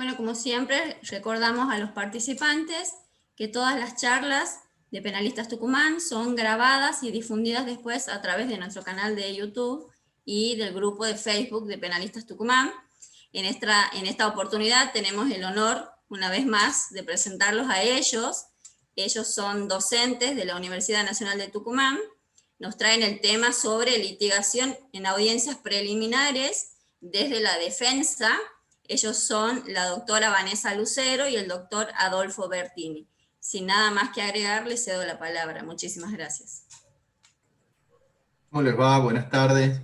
Bueno, como siempre, recordamos a los participantes que todas las charlas de Penalistas Tucumán son grabadas y difundidas después a través de nuestro canal de YouTube y del grupo de Facebook de Penalistas Tucumán. En esta oportunidad tenemos el honor, una vez más, de presentarlos a ellos. Ellos son docentes de la Universidad Nacional de Tucumán. Nos traen el tema sobre litigación en audiencias preliminares desde la defensa. Ellos son la doctora Vanessa Lucero y el doctor Adolfo Bertini. Sin nada más que agregar, les cedo la palabra. Muchísimas gracias. ¿Cómo les va? Buenas tardes.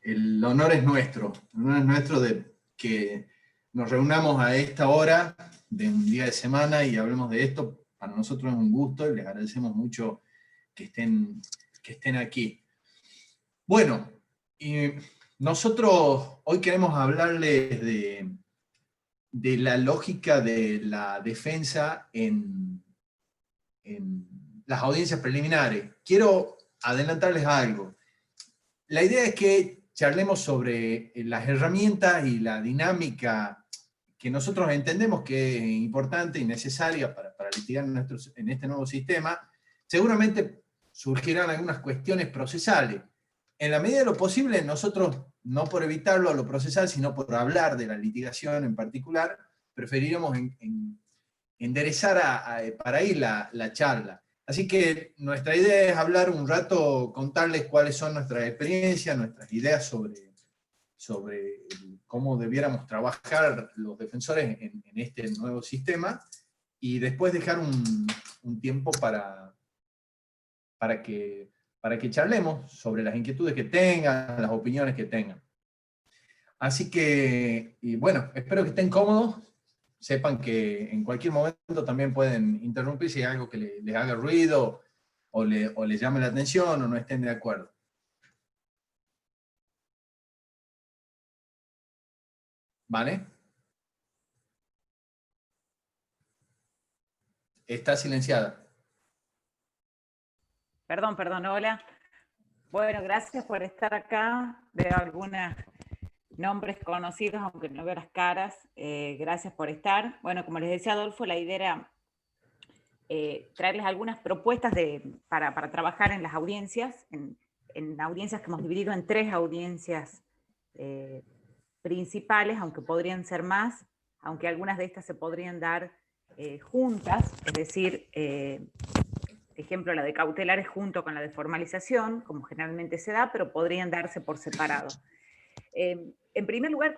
El honor es nuestro. El honor es nuestro de que nos reunamos a esta hora de un día de semana y hablemos de esto. Para nosotros es un gusto y les agradecemos mucho que estén aquí. Bueno, nosotros hoy queremos hablarles de la lógica de la defensa en las audiencias preliminares. Quiero adelantarles algo. La idea es que charlemos sobre las herramientas y la dinámica que nosotros entendemos que es importante y necesaria para litigar en este nuevo sistema. Seguramente surgirán algunas cuestiones procesales. En la medida de lo posible, nosotros, no por evitarlo a lo procesal, sino por hablar de la litigación en particular, preferiremos enderezar para ahí la charla. Así que nuestra idea es hablar un rato, contarles cuáles son nuestras experiencias, nuestras ideas sobre cómo debiéramos trabajar los defensores en este nuevo sistema, y después dejar un tiempo para que charlemos sobre las inquietudes que tengan, las opiniones que tengan. Así que, y bueno, espero que estén cómodos. Sepan que en cualquier momento también pueden interrumpir si hay algo que les haga ruido o les llame la atención o no estén de acuerdo. ¿Vale? Está silenciada. Perdón, hola. Bueno, gracias por estar acá. Veo algunos nombres conocidos, aunque no veo las caras. Gracias por estar. Bueno, como les decía Adolfo, la idea era traerles algunas propuestas para trabajar en las audiencias, en audiencias que hemos dividido en 3 audiencias principales, aunque podrían ser más, aunque algunas de estas se podrían dar juntas, es decir, ejemplo, la de cautelares junto con la de formalización, como generalmente se da, pero podrían darse por separado. En primer lugar,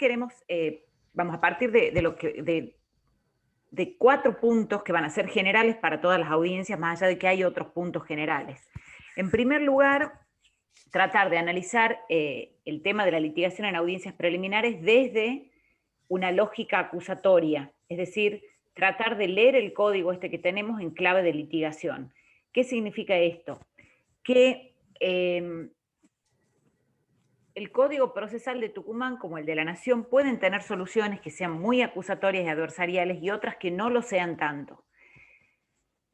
vamos a partir de 4 puntos que van a ser generales para todas las audiencias, más allá de que hay otros puntos generales. En primer lugar, tratar de analizar el tema de la litigación en audiencias preliminares desde una lógica acusatoria, es decir, tratar de leer el código que tenemos en clave de litigación. ¿Qué significa esto? Que el Código Procesal de Tucumán, como el de la Nación, pueden tener soluciones que sean muy acusatorias y adversariales y otras que no lo sean tanto.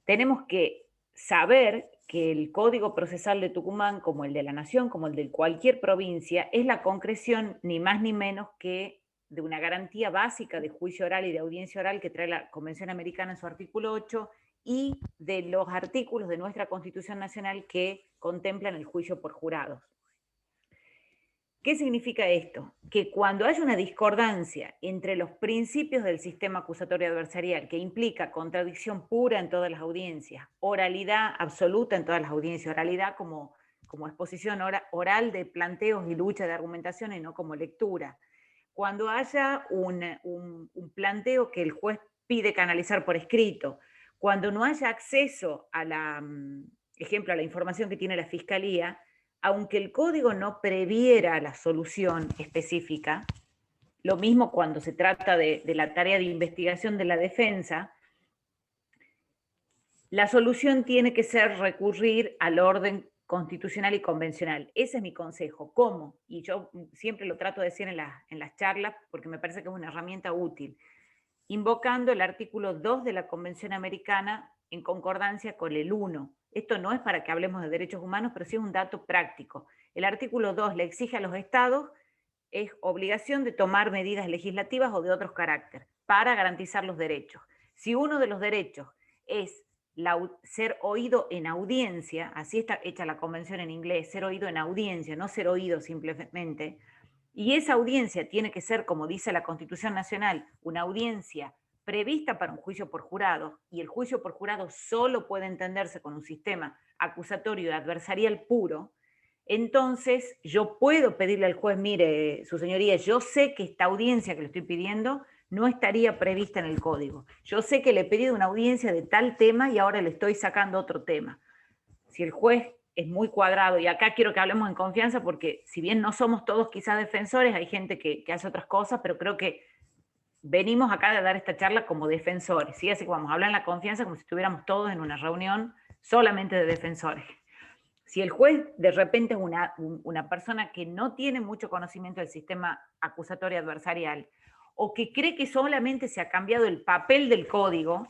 Tenemos que saber que el Código Procesal de Tucumán, como el de la Nación, como el de cualquier provincia, es la concreción ni más ni menos que de una garantía básica de juicio oral y de audiencia oral que trae la Convención Americana en su artículo 8 y de los artículos de nuestra Constitución Nacional que contemplan el juicio por jurados. ¿Qué significa esto? Que cuando hay una discordancia entre los principios del sistema acusatorio adversarial, que implica contradicción pura en todas las audiencias, oralidad absoluta en todas las audiencias, oralidad como exposición oral de planteos y lucha de argumentación y no como lectura, cuando haya un planteo que el juez pide canalizar por escrito, cuando no haya acceso a la información que tiene la Fiscalía, aunque el código no previera la solución específica, lo mismo cuando se trata de la tarea de investigación de la defensa, la solución tiene que ser recurrir al orden constitucional y convencional. Ese es mi consejo. ¿Cómo? Y yo siempre lo trato de decir en las charlas porque me parece que es una herramienta útil. Invocando el artículo 2 de la Convención Americana en concordancia con el 1. Esto no es para que hablemos de derechos humanos, pero sí es un dato práctico. El artículo 2 le exige a los estados obligación de tomar medidas legislativas o de otros carácter. para garantizar los derechos. Si uno de los derechos es ser oído en audiencia, así está hecha la convención en inglés, ser oído en audiencia, no ser oído simplemente, y esa audiencia tiene que ser, como dice la Constitución Nacional, una audiencia prevista para un juicio por jurado, y el juicio por jurado solo puede entenderse con un sistema acusatorio y adversarial puro, entonces yo puedo pedirle al juez, mire, su señoría, yo sé que esta audiencia que le estoy pidiendo no estaría prevista en el código. Yo sé que le he pedido una audiencia de tal tema y ahora le estoy sacando otro tema. Si el juez es muy cuadrado, y acá quiero que hablemos en confianza porque si bien no somos todos quizás defensores, hay gente que hace otras cosas, pero creo que venimos acá a dar esta charla como defensores, ¿sí? Así que vamos a hablar en la confianza como si estuviéramos todos en una reunión solamente de defensores. Si el juez de repente es una persona que no tiene mucho conocimiento del sistema acusatorio adversarial, o que cree que solamente se ha cambiado el papel del código,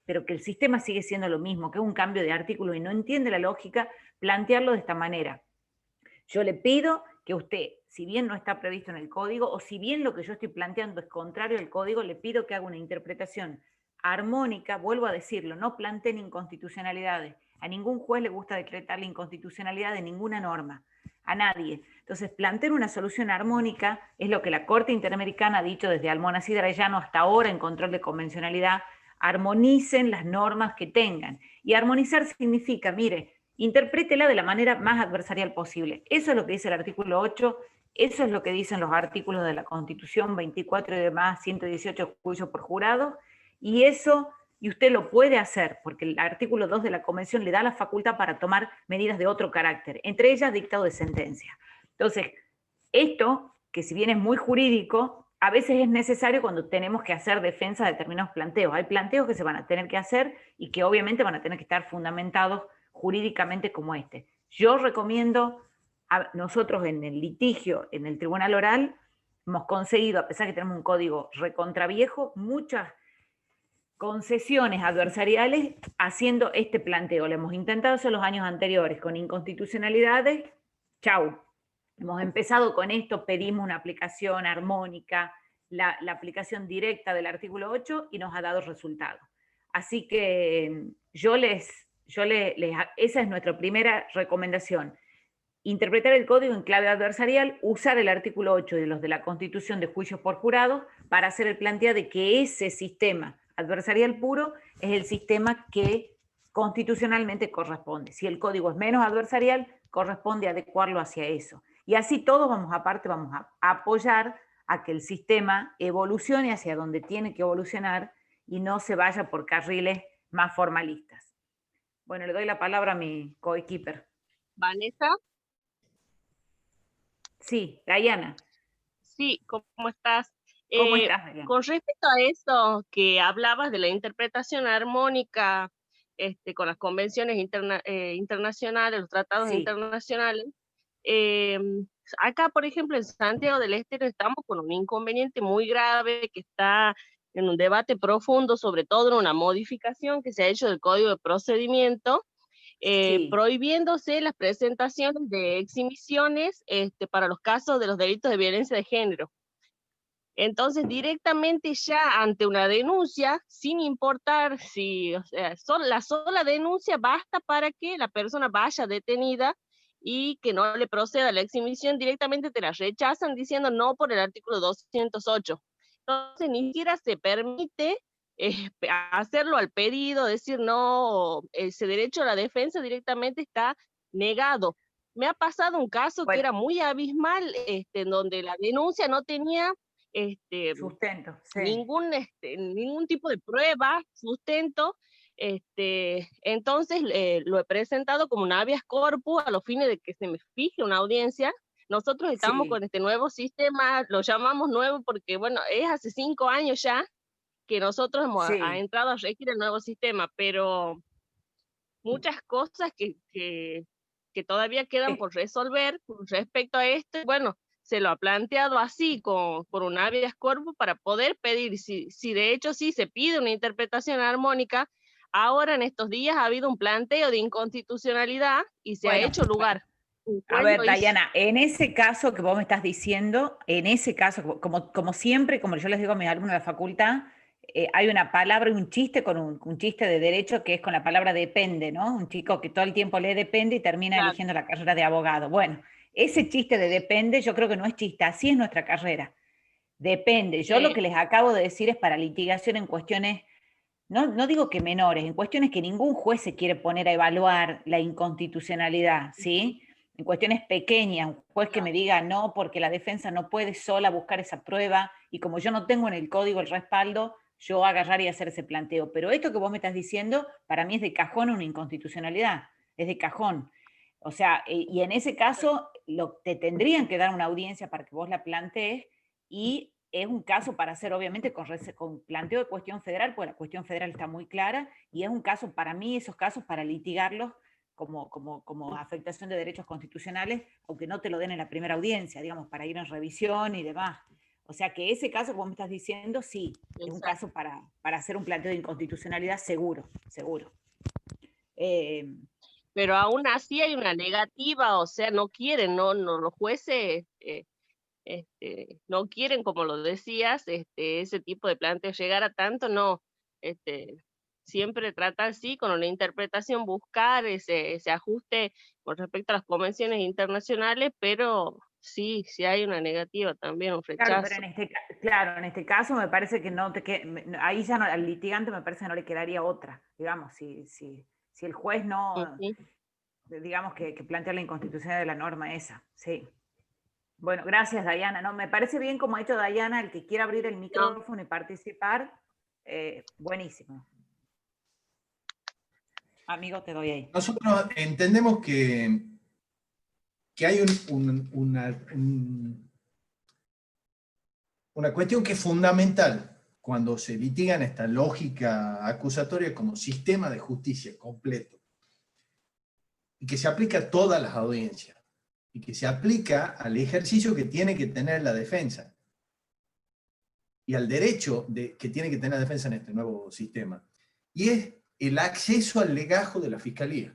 pero que el sistema sigue siendo lo mismo, que es un cambio de artículo y no entiende la lógica, plantearlo de esta manera. Yo le pido que usted, si bien no está previsto en el código, o si bien lo que yo estoy planteando es contrario al código, le pido que haga una interpretación armónica, vuelvo a decirlo, no planteen inconstitucionalidades. A ningún juez le gusta decretar la inconstitucionalidad de ninguna norma, a nadie. Entonces, plantear una solución armónica es lo que la Corte Interamericana ha dicho desde Almonacid Arellano hasta ahora en control de convencionalidad, armonicen las normas que tengan. Y armonizar significa, mire, interprétela de la manera más adversarial posible. Eso es lo que dice el artículo 8, eso es lo que dicen los artículos de la Constitución 24 y demás, 118 juicio por jurado, y eso, y usted lo puede hacer, porque el artículo 2 de la Convención le da la facultad para tomar medidas de otro carácter, entre ellas dictado de sentencia. Entonces, esto, que si bien es muy jurídico, a veces es necesario cuando tenemos que hacer defensa de determinados planteos. Hay planteos que se van a tener que hacer y que obviamente van a tener que estar fundamentados jurídicamente como este. Yo recomiendo, a nosotros en el litigio, en el tribunal oral, hemos conseguido, a pesar que tenemos un código recontraviejo, muchas concesiones adversariales haciendo este planteo. Lo hemos intentado hacer los años anteriores con inconstitucionalidades, chau. Hemos empezado con esto, pedimos una aplicación armónica, la aplicación directa del artículo 8 y nos ha dado resultado. Así que esa es nuestra primera recomendación. Interpretar el código en clave adversarial, usar el artículo 8 de los de la Constitución de juicios por jurado para hacer el planteo de que ese sistema adversarial puro es el sistema que constitucionalmente corresponde. Si el código es menos adversarial, corresponde adecuarlo hacia eso. Y así todos vamos a apoyar a que el sistema evolucione hacia donde tiene que evolucionar y no se vaya por carriles más formalistas. Bueno, le doy la palabra a mi coequiper. Vanessa. Sí, Dayana. Sí, ¿cómo estás? ¿Cómo estás, Dayana? Con respecto a eso que hablabas de la interpretación armónica con las convenciones internacionales, los tratados internacionales, acá, por ejemplo, en Santiago del Estero estamos con un inconveniente muy grave que está en un debate profundo, sobre todo en una modificación que se ha hecho del Código de Procedimiento, prohibiéndose las presentaciones de exhibiciones para los casos de los delitos de violencia de género. Entonces, directamente ya ante una denuncia, sin importar si, la sola denuncia basta para que la persona vaya detenida y que no le proceda la exhibición, directamente te la rechazan diciendo no por el artículo 208. Entonces, ni siquiera se permite hacerlo al pedido, decir no, ese derecho a la defensa directamente está negado. Me ha pasado un caso que era muy abismal, en donde la denuncia no tenía sustento, ningún tipo de prueba, sustento. Entonces lo he presentado como un habeas corpus a los fines de que se me fije una audiencia. Nosotros estamos con este nuevo sistema, lo llamamos nuevo porque, bueno, es hace 5 años ya que nosotros hemos entrado a regir el nuevo sistema, pero muchas cosas que todavía quedan por resolver con respecto a esto. Bueno, se lo ha planteado así, por un habeas corpus, para poder pedir, si de hecho sí se pide una interpretación armónica. Ahora en estos días ha habido un planteo de inconstitucionalidad y se ha hecho lugar. A ver, Dayana, en ese caso que vos me estás diciendo, en ese caso, como siempre, como yo les digo a mis alumnos de la facultad, hay una palabra y un chiste con un chiste de derecho que es con la palabra depende, ¿no? Un chico que todo el tiempo lee depende y termina Claro. eligiendo la carrera de abogado. Bueno, ese chiste de depende yo creo que no es chiste, así es nuestra carrera. Depende. Yo lo que les acabo de decir es para litigación en cuestiones, no digo que menores, en cuestiones que ningún juez se quiere poner a evaluar la inconstitucionalidad, ¿sí? En cuestiones pequeñas, un juez que me diga no, porque la defensa no puede sola buscar esa prueba, y como yo no tengo en el código el respaldo, yo agarrar y hacer ese planteo. Pero esto que vos me estás diciendo, para mí es de cajón una inconstitucionalidad, es de cajón. O sea, y en ese caso te tendrían que dar una audiencia para que vos la plantees, y es un caso para hacer obviamente con planteo de cuestión federal, porque la cuestión federal está muy clara, y es un caso para mí, esos casos para litigarlos como afectación de derechos constitucionales, aunque no te lo den en la primera audiencia, digamos, para ir en revisión y demás. O sea que ese caso, como me estás diciendo, sí, es un caso para hacer un planteo de inconstitucionalidad seguro, seguro. Pero aún así hay una negativa, o sea, no quieren, no los jueces no quieren, como lo decías, ese tipo de planteo llegar a tanto, no. Siempre tratan, sí, con una interpretación, buscar ese ajuste con respecto a las convenciones internacionales, pero sí hay una negativa también, un rechazo. Claro, en este caso me parece que ahí ya no, al litigante me parece que no le quedaría otra, digamos, si el juez no, digamos que plantea la inconstitucionalidad de la norma esa, sí. Bueno, gracias, Dayana. No, me parece bien como ha hecho Dayana, el que quiera abrir el micrófono y participar, buenísimo. Amigo, te doy ahí. Nosotros entendemos que hay una cuestión que es fundamental cuando se litiga en esta lógica acusatoria como sistema de justicia completo, y que se aplica a todas las audiencias, y que se aplica al ejercicio que tiene que tener la defensa, y al derecho que tiene que tener la defensa en este nuevo sistema, y es el acceso al legajo de la Fiscalía.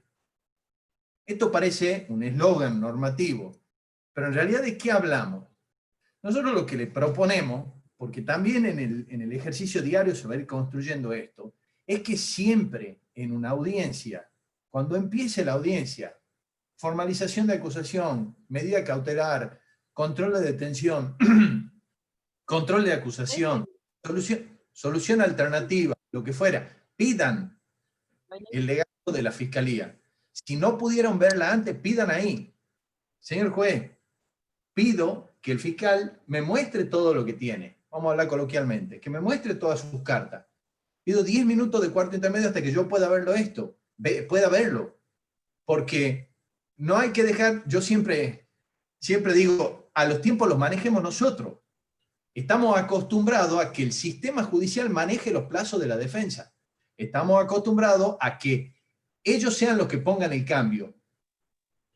Esto parece un eslogan normativo, pero en realidad ¿de qué hablamos? Nosotros lo que le proponemos, porque también en el ejercicio diario se va a ir construyendo esto, es que siempre en una audiencia, cuando empiece la audiencia, formalización de acusación, medida cautelar, control de detención, control de acusación, solución alternativa, lo que fuera, pidan el legajo de la Fiscalía. Si no pudieron verla antes, pidan ahí. Señor juez, pido que el fiscal me muestre todo lo que tiene. Vamos a hablar coloquialmente. Que me muestre todas sus cartas. Pido 10 minutos de cuarto intermedio hasta que yo pueda verlo. Porque no hay que dejar, yo siempre digo, a los tiempos los manejemos nosotros. Estamos acostumbrados a que el sistema judicial maneje los plazos de la defensa. Estamos acostumbrados a que ellos sean los que pongan el cambio,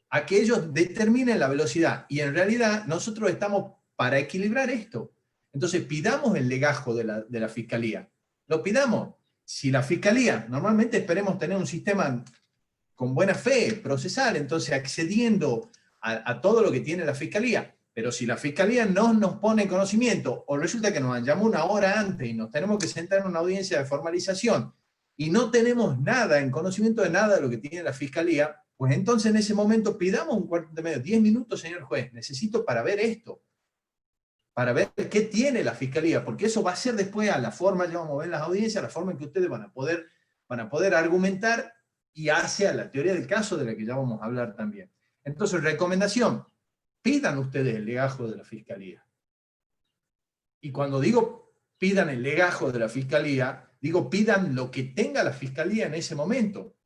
a que ellos determinen la velocidad, y en realidad nosotros estamos para equilibrar esto. Entonces pidamos el legajo de la Fiscalía, lo pidamos. Si la Fiscalía, normalmente esperemos tener un sistema con buena fe procesal, entonces accediendo a todo lo que tiene la Fiscalía, pero si la Fiscalía no nos pone en conocimiento, o resulta que nos llamó una hora antes y nos tenemos que sentar en una audiencia de formalización, y no tenemos nada, en conocimiento de nada de lo que tiene la Fiscalía, pues entonces en ese momento pidamos un cuarto intermedio, 10 minutos, señor juez, necesito para ver esto, para ver qué tiene la Fiscalía, porque eso va a ser después a la forma, ya vamos a ver las audiencias, a la forma en que ustedes van a poder argumentar, y hacia la teoría del caso de la que ya vamos a hablar también. Entonces, recomendación, pidan ustedes el legajo de la Fiscalía. Y cuando digo pidan el legajo de la Fiscalía, digo pidan lo que tenga la Fiscalía en ese momento.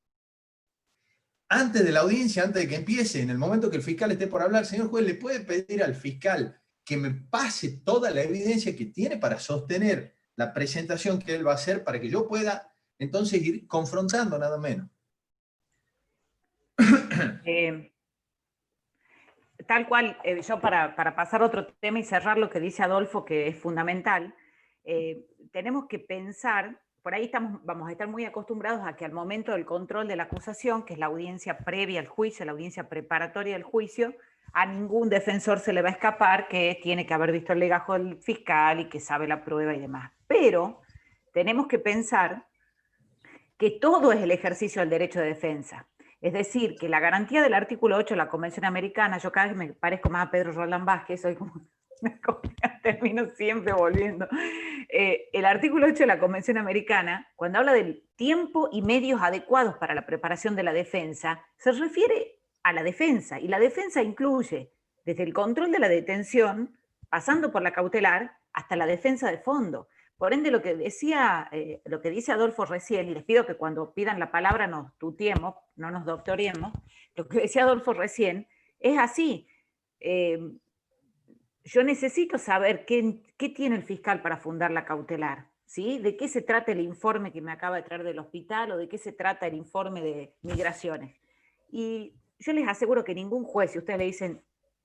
Antes de la audiencia, antes de que empiece, en el momento que el fiscal esté por hablar, señor juez, le puede pedir al fiscal que me pase toda la evidencia que tiene para sostener la presentación que él va a hacer, para que yo pueda entonces ir confrontando nada menos. Tal cual, yo para pasar a otro tema y cerrar lo que dice Adolfo, que es fundamental, tenemos que pensar, por ahí vamos a estar muy acostumbrados a que al momento del control de la acusación, que es la audiencia previa al juicio, la audiencia preparatoria del juicio, a ningún defensor se le va a escapar que tiene que haber visto el legajo del fiscal y que sabe la prueba y demás. Pero tenemos que pensar que todo es el ejercicio del derecho de defensa. Es decir, que la garantía del artículo 8 de la Convención Americana, yo cada vez me parezco más a Pedro Roldán Vázquez, soy como una copia, termino siempre volviendo. El artículo 8 de la Convención Americana, cuando habla del tiempo y medios adecuados para la preparación de la defensa, se refiere a la defensa, y la defensa incluye desde el control de la detención, pasando por la cautelar, hasta la defensa de fondo. Por ende, lo que dice Adolfo recién, y les pido que cuando pidan la palabra nos tuteemos, no nos doctoremos, lo que decía Adolfo recién es así. Yo necesito saber qué tiene el fiscal para fundar la cautelar, ¿sí? ¿De qué se trata el informe que me acaba de traer del hospital o de qué se trata el informe de migraciones? Y yo les aseguro que ningún juez, si ustedes le dicen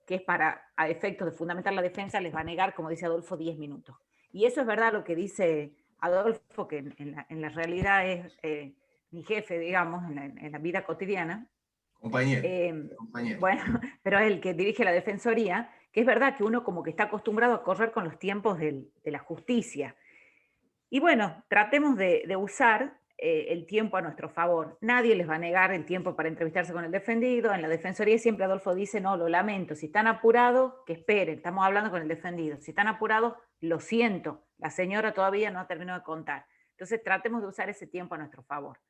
que es a efectos de fundamentar la defensa, les va a negar, como dice Adolfo, 10 minutos. Y eso es verdad lo que dice Adolfo, que en la realidad es mi jefe, digamos, en la vida cotidiana. Compañero. Bueno, pero es el que dirige la defensoría, que es verdad que uno como que está acostumbrado a correr con los tiempos de la justicia. Y bueno, tratemos de usar el tiempo a nuestro favor. Nadie les va a negar el tiempo para entrevistarse con el defendido. En la defensoría siempre Adolfo dice, no, lo lamento, si están apurados, que esperen, estamos hablando con el defendido. Si están apurados, lo siento, la señora todavía no ha terminado de contar. Entonces tratemos de usar ese tiempo a nuestro favor.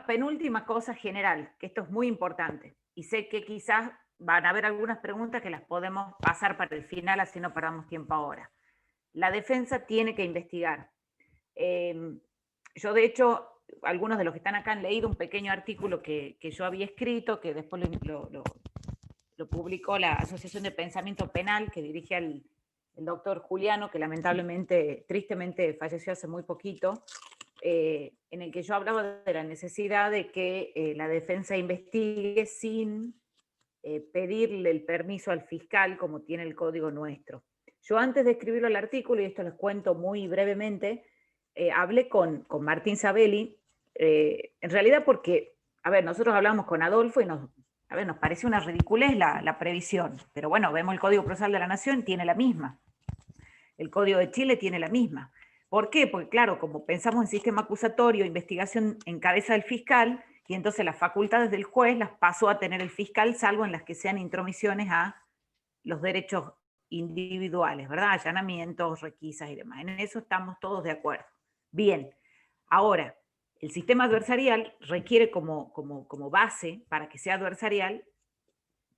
Penúltima cosa general, que esto es muy importante, y sé que quizás van a haber algunas preguntas que las podemos pasar para el final, así no perdamos tiempo ahora. La defensa tiene que investigar. Yo, de hecho, algunos de los que están acá han leído un pequeño artículo que yo había escrito, que después lo publicó la Asociación de Pensamiento Penal, que dirige el doctor Juliano, que lamentablemente, tristemente, falleció hace muy poquito, en el que yo hablaba de la necesidad de que la defensa investigue sin pedirle el permiso al fiscal, como tiene el código nuestro. Yo antes de escribirlo el artículo, y esto les cuento muy brevemente, hablé con Martín Sabelli, en realidad porque, a ver, nosotros hablamos con Adolfo y nos parece una ridiculez la previsión, pero bueno, vemos el Código Procesal de la Nación, tiene la misma. El Código de Chile tiene la misma. ¿Por qué? Porque claro, como pensamos en sistema acusatorio, investigación en cabeza del fiscal, y entonces las facultades del juez las pasó a tener el fiscal, salvo en las que sean intromisiones a los derechos individuales, ¿verdad? Allanamientos, requisas y demás. En eso estamos todos de acuerdo. Bien, ahora, el sistema adversarial requiere como base, para que sea adversarial,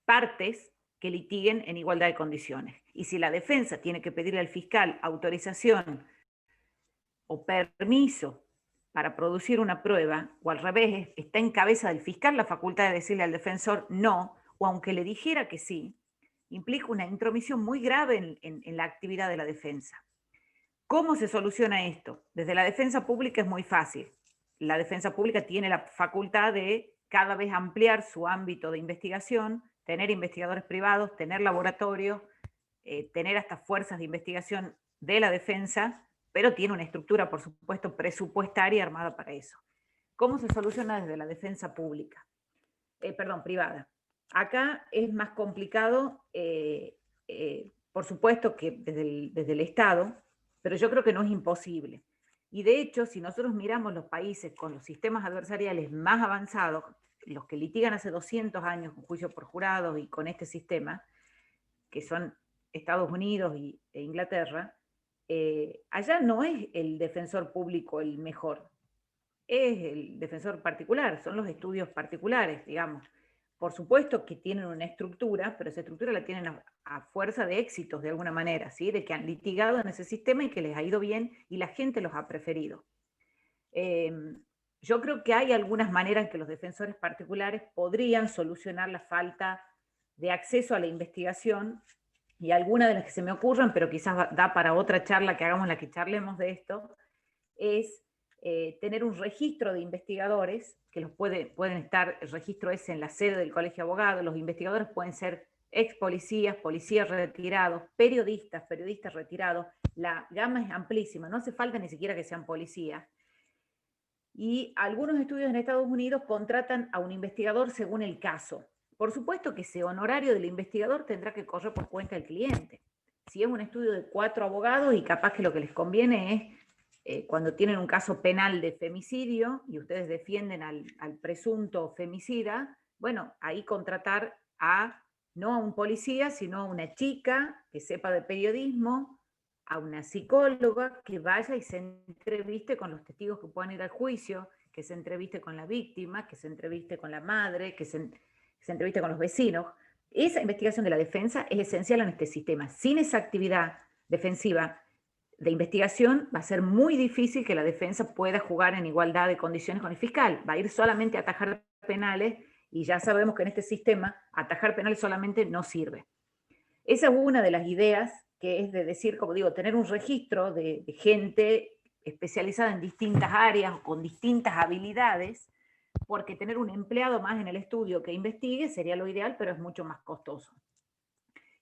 partes que litiguen en igualdad de condiciones. Y si la defensa tiene que pedirle al fiscal autorización o permiso para producir una prueba, o al revés, está en cabeza del fiscal la facultad de decirle al defensor no, o aunque le dijera que sí, implica una intromisión muy grave en la actividad de la defensa. ¿Cómo se soluciona esto? Desde la defensa pública es muy fácil. La defensa pública tiene la facultad de cada vez ampliar su ámbito de investigación, tener investigadores privados, tener laboratorios, tener hasta fuerzas de investigación de la defensa, pero tiene una estructura, por supuesto, presupuestaria armada para eso. ¿Cómo se soluciona desde la defensa pública? Privada. Acá es más complicado, por supuesto, que desde el Estado, pero yo creo que no es imposible. Y de hecho, si nosotros miramos los países con los sistemas adversariales más avanzados, los que litigan hace 200 años con juicio por jurados y con este sistema, que son Estados Unidos e Inglaterra, allá no es el defensor público el mejor, es el defensor particular, son los estudios particulares, digamos. Por supuesto que tienen una estructura, pero esa estructura la tienen a fuerza de éxitos de alguna manera, ¿sí? De que han litigado en ese sistema y que les ha ido bien y la gente los ha preferido. Yo creo que hay algunas maneras en que los defensores particulares podrían solucionar la falta de acceso a la investigación, y algunas de las que se me ocurren, pero quizás da para otra charla que hagamos, la que charlemos de esto, es tener un registro de investigadores, que pueden estar, el registro es en la sede del Colegio de Abogados, los investigadores pueden ser ex policías, policías retirados, periodistas retirados, la gama es amplísima, no hace falta ni siquiera que sean policías. Y algunos estudios en Estados Unidos contratan a un investigador según el caso. Por supuesto que ese honorario del investigador tendrá que correr por cuenta del cliente, Si es un estudio de 4 abogados y capaz que lo que les conviene es, cuando tienen un caso penal de femicidio y ustedes defienden al presunto femicida, bueno, ahí contratar no a un policía, sino a una chica que sepa de periodismo, a una psicóloga que vaya y se entreviste con los testigos que puedan ir al juicio, que se entreviste con la víctima, que se entreviste con la madre, que se entreviste con los vecinos. Esa investigación de la defensa es esencial en este sistema. Sin esa actividad defensiva de investigación va a ser muy difícil que la defensa pueda jugar en igualdad de condiciones con el fiscal. Va a ir solamente a atajar penales y ya sabemos que en este sistema atajar penales solamente no sirve. Esa es una de las ideas, que es de decir, como digo, tener un registro de gente especializada en distintas áreas o con distintas habilidades, porque tener un empleado más en el estudio que investigue sería lo ideal, pero es mucho más costoso.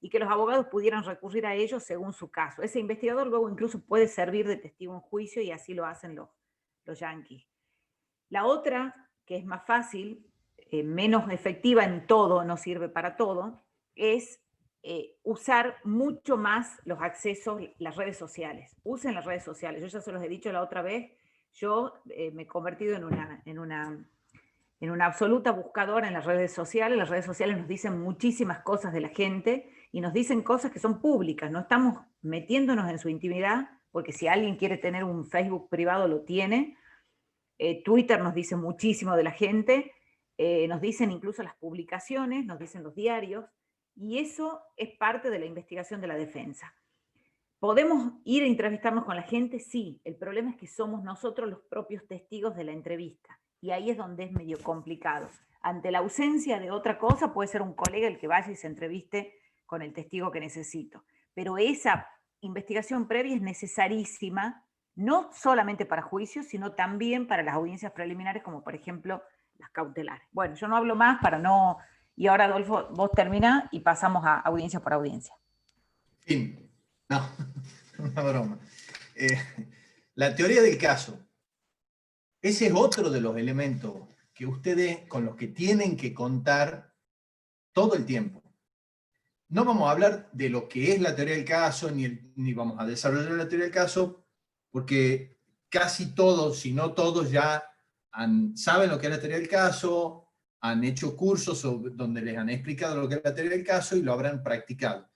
Y que los abogados pudieran recurrir a ellos según su caso. Ese investigador luego incluso puede servir de testigo en juicio y así lo hacen los yanquis. La otra, que es más fácil, menos efectiva en todo, no sirve para todo, es usar mucho más los accesos, las redes sociales. Usen las redes sociales. Yo ya se los he dicho la otra vez, yo me he convertido en una absoluta buscadora en las redes sociales. Las redes sociales nos dicen muchísimas cosas de la gente y nos dicen cosas que son públicas. No estamos metiéndonos en su intimidad, porque si alguien quiere tener un Facebook privado, lo tiene. Twitter nos dice muchísimo de la gente, nos dicen incluso las publicaciones, nos dicen los diarios, y eso es parte de la investigación de la defensa. ¿Podemos ir a entrevistarnos con la gente? Sí. El problema es que somos nosotros los propios testigos de la entrevista. Y ahí es donde es medio complicado. Ante la ausencia de otra cosa, puede ser un colega el que vaya y se entreviste con el testigo que necesito. Pero esa investigación previa es necesarísima, no solamente para juicios, sino también para las audiencias preliminares, como por ejemplo las cautelares. Bueno, yo no hablo más para no... Y ahora, Adolfo, vos termina y pasamos a audiencia por audiencia. Fin. No, una broma. La teoría del caso. Ese es otro de los elementos que ustedes, con los que tienen que contar todo el tiempo. No vamos a hablar de lo que es la teoría del caso, ni vamos a desarrollar la teoría del caso, porque casi todos, si no todos, ya saben lo que es la teoría del caso, han hecho cursos donde les han explicado lo que es la teoría del caso y lo habrán practicado.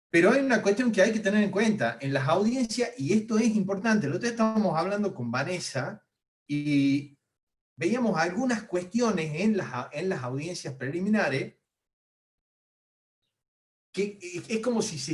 Pero hay una cuestión que hay que tener en cuenta. En las audiencias, y esto es importante, el otro día estábamos hablando con Vanessa y veíamos algunas cuestiones en las audiencias preliminares que es como si se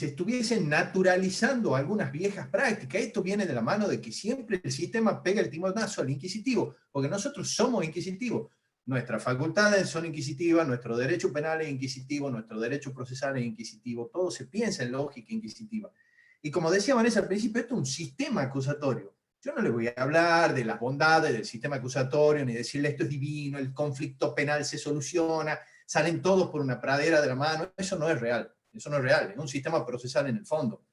estuviesen naturalizando algunas viejas prácticas. Esto viene de la mano de que siempre el sistema pega el timonazo al inquisitivo, porque nosotros somos inquisitivos. Nuestras facultades son inquisitivas, nuestro derecho penal es inquisitivo, nuestro derecho procesal es inquisitivo, todo se piensa en lógica inquisitiva. Y como decía Vanessa al principio, esto es un sistema acusatorio. Yo no le voy a hablar de las bondades del sistema acusatorio, ni decirle esto es divino, el conflicto penal se soluciona, salen todos por una pradera de la mano. Eso no es real. Eso no es real, es un sistema procesal en el fondo.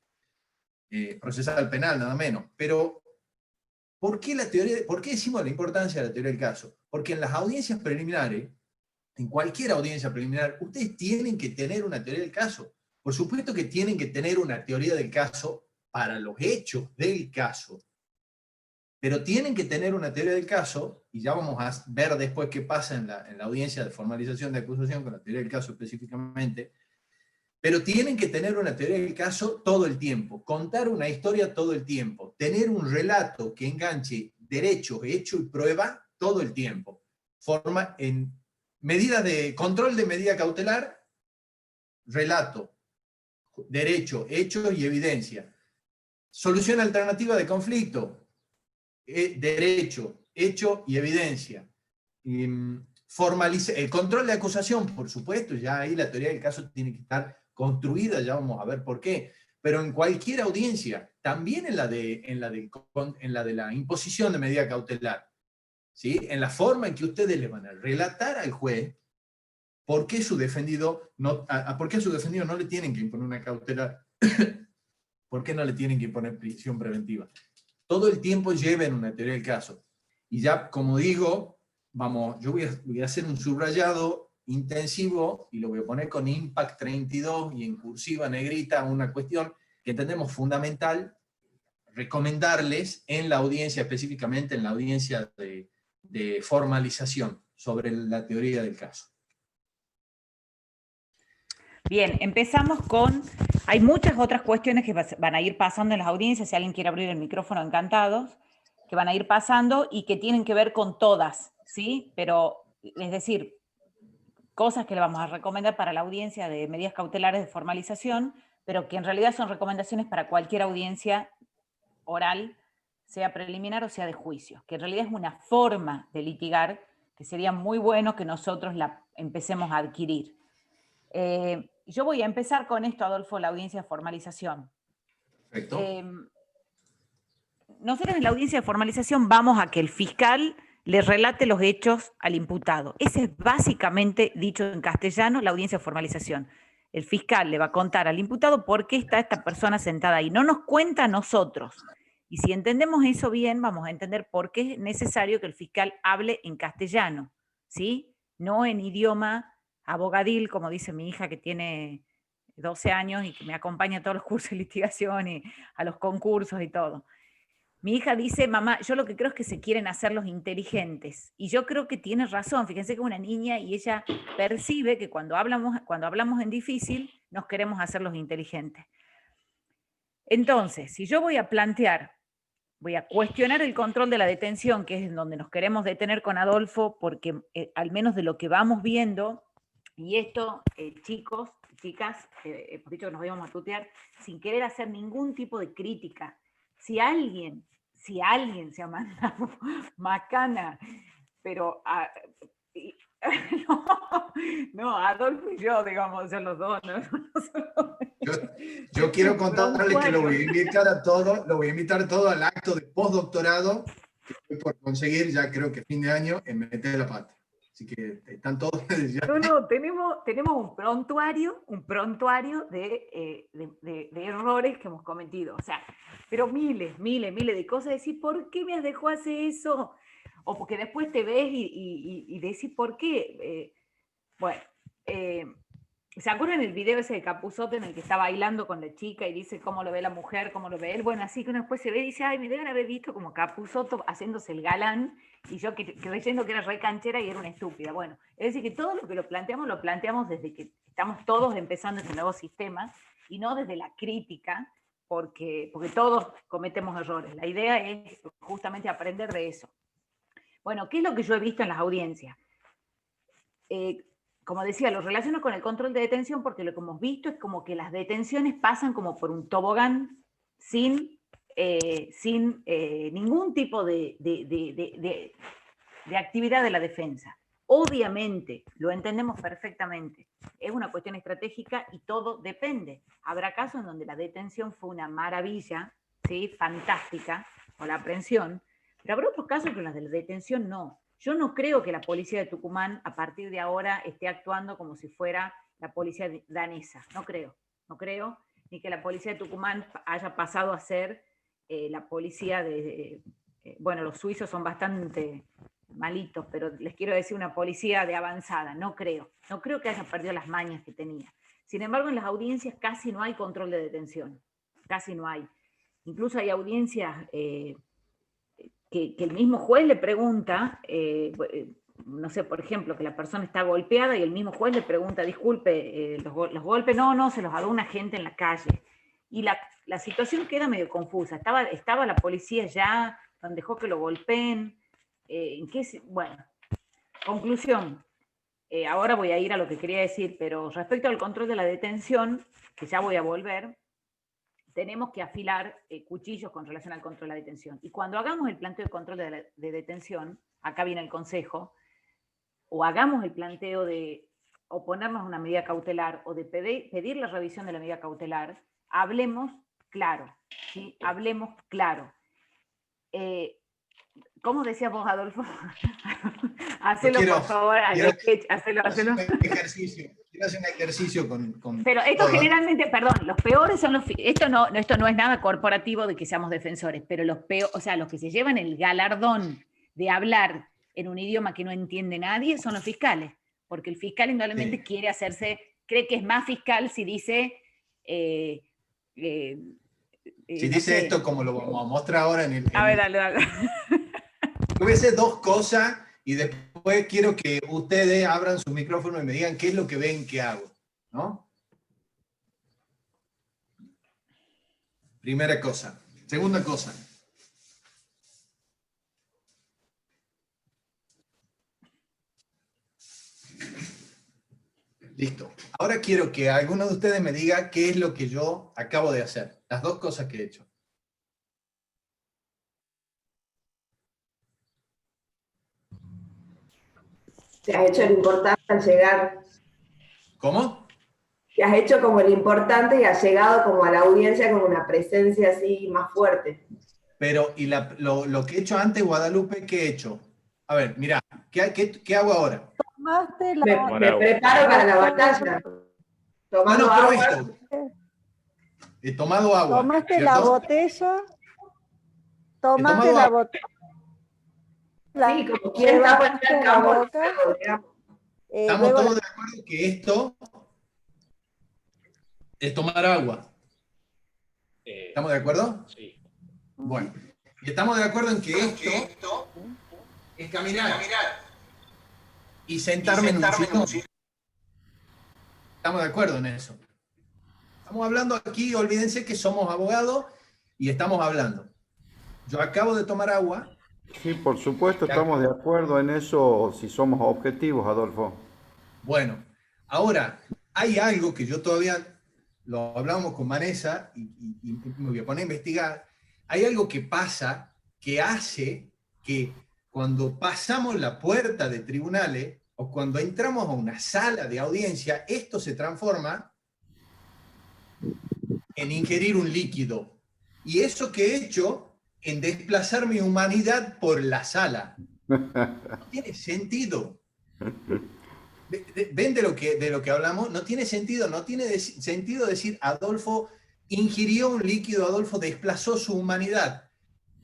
Procesal penal, nada menos. Pero, ¿por qué decimos la importancia de la teoría del caso? Porque en las audiencias preliminares, en cualquier audiencia preliminar, ustedes tienen que tener una teoría del caso. Por supuesto que tienen que tener una teoría del caso para los hechos del caso. Pero tienen que tener una teoría del caso, y ya vamos a ver después qué pasa en la audiencia de formalización de acusación con la teoría del caso específicamente, pero tienen que tener una teoría del caso todo el tiempo, contar una historia todo el tiempo, tener un relato que enganche derecho, hecho y prueba todo el tiempo. Forma en medidas de control de medida cautelar, relato, derecho, hechos y evidencia. Solución alternativa de conflicto, derecho, hecho y evidencia. El control de acusación, por supuesto, ya ahí la teoría del caso tiene que estar construida, ya vamos a ver por qué, pero en cualquier audiencia, también en la de la imposición de medida cautelar, ¿sí? En la forma en que ustedes le van a relatar al juez por qué a su defendido no le tienen que imponer una cautelar, por qué no le tienen que imponer prisión preventiva. Todo el tiempo lleven una teoría del caso. Y ya, como digo, yo voy a hacer un subrayado intensivo, y lo voy a poner con Impact 32 y en cursiva negrita, una cuestión que entendemos fundamental, recomendarles en la audiencia, específicamente en la audiencia de formalización sobre la teoría del caso. Bien, empezamos con... Hay muchas otras cuestiones que van a ir pasando en las audiencias, si alguien quiere abrir el micrófono, encantados, que van a ir pasando y que tienen que ver con todas, ¿sí? Pero, es decir, cosas que le vamos a recomendar para la audiencia de medidas cautelares de formalización, pero que en realidad son recomendaciones para cualquier audiencia oral, sea preliminar o sea de juicio, que en realidad es una forma de litigar que sería muy bueno que nosotros la empecemos a adquirir. Yo voy a empezar con esto, Adolfo, la audiencia de formalización. Perfecto. Nosotros en la audiencia de formalización vamos a que el fiscal le relate los hechos al imputado. Ese es básicamente, dicho en castellano, la audiencia de formalización. El fiscal le va a contar al imputado por qué está esta persona sentada ahí. No nos cuenta a nosotros. Y si entendemos eso bien, vamos a entender por qué es necesario que el fiscal hable en castellano, ¿sí? No en idioma abogadil, como dice mi hija que tiene 12 años y que me acompaña a todos los cursos de litigación y a los concursos y todo. Mi hija dice, mamá, yo lo que creo es que se quieren hacer los inteligentes. Y yo creo que tiene razón. Fíjense que es una niña y ella percibe que cuando hablamos en difícil, nos queremos hacer los inteligentes. Entonces, si yo voy a cuestionar el control de la detención, que es en donde nos queremos detener con Adolfo, porque al menos de lo que vamos viendo, y esto, chicos, chicas, hemos dicho que nos íbamos a tutear, sin querer hacer ningún tipo de crítica. Si alguien se ha mandado macana, pero no, Adolfo y yo, digamos, son los dos. No. Yo quiero contarles que lo voy a invitar a todos al acto de postdoctorado que estoy por conseguir, ya creo que fin de año, en meter la pata. Así que están todos ya. No, tenemos un prontuario de errores que hemos cometido. O sea, pero miles de cosas. Decir, ¿por qué me has dejado hacer eso? O porque después te ves y decís, ¿por qué? ¿Se acuerdan el video ese de Capusotto en el que está bailando con la chica y dice cómo lo ve la mujer, cómo lo ve él? Bueno, así que uno después se ve y dice, ay, me deben haber visto como Capusotto haciéndose el galán y yo creyendo que era re canchera y era una estúpida. Bueno, es decir, que todo lo que lo planteamos desde que estamos todos empezando este nuevo sistema y no desde la crítica, porque todos cometemos errores. La idea es justamente aprender de eso. Bueno, ¿qué es lo que yo he visto en las audiencias? Como decía, lo relaciono con el control de detención porque lo que hemos visto es como que las detenciones pasan como por un tobogán sin ningún tipo de actividad de la defensa. Obviamente, lo entendemos perfectamente, es una cuestión estratégica y todo depende. Habrá casos en donde la detención fue una maravilla, ¿sí? Fantástica, o la aprehensión, pero habrá otros casos que las de la detención no. Yo no creo que la policía de Tucumán a partir de ahora esté actuando como si fuera la policía danesa. No creo, ni que la policía de Tucumán haya pasado a ser la policía bueno, los suizos son bastante malitos, pero les quiero decir una policía de avanzada. No creo que haya perdido las mañas que tenía. Sin embargo, en las audiencias casi no hay control de detención, casi no hay. Incluso hay audiencias que el mismo juez le pregunta, no sé, por ejemplo, que la persona está golpeada y el mismo juez le pregunta, disculpe, los golpes, no, se los ha dado un agente en la calle. Y la situación queda medio confusa. Estaba la policía ya, dejó que lo golpeen. Bueno, conclusión. Ahora voy a ir a lo que quería decir, pero respecto al control de la detención, que ya voy a volver, tenemos que afilar cuchillos con relación al control de la detención. Y cuando hagamos el planteo de control de detención, acá viene el consejo, o hagamos el planteo de oponernos a una medida cautelar o de pedir la revisión de la medida cautelar, hablemos claro, ¿sí? Hablemos claro. ¿Cómo decías vos, Adolfo? Hacelo, por favor, hacelo. Quiero hacer un ejercicio con Pero esto todo, generalmente, perdón, los peores son esto no es nada corporativo de que seamos defensores, pero los que se llevan el galardón de hablar en un idioma que no entiende nadie son los fiscales. porque el fiscal indudablemente quiere hacerse, cree que es más fiscal si dice... si dice esto como lo vamos a mostrar ahora en el... A ver, dale. Yo voy a hacer dos cosas y después quiero que ustedes abran su micrófono y me digan qué es lo que ven que hago, ¿no? Primera cosa. Segunda cosa. Listo. Ahora quiero que alguno de ustedes me diga qué es lo que yo acabo de hacer. Las dos cosas que he hecho. Te has hecho el importante al llegar. ¿Cómo? Te has hecho como el importante y has llegado como a la audiencia con una presencia así más fuerte. Pero, ¿y lo que he hecho antes, Guadalupe, qué he hecho? A ver, mira, ¿qué hago ahora? Me preparo para la batalla. Tomando pero agua. esto. He tomado agua. Tomaste ¿cierto? la botella. Tomaste la botella. Sí, como quien está por el campo. Estamos todos de acuerdo que esto es tomar agua. ¿Estamos de acuerdo? Sí. Bueno, y estamos de acuerdo en que esto es caminar y sentarme en un sillón. Estamos de acuerdo en eso. Estamos hablando aquí, olvídense que somos abogados y estamos hablando. Yo acabo de tomar agua. Sí, por supuesto, estamos de acuerdo en eso si somos objetivos, Adolfo. Bueno, ahora, hay algo que yo todavía lo hablamos con Vanessa y me voy a poner a investigar. Hay algo que pasa que hace que cuando pasamos la puerta de tribunales o cuando entramos a una sala de audiencia, esto se transforma en ingerir un líquido. Y eso que he hecho en desplazar mi humanidad por la sala. No tiene sentido. ¿Ven de lo que hablamos? No tiene sentido. No tiene sentido decir Adolfo ingirió un líquido, Adolfo desplazó su humanidad.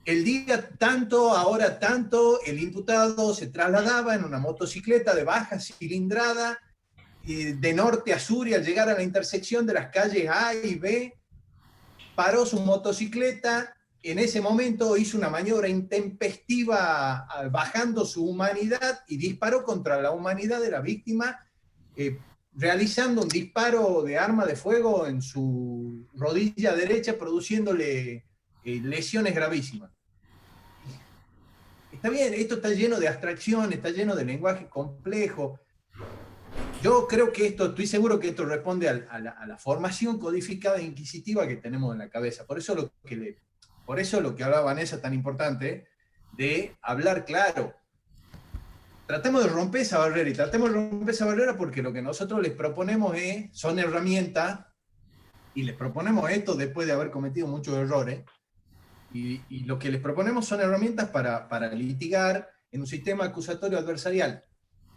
El día tanto, ahora tanto, el imputado se trasladaba en una motocicleta de baja cilindrada de norte a sur y al llegar a la intersección de las calles A y B, paró su motocicleta. En ese momento hizo una maniobra intempestiva bajando su humanidad y disparó contra la humanidad de la víctima, realizando un disparo de arma de fuego en su rodilla derecha, produciéndole lesiones gravísimas. Está bien, esto está lleno de abstracción, está lleno de lenguaje complejo. Yo creo que estoy seguro que esto responde a la formación codificada e inquisitiva que tenemos en la cabeza. Por eso lo que hablaba Vanessa tan importante, de hablar claro. Tratemos de romper esa barrera, y tratemos de romper esa barrera porque lo que nosotros les proponemos son herramientas, y les proponemos esto después de haber cometido muchos errores, y lo que les proponemos son herramientas para litigar en un sistema acusatorio adversarial,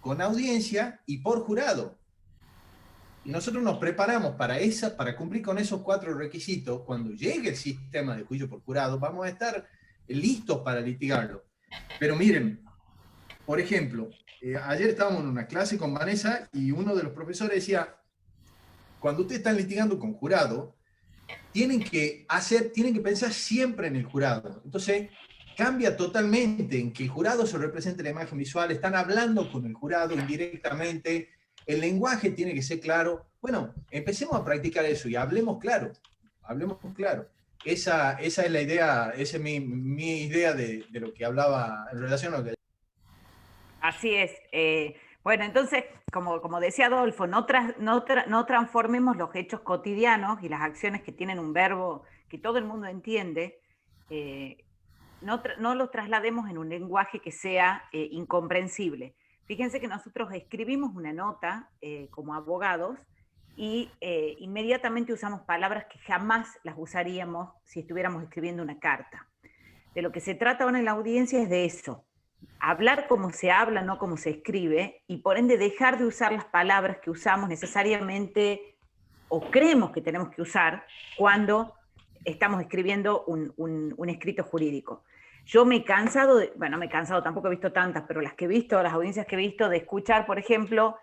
con audiencia y por jurado. Y nosotros nos preparamos para cumplir con esos 4 requisitos. Cuando llegue el sistema de juicio por jurado, vamos a estar listos para litigarlo. Pero miren, por ejemplo, ayer estábamos en una clase con Vanessa y uno de los profesores decía, cuando ustedes están litigando con jurado, tienen que pensar siempre en el jurado. Entonces, cambia totalmente en que el jurado se represente la imagen visual, están hablando con el jurado indirectamente, el lenguaje tiene que ser claro. Bueno, empecemos a practicar eso y hablemos claro. Hablemos claro. Esa es la idea, esa es mi idea de lo que hablaba en relación a lo que... Así es. Bueno, entonces, como decía Adolfo, no transformemos los hechos cotidianos y las acciones que tienen un verbo que todo el mundo entiende, no los traslademos en un lenguaje que sea incomprensible. Fíjense que nosotros escribimos una nota como abogados y inmediatamente usamos palabras que jamás las usaríamos si estuviéramos escribiendo una carta. De lo que se trata ahora en la audiencia es de eso, hablar como se habla, no como se escribe, y por ende dejar de usar las palabras que usamos necesariamente o creemos que tenemos que usar cuando estamos escribiendo un escrito jurídico. Yo me he cansado, tampoco he visto tantas, pero las audiencias que he visto, de escuchar, por ejemplo,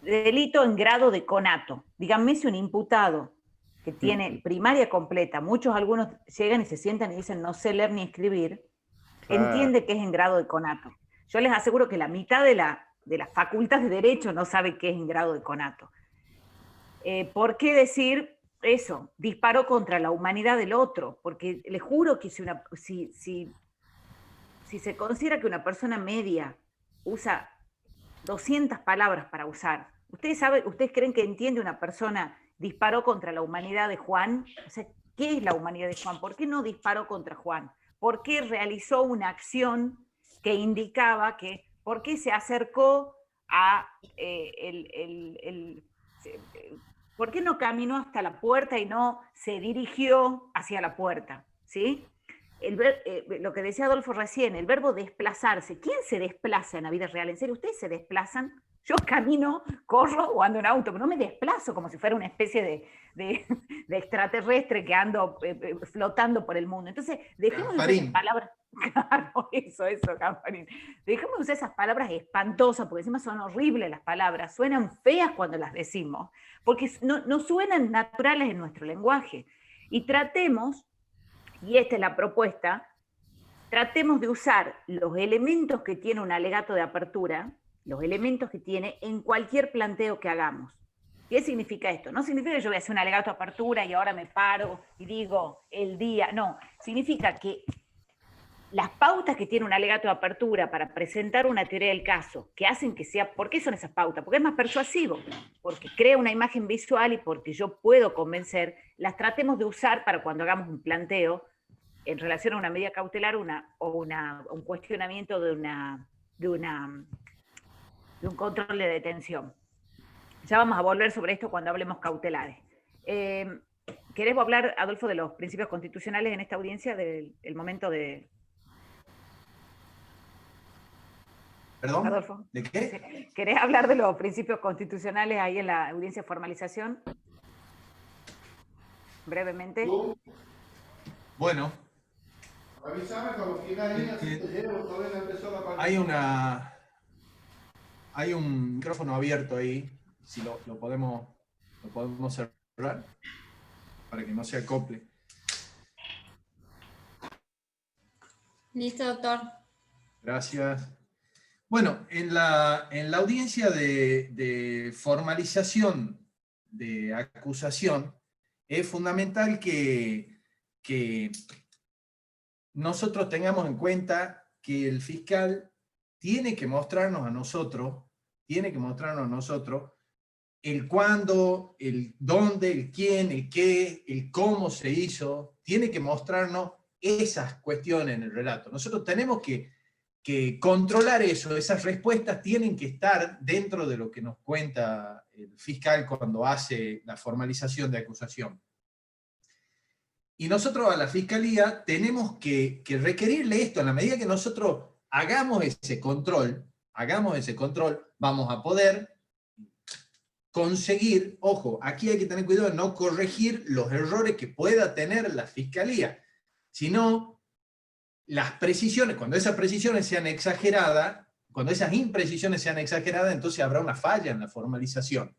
delito en grado de conato. Díganme si un imputado que tiene primaria completa, algunos llegan y se sientan y dicen no sé leer ni escribir, entiende que es en grado de conato. Yo les aseguro que la mitad de la facultad de Derecho no sabe qué es en grado de conato. ¿Por qué decir eso? Disparó contra la humanidad del otro, porque les juro que si se considera que una persona media usa 200 palabras para usar, ¿ustedes creen que entiende una persona disparó contra la humanidad de Juan? O sea, ¿qué es la humanidad de Juan? ¿Por qué no disparó contra Juan? ¿Por qué realizó una acción que indicaba que, por qué se acercó a ¿por qué no caminó hasta la puerta y no se dirigió hacia la puerta? ¿Sí? Lo que decía Adolfo recién, el verbo desplazarse. ¿Quién se desplaza en la vida real? ¿En serio ustedes se desplazan? Yo camino, corro o ando en auto, pero no me desplazo como si fuera una especie de extraterrestre que ando flotando por el mundo. Entonces, dejemos de usar esas palabras. Claro, eso, Camparín. Dejemos de usar esas palabras espantosas, porque encima son horribles las palabras, suenan feas cuando las decimos, porque no suenan naturales en nuestro lenguaje. Y tratemos, y esta es la propuesta, tratemos de usar los elementos que tiene un alegato de apertura, los elementos que tiene en cualquier planteo que hagamos. ¿Qué significa esto? No significa que yo voy a hacer un alegato de apertura y ahora me paro y digo el día, no, significa que las pautas que tiene un alegato de apertura para presentar una teoría del caso, que hacen que sea, ¿por qué son esas pautas? Porque es más persuasivo, porque crea una imagen visual y porque yo puedo convencer, las tratemos de usar para cuando hagamos un planteo en relación a una medida cautelar o un cuestionamiento de un control de detención. Ya vamos a volver sobre esto cuando hablemos cautelares. ¿Querés hablar, Adolfo, de los principios constitucionales en esta audiencia, del momento de... ¿Perdón? Adolfo, ¿De qué? ¿querés hablar de los principios constitucionales ahí en la audiencia de formalización? Brevemente. Bueno. Hay un micrófono abierto ahí, si lo podemos cerrar, para que no se acople. Listo, doctor. Gracias. Bueno, en la audiencia de formalización de acusación, es fundamental que nosotros tengamos en cuenta que el fiscal tiene que mostrarnos a nosotros el cuándo, el dónde, el quién, el qué, el cómo se hizo, tiene que mostrarnos esas cuestiones en el relato. Nosotros tenemos que controlar eso, esas respuestas tienen que estar dentro de lo que nos cuenta el fiscal cuando hace la formalización de acusación. Y nosotros a la Fiscalía tenemos que requerirle esto. En la medida que nosotros hagamos ese control, vamos a poder conseguir, ojo, aquí hay que tener cuidado de no corregir los errores que pueda tener la Fiscalía, sino las precisiones, cuando esas precisiones sean exageradas, cuando esas imprecisiones sean exageradas, entonces habrá una falla en la formalización,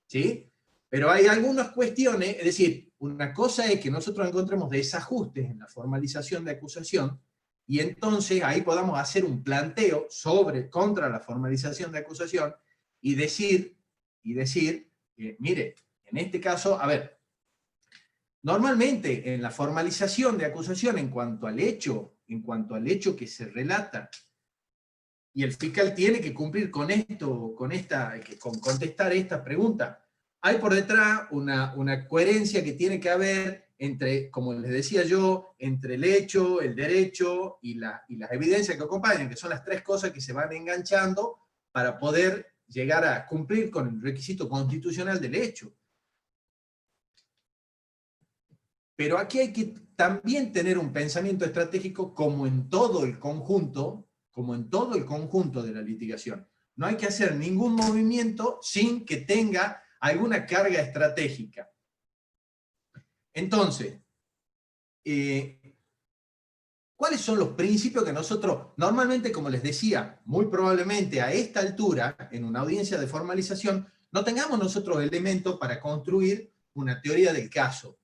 ¿sí? Pero hay algunas cuestiones, es decir, una cosa es que nosotros encontremos desajustes en la formalización de acusación, y entonces ahí podamos hacer un planteo contra la formalización de acusación, y decir, mire, en este caso, a ver, normalmente en la formalización de acusación en cuanto al hecho que se relata, y el fiscal tiene que cumplir con contestar esta pregunta, hay por detrás una coherencia que tiene que haber entre, como les decía yo, entre el hecho, el derecho y las evidencias que acompañan, que son las tres cosas que se van enganchando para poder llegar a cumplir con el requisito constitucional del hecho. Pero aquí hay que también tener un pensamiento estratégico como en todo el conjunto de la litigación. No hay que hacer ningún movimiento sin que tenga alguna carga estratégica. Entonces, ¿cuáles son los principios que nosotros, normalmente, como les decía, muy probablemente a esta altura, en una audiencia de formalización, no tengamos nosotros elementos para construir una teoría del caso.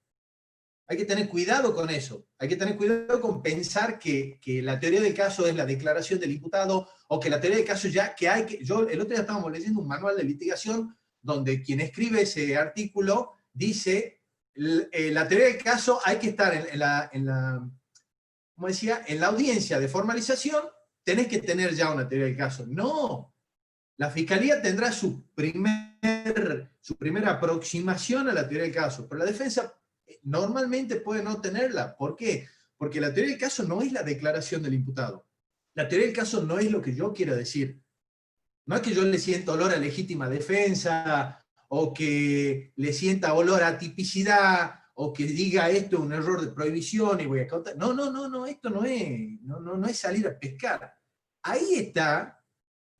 Hay que tener cuidado con eso. Hay que tener cuidado con pensar que la teoría del caso es la declaración del imputado, o que la teoría del caso ya que hay que... Yo, el otro día estábamos leyendo un manual de litigación donde quien escribe ese artículo dice, la teoría del caso hay que estar como decía, en la audiencia de formalización, tenés que tener ya una teoría del caso. No, la Fiscalía tendrá su primera aproximación a la teoría del caso, pero la defensa normalmente puede no tenerla. ¿Por qué? Porque la teoría del caso no es la declaración del imputado. La teoría del caso no es lo que yo quiero decir. No es que yo le sienta olor a legítima defensa, o que le sienta olor a tipicidad, o que diga esto es un error de prohibición y voy a contar. No, esto no es salir a pescar. Ahí está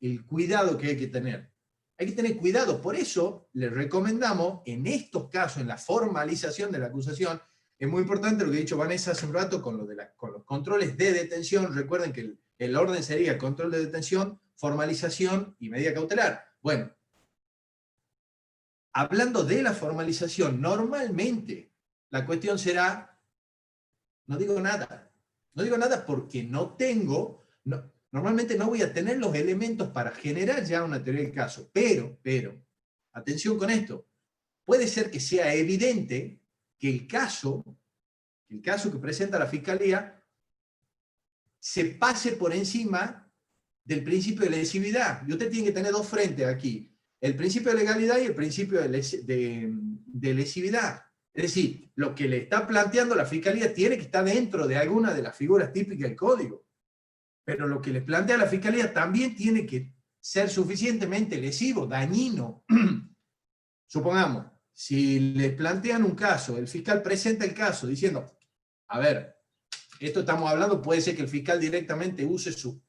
el cuidado que hay que tener. Hay que tener cuidado, por eso les recomendamos, en estos casos, en la formalización de la acusación, es muy importante lo que ha dicho Vanessa hace un rato con los controles de detención. Recuerden que el orden sería control de detención, formalización y medida cautelar. Bueno, hablando de la formalización, normalmente la cuestión será, no digo nada porque normalmente no voy a tener los elementos para generar ya una teoría del caso, pero, atención con esto, puede ser que sea evidente que el caso que presenta la Fiscalía se pase por encima del principio de lesividad. Y usted tiene que tener dos frentes aquí, el principio de legalidad y el principio de lesividad. Es decir, lo que le está planteando la Fiscalía tiene que estar dentro de alguna de las figuras típicas del Código. Pero lo que les plantea la Fiscalía también tiene que ser suficientemente lesivo, dañino. Supongamos, si les plantean un caso, el fiscal presenta el caso diciendo, a ver, esto estamos hablando, puede ser que el fiscal directamente use sus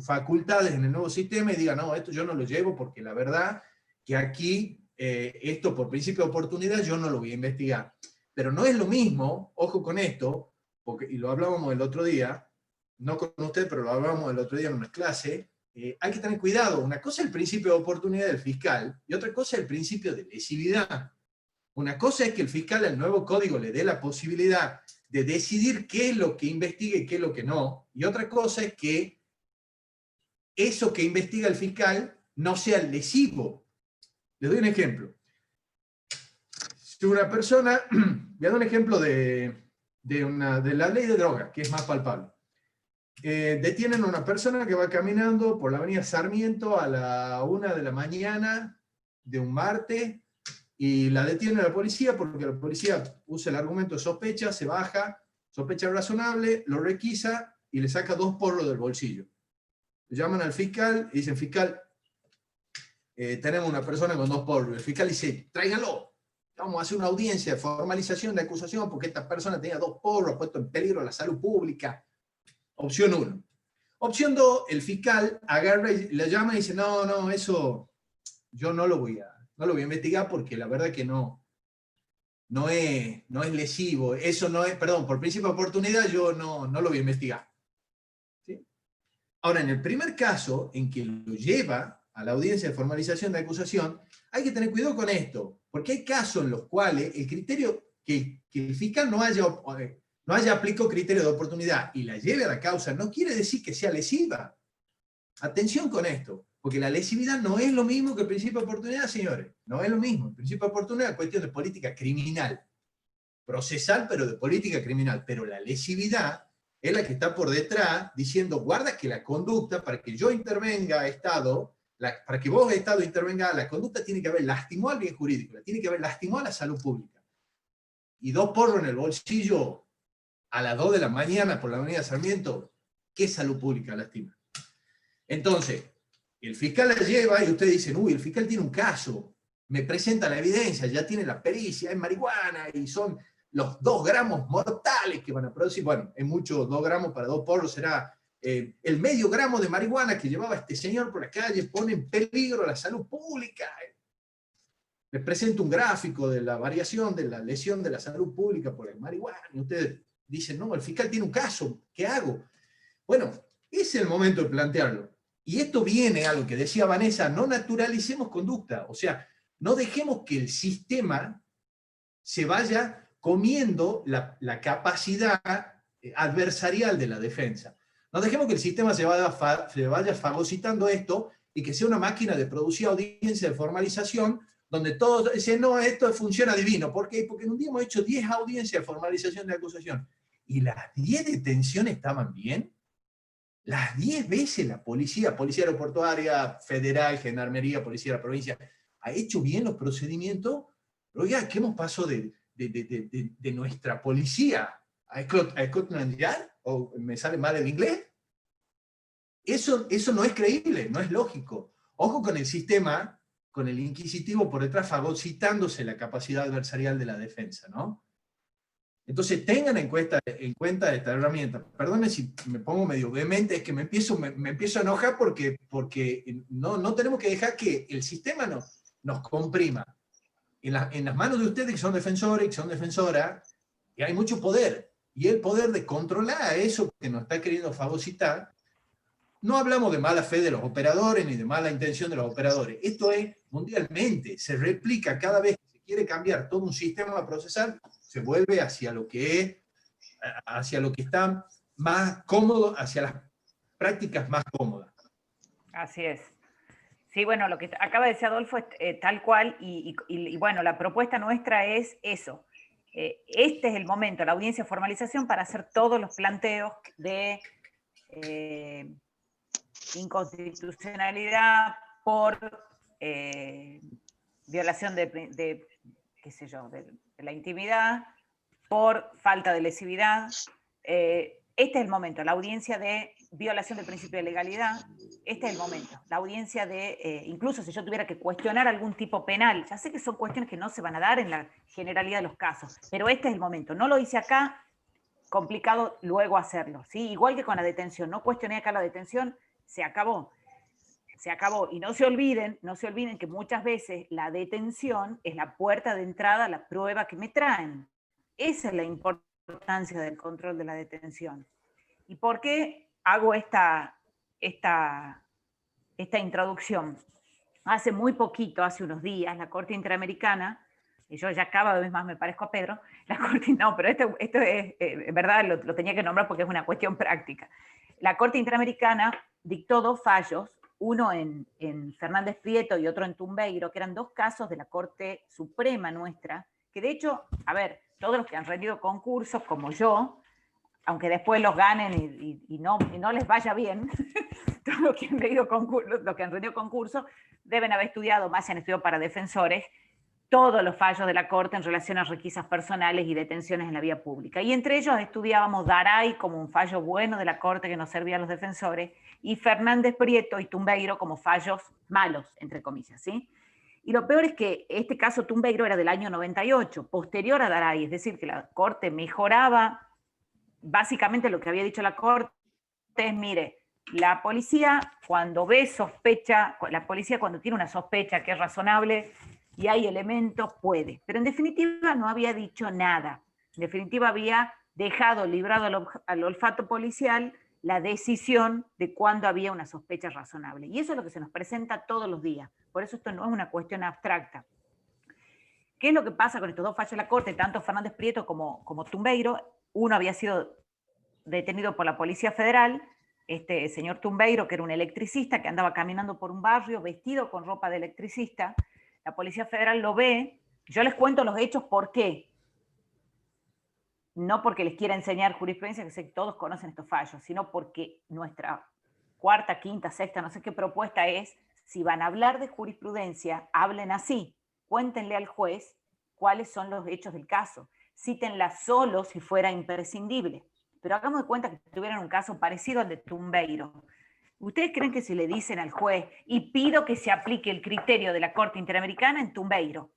facultades en el nuevo sistema y diga, no, esto yo no lo llevo porque la verdad que aquí, esto por principio de oportunidad yo no lo voy a investigar. Pero no es lo mismo, ojo con esto, y lo hablábamos el otro día, no con usted, pero lo hablábamos el otro día en una clase, hay que tener cuidado. Una cosa es el principio de oportunidad del fiscal, y otra cosa es el principio de lesividad. Una cosa es que el fiscal al nuevo código le dé la posibilidad de decidir qué es lo que investiga y qué es lo que no, y otra cosa es que eso que investiga el fiscal no sea lesivo. Les doy un ejemplo. Si una persona, voy a dar un ejemplo de la ley de drogas, que es más palpable. Detienen a una persona que va caminando por la avenida Sarmiento a la 1 de la mañana de un martes, y la detiene la policía porque la policía usa el argumento de sospecha, se baja, sospecha razonable, lo requisa y le saca 2 porros del bolsillo. Le llaman al fiscal y dicen, fiscal, tenemos una persona con 2 porros. El fiscal dice, tráiganlo, vamos a hacer una audiencia de formalización de acusación porque esta persona tenía 2 porros, ha puesto en peligro la salud pública. Opción 1. Opción 2, el fiscal agarra y le llama y dice, no, eso yo no lo voy a investigar porque la verdad que no es lesivo. Eso no es, perdón, por principio de oportunidad yo no lo voy a investigar. ¿Sí? Ahora, en el primer caso, en que lo lleva a la audiencia de formalización de acusación, hay que tener cuidado con esto, porque hay casos en los cuales el criterio que el fiscal no haya aplicado criterio de oportunidad y la lleve a la causa, no quiere decir que sea lesiva. Atención con esto, porque la lesividad no es lo mismo que el principio de oportunidad, señores. No es lo mismo. El principio de oportunidad es cuestión de política criminal. Procesal, pero de política criminal. Pero la lesividad es la que está por detrás diciendo, guarda que la conducta, para que yo intervenga, Estado, para que vos, Estado, intervenga, la conducta tiene que haber lastimado al bien jurídico, la tiene que haber lastimado a la salud pública. Y 2 porros en el bolsillo a las 2 de la mañana por la avenida Sarmiento, ¿qué salud pública lastima? Entonces, el fiscal la lleva y ustedes dicen, uy, el fiscal tiene un caso, me presenta la evidencia, ya tiene la pericia, es marihuana y son los 2 gramos mortales que van a producir. Bueno, es mucho, 2 gramos para 2 porros será el medio gramo de marihuana que llevaba este señor por la calle, pone en peligro la salud pública. Les presento un gráfico de la variación de la lesión de la salud pública por el marihuana y ustedes dicen, no, el fiscal tiene un caso, ¿qué hago? Bueno, ese es el momento de plantearlo. Y esto viene a lo que decía Vanessa, no naturalicemos conducta, o sea, no dejemos que el sistema se vaya comiendo la capacidad adversarial de la defensa. No dejemos que el sistema se vaya fagocitando esto y que sea una máquina de producir audiencia de formalización donde todos dicen, no, esto funciona divino. ¿Por qué? Porque en un día hemos hecho 10 audiencias de formalización de acusación y las 10 detenciones estaban bien. Las 10 veces la policía aeroportuaria, federal, gendarmería, policía de la provincia, ha hecho bien los procedimientos. Pero oiga, ¿qué hemos pasado de nuestra policía a Scotland Yard? ¿O me sale mal el inglés? Eso no es creíble, no es lógico. Ojo con el sistema, con el inquisitivo por detrás, fagocitándose la capacidad adversarial de la defensa, ¿no? Entonces tengan en cuenta esta herramienta. Perdónenme si me pongo medio vehemente, es que me empiezo a enojar porque no tenemos que dejar que el sistema nos comprima. En las manos de ustedes que son defensores, que son defensoras, y hay mucho poder. Y el poder de controlar a eso que nos está queriendo fagocitar. No hablamos de mala fe de los operadores ni de mala intención de los operadores. Esto es mundialmente, se replica cada vez que se quiere cambiar todo un sistema procesal, se vuelve hacia lo que está más cómodo, hacia las prácticas más cómodas. Así es. Sí, bueno, lo que acaba de decir Adolfo es tal cual, y bueno, la propuesta nuestra es eso. Este es el momento, la audiencia de formalización, para hacer todos los planteos de inconstitucionalidad por violación de qué sé yo, de la intimidad, por falta de lesividad. Este es el momento, la audiencia de violación del principio de legalidad, este es el momento. La audiencia de, incluso si yo tuviera que cuestionar algún tipo penal, ya sé que son cuestiones que no se van a dar en la generalidad de los casos, pero este es el momento. No lo hice acá, complicado luego hacerlo, ¿sí? Igual que con la detención, no cuestioné acá la detención, se acabó. Se acabó. Y no se olviden que muchas veces la detención es la puerta de entrada a la prueba que me traen. Esa es la importancia del control de la detención. ¿Y por qué hago esta introducción? Hace muy poquito, hace unos días, la Corte Interamericana, y yo ya cada vez más me parezco a Pedro, la Corte, no, pero esto es, en verdad lo tenía que nombrar porque es una cuestión práctica. La Corte Interamericana dictó 2 fallos, uno en Fernández Prieto y otro en Tumbeiro, que eran 2 casos de la Corte Suprema nuestra, que de hecho, a ver, todos los que han rendido concursos, como yo, aunque después los ganen y no les vaya bien, todos los que han rendido concursos deben haber estudiado, más se han estudiado para defensores, todos los fallos de la Corte en relación a requisas personales y detenciones en la vía pública. Y entre ellos estudiábamos Daray como un fallo bueno de la Corte que nos servía a los defensores, y Fernández Prieto y Tumbeiro como fallos malos, entre comillas, ¿sí? Y lo peor es que este caso Tumbeiro era del año 98, posterior a Daray, es decir, que la Corte mejoraba. Básicamente lo que había dicho la Corte es, mire, la policía cuando tiene una sospecha que es razonable y hay elementos, puede. Pero en definitiva no había dicho nada. En definitiva había dejado librado al olfato policial la decisión de cuándo había una sospecha razonable. Y eso es lo que se nos presenta todos los días. Por eso esto no es una cuestión abstracta. ¿Qué es lo que pasa con estos 2 fallos de la Corte, tanto Fernández Prieto como Tumbeiro? Uno había sido detenido por la Policía Federal, este señor Tumbeiro, que era un electricista que andaba caminando por un barrio vestido con ropa de electricista. La Policía Federal lo ve. Yo les cuento los hechos, ¿por qué? No porque les quiera enseñar jurisprudencia, que sé que todos conocen estos fallos, sino porque nuestra 4ª, 5ª, 6ª, no sé qué propuesta es, si van a hablar de jurisprudencia, hablen así, cuéntenle al juez cuáles son los hechos del caso, cítenla solo si fuera imprescindible, pero hagamos de cuenta que tuvieran un caso parecido al de Tumbeiro. ¿Ustedes creen que si le dicen al juez, y pido que se aplique el criterio de la Corte Interamericana en Tumbeiro,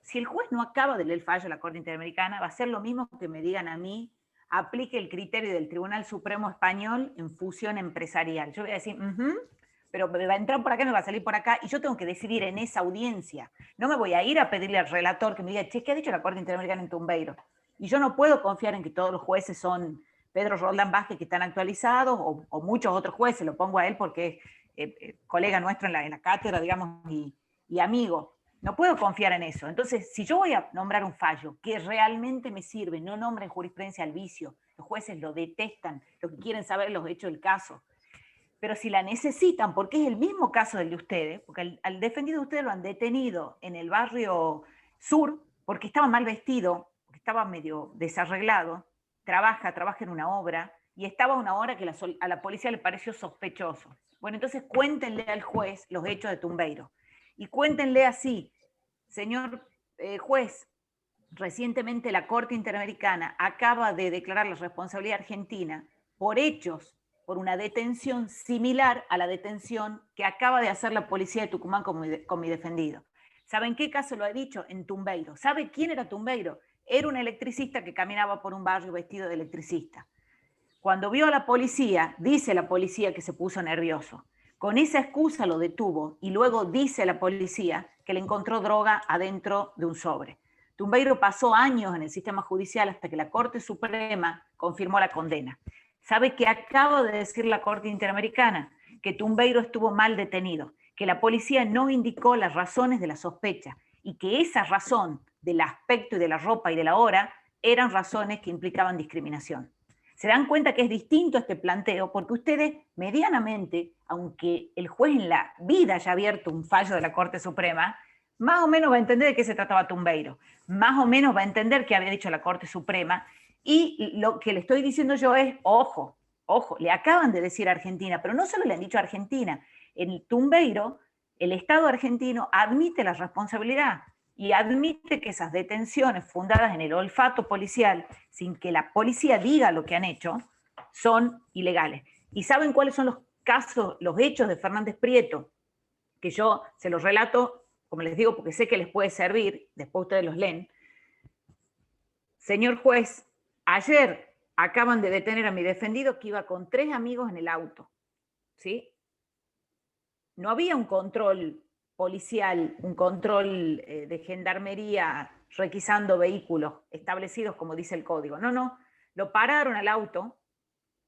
si el juez no acaba de leer el fallo de la Corte Interamericana, va a ser lo mismo que me digan a mí, aplique el criterio del Tribunal Supremo Español en fusión empresarial? Yo voy a decir, pero me va a entrar por acá, me va a salir por acá, y yo tengo que decidir en esa audiencia. No me voy a ir a pedirle al relator que me diga, che, ¿qué ha dicho la Corte Interamericana en Tumbeiro? Y yo no puedo confiar en que todos los jueces son Pedro Roldán Vázquez, que están actualizados, o muchos otros jueces, lo pongo a él porque colega nuestro en la cátedra, digamos, y amigo. No puedo confiar en eso. Entonces, si yo voy a nombrar un fallo que realmente me sirve, no nombren jurisprudencia al vicio, los jueces lo detestan, lo que quieren saber es los hechos del caso. Pero si la necesitan, porque es el mismo caso del de ustedes, porque al defendido de ustedes lo han detenido en el barrio sur, porque estaba mal vestido, porque estaba medio desarreglado, trabaja en una obra, y estaba a una hora que a la policía le pareció sospechoso. Bueno, entonces cuéntenle al juez los hechos de Tumbeiro. Y cuéntenle así, señor juez, recientemente la Corte Interamericana acaba de declarar la responsabilidad argentina por hechos, por una detención similar a la detención que acaba de hacer la policía de Tucumán con mi defendido. ¿Saben qué caso lo ha dicho? En Tumbeiro. ¿Sabe quién era Tumbeiro? Era un electricista que caminaba por un barrio vestido de electricista. Cuando vio a la policía, dice la policía que se puso nervioso. Con esa excusa lo detuvo y luego dice la policía que le encontró droga adentro de un sobre. Tumbeiro pasó años en el sistema judicial hasta que la Corte Suprema confirmó la condena. ¿Sabe qué acaba de decir la Corte Interamericana? Que Tumbeiro estuvo mal detenido, que la policía no indicó las razones de la sospecha y que esa razón del aspecto y de la ropa y de la hora eran razones que implicaban discriminación. Se dan cuenta que es distinto este planteo porque ustedes medianamente, aunque el juez en la vida haya abierto un fallo de la Corte Suprema, más o menos va a entender de qué se trataba Tumbeiro, más o menos va a entender qué había dicho la Corte Suprema, y lo que le estoy diciendo yo es, ojo, le acaban de decir a Argentina, pero no solo le han dicho a Argentina, en Tumbeiro el Estado argentino admite la responsabilidad y admite que esas detenciones fundadas en el olfato policial, sin que la policía diga lo que han hecho, son ilegales. ¿Y saben cuáles son los casos, los hechos de Fernández Prieto? Que yo se los relato, como les digo, porque sé que les puede servir, después ustedes los leen. Señor juez, ayer acaban de detener a mi defendido que iba con 3 amigos en el auto, ¿sí? No había un control policial, un control de gendarmería requisando vehículos establecidos como dice el código. No, lo pararon al auto,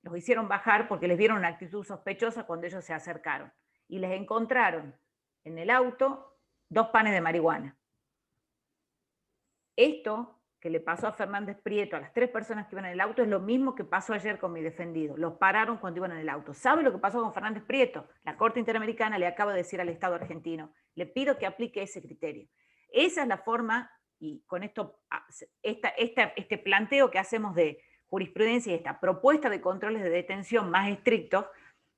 los hicieron bajar porque les vieron una actitud sospechosa cuando ellos se acercaron. Y les encontraron en el auto 2 panes de marihuana. Esto que le pasó a Fernández Prieto, a las 3 personas que iban en el auto, es lo mismo que pasó ayer con mi defendido. Los pararon cuando iban en el auto. ¿Sabe lo que pasó con Fernández Prieto? La Corte Interamericana le acaba de decir al Estado argentino, le pido que aplique ese criterio. Esa es la forma, y con esto, este planteo que hacemos de jurisprudencia y esta propuesta de controles de detención más estrictos,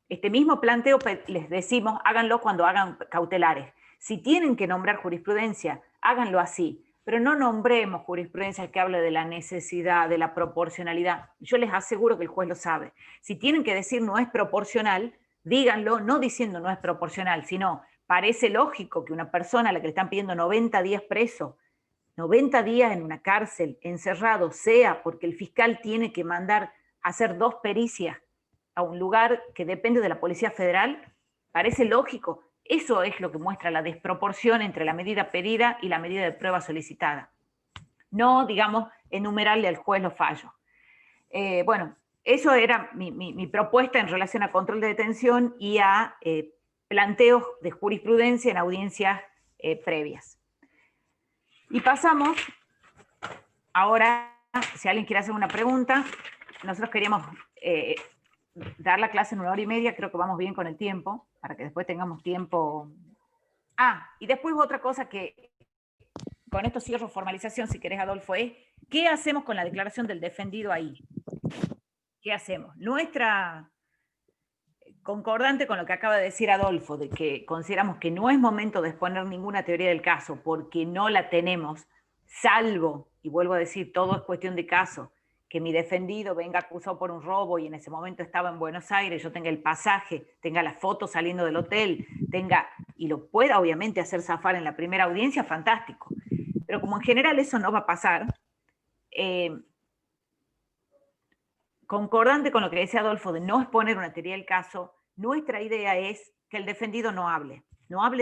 este mismo planteo les decimos, háganlo cuando hagan cautelares. Si tienen que nombrar jurisprudencia, háganlo así. Pero no nombremos jurisprudencia que hable de la necesidad, de la proporcionalidad. Yo les aseguro que el juez lo sabe. Si tienen que decir no es proporcional, díganlo, no diciendo no es proporcional, sino parece lógico que una persona a la que le están pidiendo 90 días preso, 90 días en una cárcel, encerrado, sea porque el fiscal tiene que mandar a hacer 2 pericias a un lugar que depende de la Policía Federal, parece lógico. Eso es lo que muestra la desproporción entre la medida pedida y la medida de prueba solicitada. No, digamos, enumerarle al juez los fallos. Bueno, eso era mi propuesta en relación a control de detención y a planteos de jurisprudencia en audiencias previas. Y pasamos, ahora, si alguien quiere hacer una pregunta, nosotros queríamos dar la clase en 1 hora y media, creo que vamos bien con el tiempo, para que después tengamos tiempo. Y después otra cosa que, con esto cierro formalización, si querés, Adolfo, es, ¿qué hacemos con la declaración del defendido ahí? ¿Qué hacemos? Nuestra, concordante con lo que acaba de decir Adolfo, de que consideramos que no es momento de exponer ninguna teoría del caso, porque no la tenemos, salvo, y vuelvo a decir, todo es cuestión de caso, que mi defendido venga acusado por un robo y en ese momento estaba en Buenos Aires, yo tenga el pasaje, tenga la foto saliendo del hotel, y lo pueda obviamente hacer zafar en la primera audiencia, fantástico. Pero como en general eso no va a pasar, concordante con lo que decía Adolfo de no exponer una teoría del caso, nuestra idea es que el defendido no hable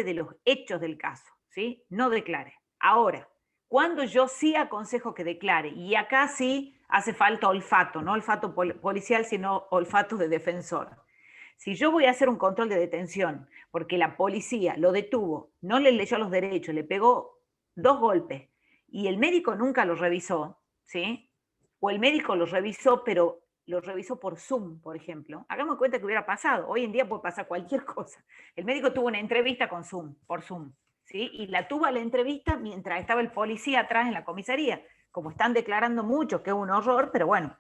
de los hechos del caso, ¿sí? No declare. Ahora, cuando yo sí aconsejo que declare, y acá sí hace falta olfato, no olfato policial, sino olfato de defensor. Si yo voy a hacer un control de detención porque la policía lo detuvo, no le leyó los derechos, le pegó 2 golpes y el médico nunca lo revisó, ¿sí? O el médico lo revisó, pero lo revisó por Zoom, por ejemplo. Hagamos cuenta que hubiera pasado. Hoy en día puede pasar cualquier cosa. El médico tuvo una entrevista con Zoom, por Zoom, ¿sí? Y la tuvo a la entrevista mientras estaba el policía atrás en la comisaría. Como están declarando mucho que es un horror, pero bueno,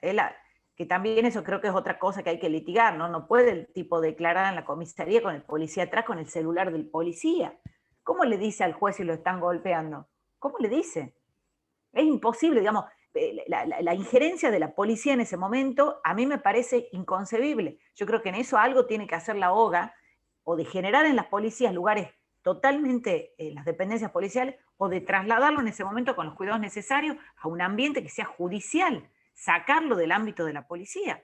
que también eso creo que es otra cosa que hay que litigar, ¿no? No puede el tipo declarar en la comisaría con el policía atrás, con el celular del policía. ¿Cómo le dice al juez si lo están golpeando? ¿Cómo le dice? Es imposible, digamos, la injerencia de la policía en ese momento a mí me parece inconcebible. Yo creo que en eso algo tiene que hacer la OGA, o de generar en las policías lugares totalmente, las dependencias policiales, o de trasladarlo en ese momento con los cuidados necesarios a un ambiente que sea judicial, sacarlo del ámbito de la policía.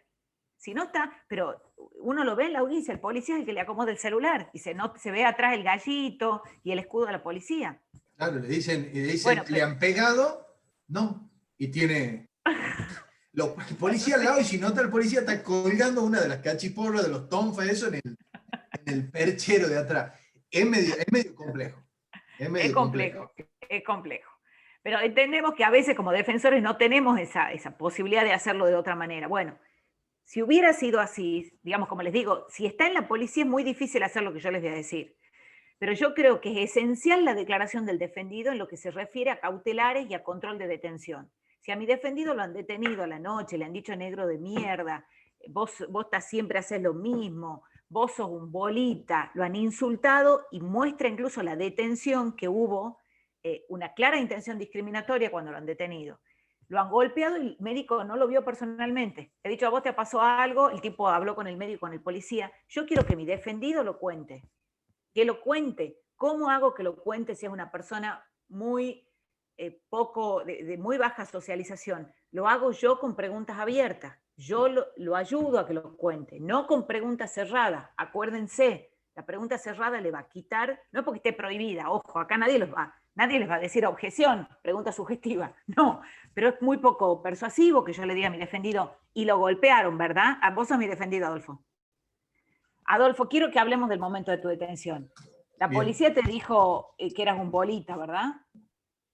Si no está, pero uno lo ve en la audiencia, el policía es el que le acomoda el celular, y se ve atrás el gallito y el escudo de la policía. Claro, le dicen bueno, ¿le han pegado? No. Y tiene el policía al lado, y si no está el policía, está colgando una de las cachiporras de los tonfas, eso en el perchero de atrás. Es medio complejo. Es complejo. Es complejo. Pero entendemos que a veces como defensores no tenemos esa posibilidad de hacerlo de otra manera. Bueno, si hubiera sido así, digamos, como les digo, si está en la policía es muy difícil hacer lo que yo les voy a decir. Pero yo creo que es esencial la declaración del defendido en lo que se refiere a cautelares y a control de detención. Si a mi defendido lo han detenido a la noche, le han dicho negro de mierda, vos siempre haces lo mismo, vos sos un bolita, lo han insultado y muestra incluso la detención que hubo, una clara intención discriminatoria cuando lo han detenido. Lo han golpeado y el médico no lo vio personalmente. He dicho, a vos te pasó algo, el tipo habló con el médico, con el policía. Yo quiero que mi defendido lo cuente. Que lo cuente. ¿Cómo hago que lo cuente si es una persona muy de muy baja socialización? Lo hago yo con preguntas abiertas. Yo lo ayudo a que lo cuente, no con preguntas cerradas. Acuérdense, la pregunta cerrada le va a quitar, no es porque esté prohibida, ojo, acá nadie les va a decir objeción, pregunta sugestiva, no, pero es muy poco persuasivo que yo le diga a mi defendido, y lo golpearon, ¿verdad? Vos sos mi defendido, Adolfo. Adolfo, quiero que hablemos del momento de tu detención. La policía te dijo que eras un bolita, ¿verdad?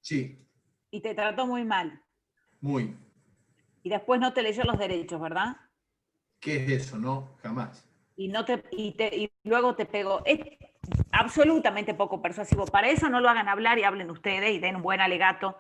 Sí. Y te trató muy mal. Muy. Y después no te leyó los derechos, ¿verdad? ¿Qué es eso? No, jamás. Y luego te pegó. Es absolutamente poco persuasivo. Para eso no lo hagan hablar y hablen ustedes y den un buen alegato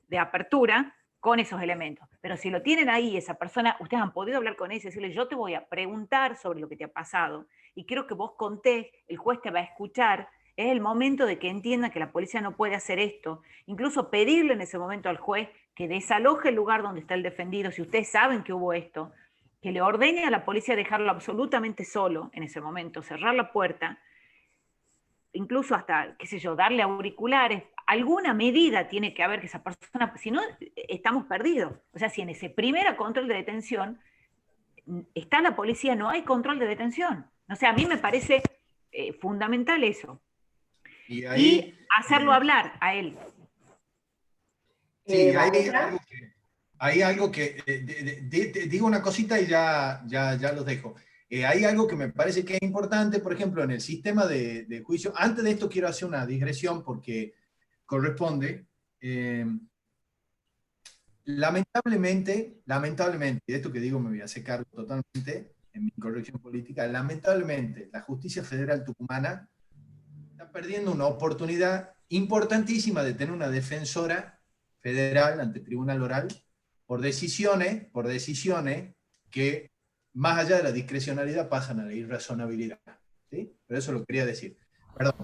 de apertura con esos elementos. Pero si lo tienen ahí, esa persona, ustedes han podido hablar con ella y decirle, yo te voy a preguntar sobre lo que te ha pasado y quiero que vos contés, el juez te va a escuchar. Es el momento de que entiendan que la policía no puede hacer esto. Incluso pedirle en ese momento al juez que desaloje el lugar donde está el defendido, si ustedes saben que hubo esto, que le ordene a la policía dejarlo absolutamente solo en ese momento, cerrar la puerta, incluso hasta, qué sé yo, darle auriculares. Alguna medida tiene que haber que esa persona, si no, estamos perdidos. O sea, si en ese primer control de detención está la policía, no hay control de detención. O sea, a mí me parece fundamental eso. Y hacerlo hablar a él. Sí, hay algo que digo una cosita y ya los dejo. Hay algo que me parece que es importante, por ejemplo, en el sistema de juicio. Antes de esto quiero hacer una digresión porque corresponde. Lamentablemente, y de esto que digo me voy a hacer cargo totalmente en mi corrección política, lamentablemente la justicia federal tucumana está perdiendo una oportunidad importantísima de tener una defensora federal ante tribunal oral por decisiones que más allá de la discrecionalidad pasan a la irrazonabilidad. ¿Sí? Pero eso lo quería decir. Perdón.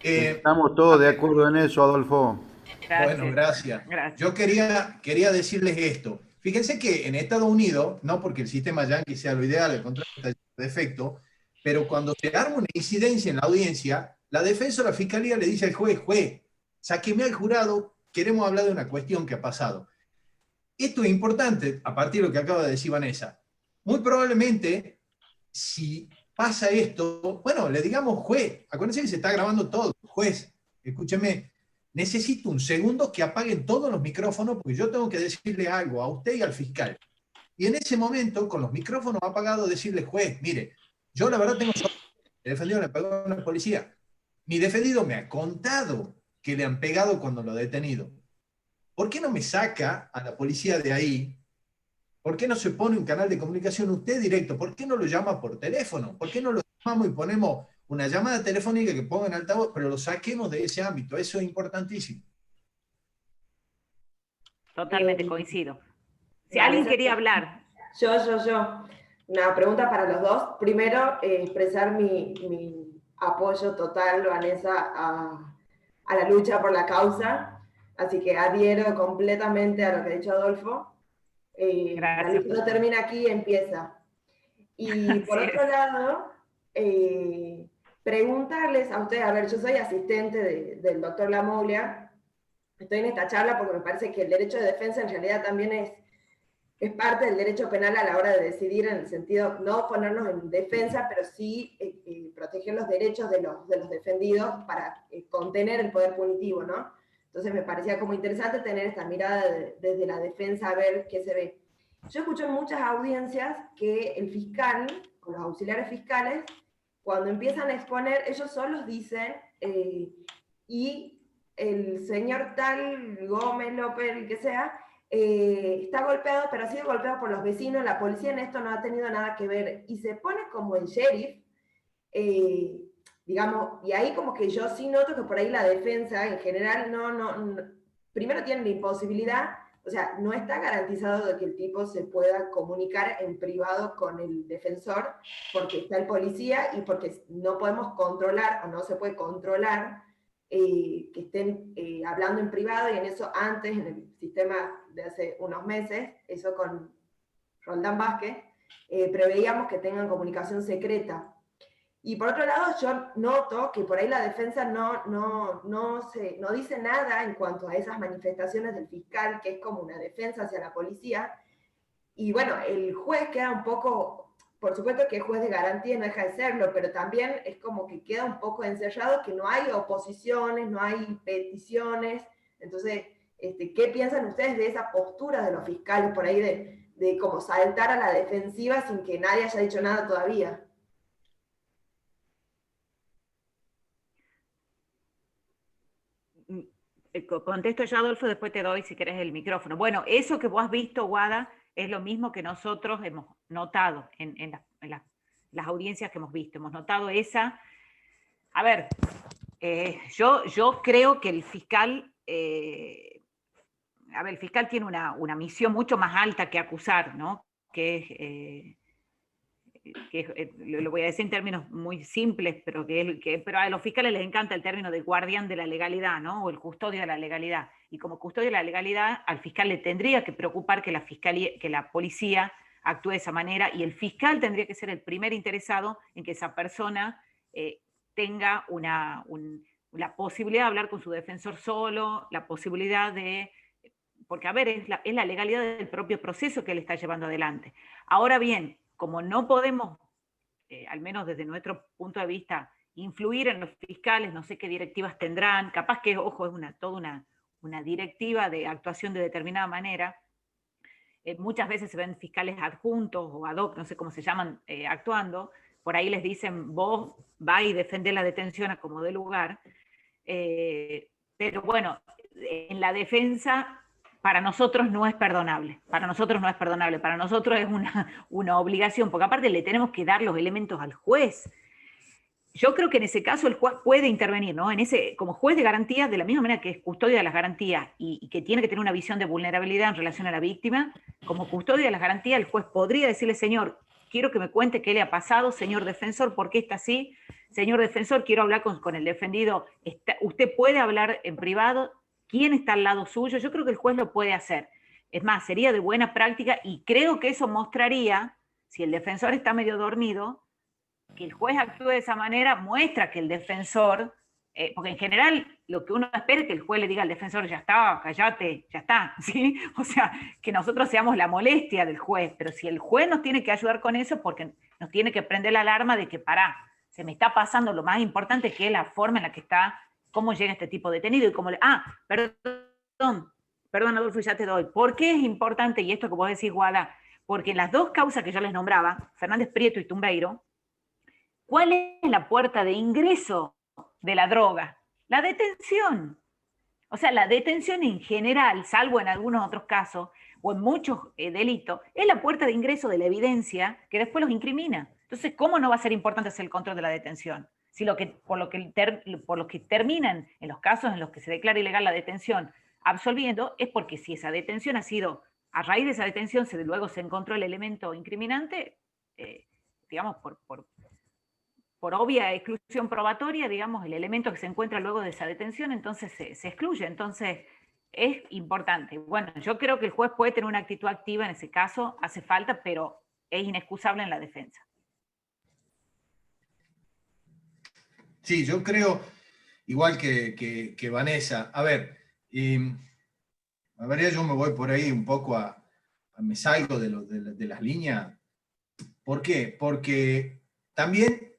Estamos todos de acuerdo en eso, Adolfo. Gracias. Bueno, gracias. Yo quería decirles esto. Fíjense que en Estados Unidos, no porque el sistema yankee sea lo ideal, el contrario está defecto, pero cuando se arma una incidencia en la audiencia, la defensa o la fiscalía le dice al juez, sáqueme al jurado, queremos hablar de una cuestión que ha pasado. Esto es importante, a partir de lo que acaba de decir Vanessa. Muy probablemente, si pasa esto, bueno, le digamos, juez, acuérdense que se está grabando todo, juez, escúcheme, necesito un segundo que apaguen todos los micrófonos porque yo tengo que decirle algo a usted y al fiscal. Y en ese momento, con los micrófonos apagados, decirle, juez, mire, Yo la verdad tengo suerte. El defendido le pegó a una policía. Mi defendido me ha contado que le han pegado cuando lo ha detenido. ¿Por qué no me saca a la policía de ahí? ¿Por qué no se pone un canal de comunicación usted directo? ¿Por qué no lo llama por teléfono? ¿Por qué no lo llamamos y ponemos una llamada telefónica que ponga en altavoz, pero lo saquemos de ese ámbito? Eso es importantísimo. Totalmente coincido. Si alguien quería hablar. Yo. Una pregunta para los dos. Primero, expresar mi apoyo total, Vanessa, a la lucha por la causa. Así que adhiero completamente a lo que ha dicho Adolfo. La lucha no termina aquí, empieza. Y por otro lado, preguntarles a ustedes, a ver, yo soy asistente del doctor Lamoglia, estoy en esta charla porque me parece que el derecho de defensa en realidad también es parte del derecho penal a la hora de decidir, en el sentido, no ponernos en defensa, pero sí proteger los derechos de los defendidos para contener el poder punitivo, ¿no? Entonces me parecía como interesante tener esta mirada desde la defensa, a ver qué se ve. Yo escucho en muchas audiencias que el fiscal, o los auxiliares fiscales, cuando empiezan a exponer, ellos solos dicen, y el señor tal, Gómez, López, el que sea, está golpeado, pero ha sido golpeado por los vecinos, la policía en esto no ha tenido nada que ver, y se pone como el sheriff, digamos, y ahí como que yo sí noto que por ahí la defensa en general no primero tiene la imposibilidad, o sea, no está garantizado de que el tipo se pueda comunicar en privado con el defensor, porque está el policía y porque no podemos controlar, o no se puede controlar, que estén hablando en privado, y en eso antes, en el sistema de hace unos meses, eso con Roldán Vázquez, preveíamos que tengan comunicación secreta. Y por otro lado, yo noto que por ahí la defensa no dice nada en cuanto a esas manifestaciones del fiscal, que es como una defensa hacia la policía. Y bueno, el juez queda un poco, por supuesto que es juez de garantía, no deja de serlo, pero también es como que queda un poco encerrado, que no hay oposiciones, no hay peticiones. Entonces, ¿qué piensan ustedes de esa postura de los fiscales por ahí de como saltar a la defensiva sin que nadie haya dicho nada todavía? Contesto yo, Adolfo, después te doy, si querés, el micrófono. Bueno, eso que vos has visto, Guada, es lo mismo que nosotros hemos notado en las audiencias que hemos visto. Hemos notado esa... A ver, yo creo que el fiscal... el fiscal tiene una misión mucho más alta que acusar, ¿no? Que lo voy a decir en términos muy simples, pero pero a los fiscales les encanta el término de guardián de la legalidad, ¿no? O el custodio de la legalidad. Y como custodio de la legalidad, al fiscal le tendría que preocupar que la policía actúe de esa manera, y el fiscal tendría que ser el primer interesado en que esa persona tenga la posibilidad de hablar con su defensor solo, la posibilidad de... Porque, a ver, es la legalidad del propio proceso que él está llevando adelante. Ahora bien, como no podemos, al menos desde nuestro punto de vista, influir en los fiscales, no sé qué directivas tendrán, capaz que, ojo, es toda una directiva de actuación de determinada manera. Muchas veces se ven fiscales adjuntos o ad hoc, no sé cómo se llaman, actuando. Por ahí les dicen, vos va y defendé la detención a como dé lugar. Pero bueno, en la defensa... Para nosotros no es perdonable, para nosotros es una obligación, porque aparte le tenemos que dar los elementos al juez. Yo creo que en ese caso el juez puede intervenir, ¿no? Como juez de garantía, de la misma manera que es custodia de las garantías y que tiene que tener una visión de vulnerabilidad en relación a la víctima, como custodia de las garantías, el juez podría decirle, señor, quiero que me cuente qué le ha pasado, señor defensor, ¿por qué está así? Señor defensor, quiero hablar con el defendido, usted puede hablar en privado, ¿quién está al lado suyo? Yo creo que el juez lo puede hacer. Es más, sería de buena práctica, y creo que eso mostraría, si el defensor está medio dormido, que el juez actúe de esa manera, muestra que el defensor, porque en general lo que uno espera es que el juez le diga al defensor, ya está, cállate, ya está, ¿sí? O sea, que nosotros seamos la molestia del juez, pero si el juez nos tiene que ayudar con eso, porque nos tiene que prender la alarma de que, pará, se me está pasando lo más importante, que es la forma en la que está, cómo llega este tipo de detenido, y cómo perdón, Adolfo, ya te doy. ¿Por qué es importante, y esto que vos decís, Guada? Porque en las dos causas que yo les nombraba, Fernández Prieto y Tumbeiro, ¿Cuál es la puerta de ingreso de la droga? La detención. O sea, la detención en general, salvo en algunos otros casos, o en muchos delitos, es la puerta de ingreso de la evidencia que después los incrimina. Entonces, ¿cómo no va a ser importante hacer el control de la detención? Si por lo que terminan en los casos en los que se declara ilegal la detención absolviendo, es porque si esa detención ha sido, a raíz de esa detención luego se encontró el elemento incriminante, digamos, por obvia exclusión probatoria, digamos, el elemento que se encuentra luego de esa detención, entonces se excluye. Entonces, es importante. Bueno, yo creo que el juez puede tener una actitud activa en ese caso, hace falta, pero es inexcusable en la defensa. Sí, yo creo, igual que Vanessa, a ver, yo me voy por ahí un poco me salgo de las líneas. ¿Por qué? Porque también,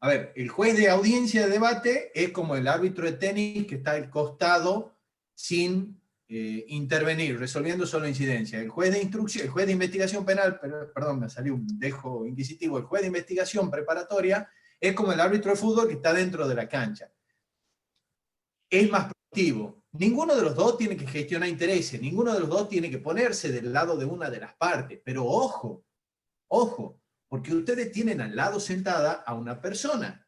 a ver, el juez de audiencia de debate es como el árbitro de tenis que está al costado sin intervenir, resolviendo solo incidencia. El juez de instrucción, el juez de investigación penal, perdón, me salió un dejo inquisitivo, el juez de investigación preparatoria es como el árbitro de fútbol que está dentro de la cancha. Es más proactivo. Ninguno de los dos tiene que gestionar intereses, ninguno de los dos tiene que ponerse del lado de una de las partes, pero ojo, porque ustedes tienen al lado sentada a una persona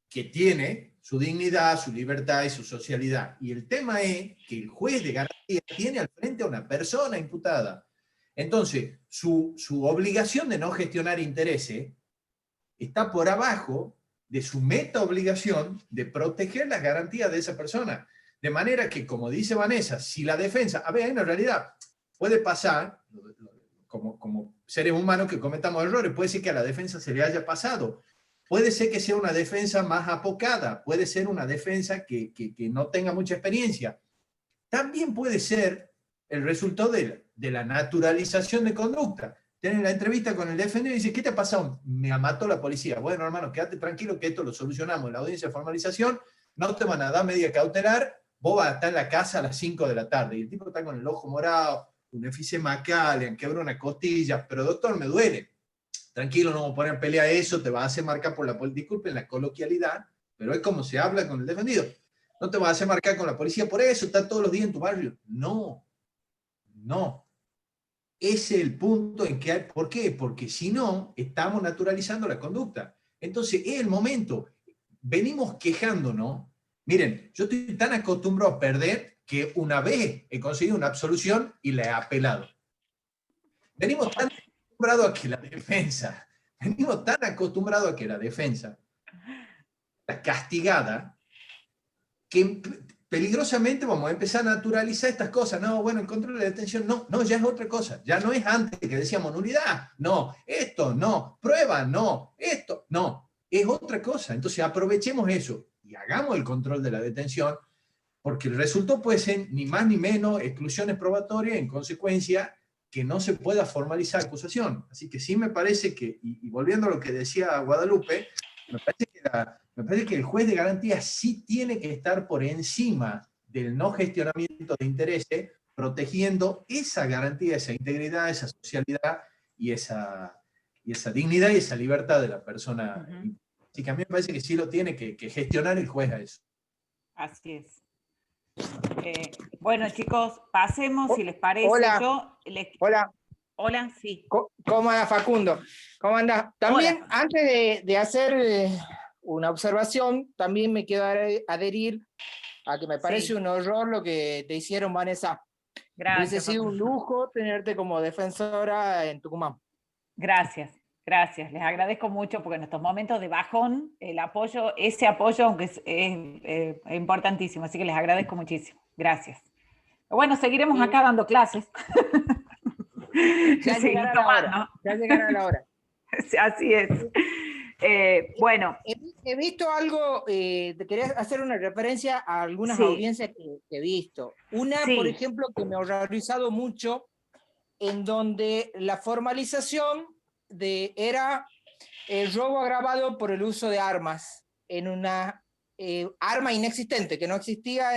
que tiene su dignidad, su libertad y su socialidad. Y el tema es que el juez de garantía tiene al frente a una persona imputada. Entonces, su obligación de no gestionar intereses está por abajo de su meta obligación de proteger las garantías de esa persona. De manera que, como dice Vanessa, si la defensa, a ver, en realidad puede pasar, como seres humanos que cometamos errores, puede ser que a la defensa se le haya pasado, puede ser que sea una defensa más apocada, puede ser una defensa que no tenga mucha experiencia. También puede ser el resultado de la naturalización de conducta. Tienen la entrevista con el defendido y dice, ¿qué te ha pasado? Me mató la policía. Bueno, hermano, quédate tranquilo que esto lo solucionamos en la audiencia de formalización, no te van a dar medida cautelar, vos vas a estar en la casa a las 5 de la tarde. Y el tipo está con el ojo morado, un enfisema acá, le han quebrado una costilla, pero doctor, me duele. Tranquilo, no vamos a poner en pelea eso, te vas a hacer marcar por la policía. Disculpen la coloquialidad, pero es como se habla con el defendido. No te vas a hacer marcar con la policía por eso, está todos los días en tu barrio. No. Ese es el punto en que hay. ¿Por qué? Porque si no, estamos naturalizando la conducta. Entonces, es el momento. Venimos quejándonos. Miren, yo estoy tan acostumbrado a perder que una vez he conseguido una absolución y la he apelado. Venimos tan acostumbrados a que la defensa, la castigada, que peligrosamente vamos a empezar a naturalizar estas cosas. No, bueno, el control de detención, no, ya es otra cosa. Ya no es antes que decíamos nulidad, no, esto, no, prueba, no, esto, no, es otra cosa. Entonces aprovechemos eso y hagamos el control de la detención, porque el resultado puede ser ni más ni menos exclusiones probatorias, en consecuencia que no se pueda formalizar acusación. Así que sí me parece que, y volviendo a lo que decía Guadalupe, me parece que el juez de garantía sí tiene que estar por encima del no gestionamiento de intereses, protegiendo esa garantía, esa integridad, esa socialidad y esa dignidad y esa libertad de la persona. Así que a mí me parece que sí lo tiene que gestionar el juez a eso. Así es. Bueno, chicos, pasemos, si les parece. Hola. Hola, sí. ¿Cómo anda, Facundo? ¿Cómo anda? También, Hola. antes de hacer una observación, también me quiero adherir a que me parece un horror lo que te hicieron, Vanessa. Gracias. Hubiese sido un lujo tenerte como defensora en Tucumán. Gracias. Les agradezco mucho porque en estos momentos de bajón, ese apoyo, aunque es importantísimo, así que les agradezco muchísimo. Gracias. Bueno, seguiremos acá dando clases. Ya llegará la hora. Así es. Bueno. He visto algo, te quería hacer una referencia a algunas audiencias que he visto. Una, por ejemplo, que me ha horrorizado mucho, en donde la formalización era robo agravado por el uso de armas en una arma inexistente, que no existía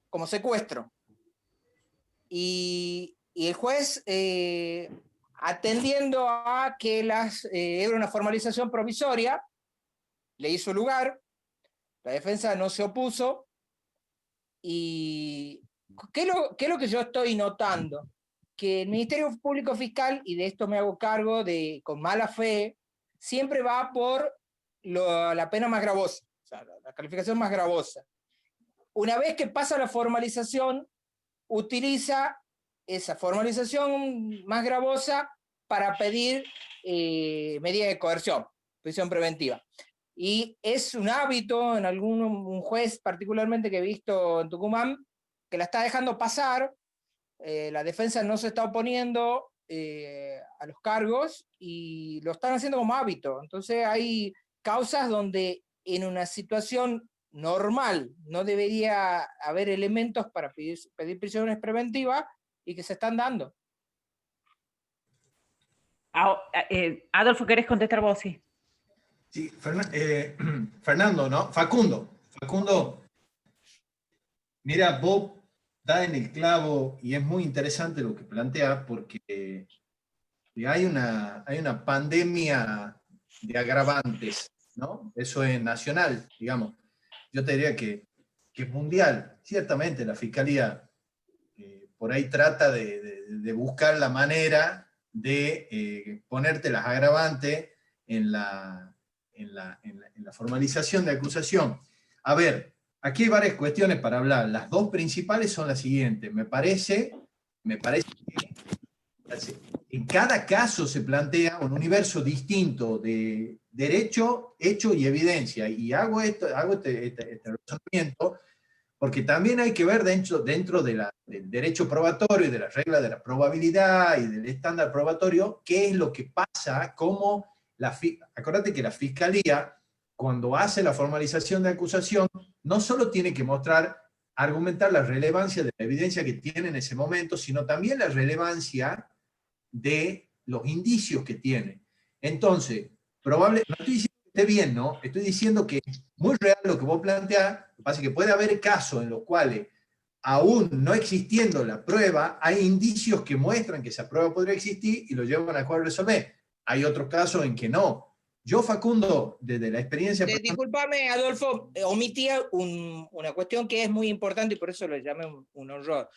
como secuestro. Y el juez atendiendo a que era una formalización provisoria, le hizo lugar, la defensa no se opuso, y ¿qué es lo que yo estoy notando? Que el Ministerio Público Fiscal, y de esto me hago cargo con mala fe, siempre va por la pena más gravosa, o sea, la calificación más gravosa. Una vez que pasa la formalización, utiliza esa formalización más gravosa para pedir medidas de coerción, prisión preventiva. Y es un hábito en un juez particularmente que he visto en Tucumán, que la está dejando pasar, la defensa no se está oponiendo a los cargos y lo están haciendo como hábito. Entonces hay causas donde en una situación normal no debería haber elementos para pedir prisiones preventivas y que se están dando. Adolfo, ¿querés contestar vos? Sí. Sí, Fernando, ¿no? Facundo, mira, vos da en el clavo y es muy interesante lo que plantea porque hay una pandemia de agravantes, ¿no? Eso es nacional, digamos. Yo te diría que es mundial. Ciertamente la Fiscalía por ahí trata de buscar la manera de ponerte las agravantes en la formalización de acusación. A ver, aquí hay varias cuestiones para hablar. Las dos principales son las siguientes. Me parece que en cada caso se plantea un universo distinto de derecho, hecho y evidencia. Y hago este razonamiento porque también hay que ver dentro del derecho probatorio y de la regla de la probabilidad y del estándar probatorio, qué es lo que pasa, cómo acordate que la Fiscalía, cuando hace la formalización de acusación, no solo tiene que argumentar la relevancia de la evidencia que tiene en ese momento, sino también la relevancia de los indicios que tiene. Entonces, no estoy diciendo que esté bien, ¿no? Estoy diciendo que es muy real lo que vos planteás. Lo que pasa es que puede haber casos en los cuales, aún no existiendo la prueba, hay indicios que muestran que esa prueba podría existir y lo llevan a jugar a resolver. Hay otros casos en que no. Yo, Facundo, desde la experiencia... Disculpame, Adolfo, omitía una cuestión que es muy importante y por eso lo llamé un horror.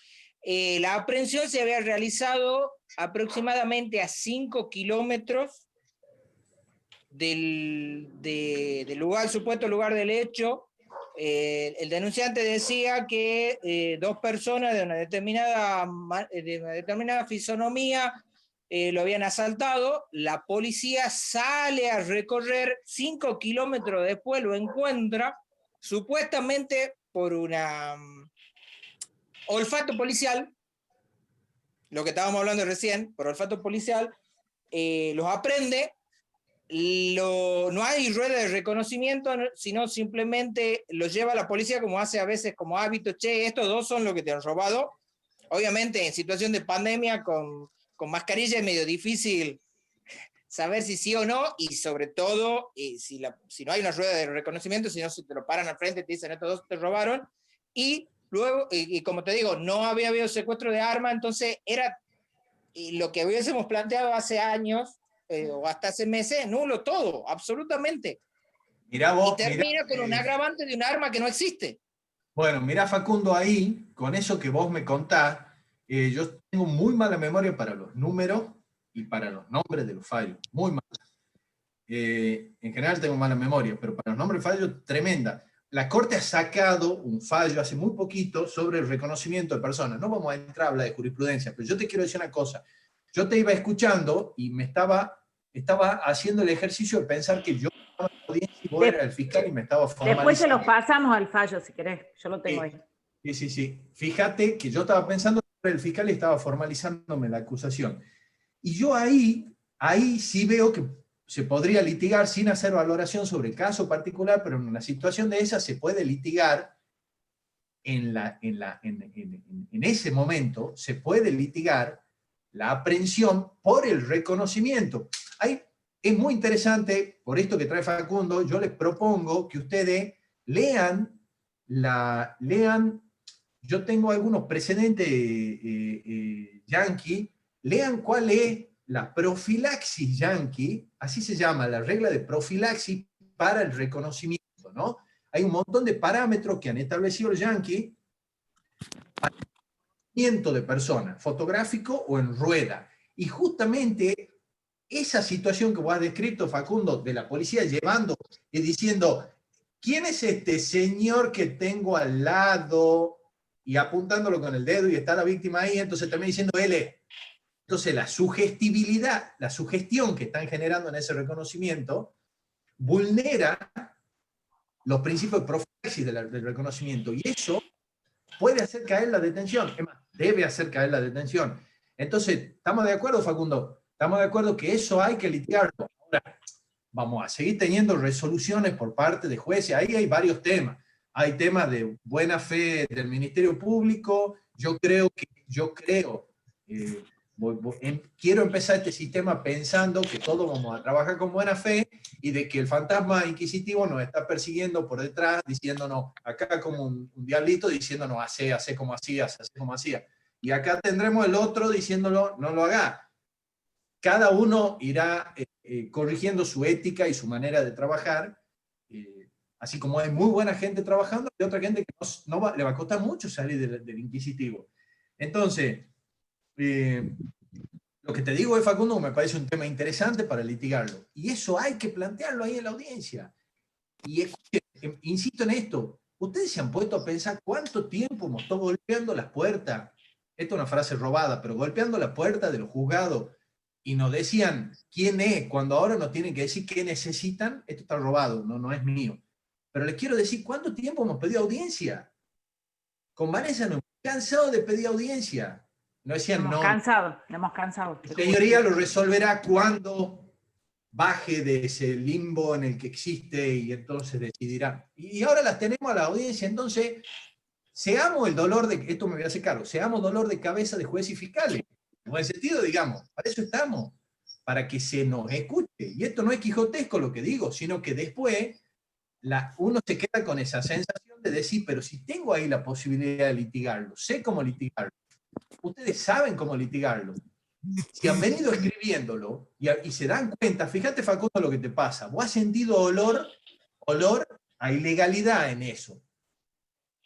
La aprehensión se había realizado aproximadamente a 5 kilómetros del supuesto lugar del hecho. El denunciante decía que dos personas de una determinada fisonomía lo habían asaltado. La policía sale a recorrer 5 kilómetros después, lo encuentra, supuestamente por una olfato policial, lo que estábamos hablando recién, por olfato policial, los aprende. No hay rueda de reconocimiento, sino simplemente los lleva a la policía como hace a veces como hábito. Che, estos dos son los que te han robado. Obviamente en situación de pandemia con mascarilla es medio difícil saber si sí o no, y sobre todo si no hay una rueda de reconocimiento, sino si te lo paran al frente y te dicen estos dos te robaron. Y luego, y como te digo, no había habido secuestro de arma, entonces era lo que hubiésemos planteado hace años o hasta hace meses, nulo todo, absolutamente. Mirá vos, y termina con un agravante de un arma que no existe. Bueno, mirá, Facundo, ahí, con eso que vos me contás, yo tengo muy mala memoria para los números y para los nombres de los fallos, muy mala. En general tengo mala memoria, pero para los nombres de fallos, tremenda. La Corte ha sacado un fallo hace muy poquito sobre el reconocimiento de personas. No vamos a entrar a hablar de jurisprudencia, pero yo te quiero decir una cosa. Yo te iba escuchando y me estaba haciendo el ejercicio de pensar que yo estaba en la audiencia y vos eras el fiscal y me estaba formalizando. Después se los pasamos al fallo, si querés. Yo lo tengo ahí. Sí. Fíjate que yo estaba pensando que el fiscal y estaba formalizándome la acusación. Y yo ahí sí veo que se podría litigar sin hacer valoración sobre el caso particular, pero en una situación de esa se puede litigar en ese momento, se puede litigar la aprehensión por el reconocimiento. Ahí es muy interesante, por esto que trae Facundo, yo les propongo que ustedes lean, yo tengo algunos precedentes yanqui, lean cuál es la profilaxis yanqui, así se llama, la regla de profilaxis para el reconocimiento, ¿no? Hay un montón de parámetros que han establecido los yanquis para el reconocimiento de personas, fotográfico o en rueda. Y justamente esa situación que vos has descrito, Facundo, de la policía llevando y diciendo, ¿quién es este señor que tengo al lado? Y apuntándolo con el dedo y está la víctima ahí, entonces también diciendo él es. Entonces la sugestibilidad, la sugestión que están generando en ese reconocimiento, vulnera los principios de profilaxis del reconocimiento, y eso puede hacer caer la detención, es más, debe hacer caer la detención. Entonces, ¿estamos de acuerdo, Facundo? Estamos de acuerdo que eso hay que litigarlo. Ahora, vamos a seguir teniendo resoluciones por parte de jueces, ahí hay varios temas. Hay temas de buena fe del Ministerio Público, quiero empezar este sistema pensando que todos vamos a trabajar con buena fe y de que el fantasma inquisitivo nos está persiguiendo por detrás, diciéndonos, acá como un diablito, diciéndonos, hace como hacías, hace como hacía. Y acá tendremos el otro diciéndolo, no lo haga. Cada uno irá corrigiendo su ética y su manera de trabajar, así como hay muy buena gente trabajando, hay otra gente que le va a costar mucho salir del inquisitivo. Entonces, lo que te digo, Facundo, me parece un tema interesante para litigarlo. Y eso hay que plantearlo ahí en la audiencia. Y insisto en esto, ustedes se han puesto a pensar cuánto tiempo hemos estado golpeando las puertas, esta es una frase robada, pero golpeando la puerta de los juzgados, y nos decían quién es, cuando ahora nos tienen que decir qué necesitan, esto está robado, no es mío. Pero les quiero decir, ¿cuánto tiempo hemos pedido audiencia? Con Vanessa nos hemos cansado de pedir audiencia. No decían, no. Hemos cansado. Señoría lo resolverá cuando baje de ese limbo en el que existe y entonces decidirá. Y ahora las tenemos a la audiencia, entonces seamos el dolor de, esto me voy a hacer cargo, seamos dolor de cabeza de jueces y fiscales. En buen sentido, digamos, para eso estamos, para que se nos escuche. Y esto no es quijotesco lo que digo, sino que después uno se queda con esa sensación de decir, pero si tengo ahí la posibilidad de litigarlo, sé cómo litigarlo, ustedes saben cómo litigarlo. Si han venido escribiéndolo y se dan cuenta, fíjate, Facundo, lo que te pasa. Vos has sentido olor a ilegalidad en eso,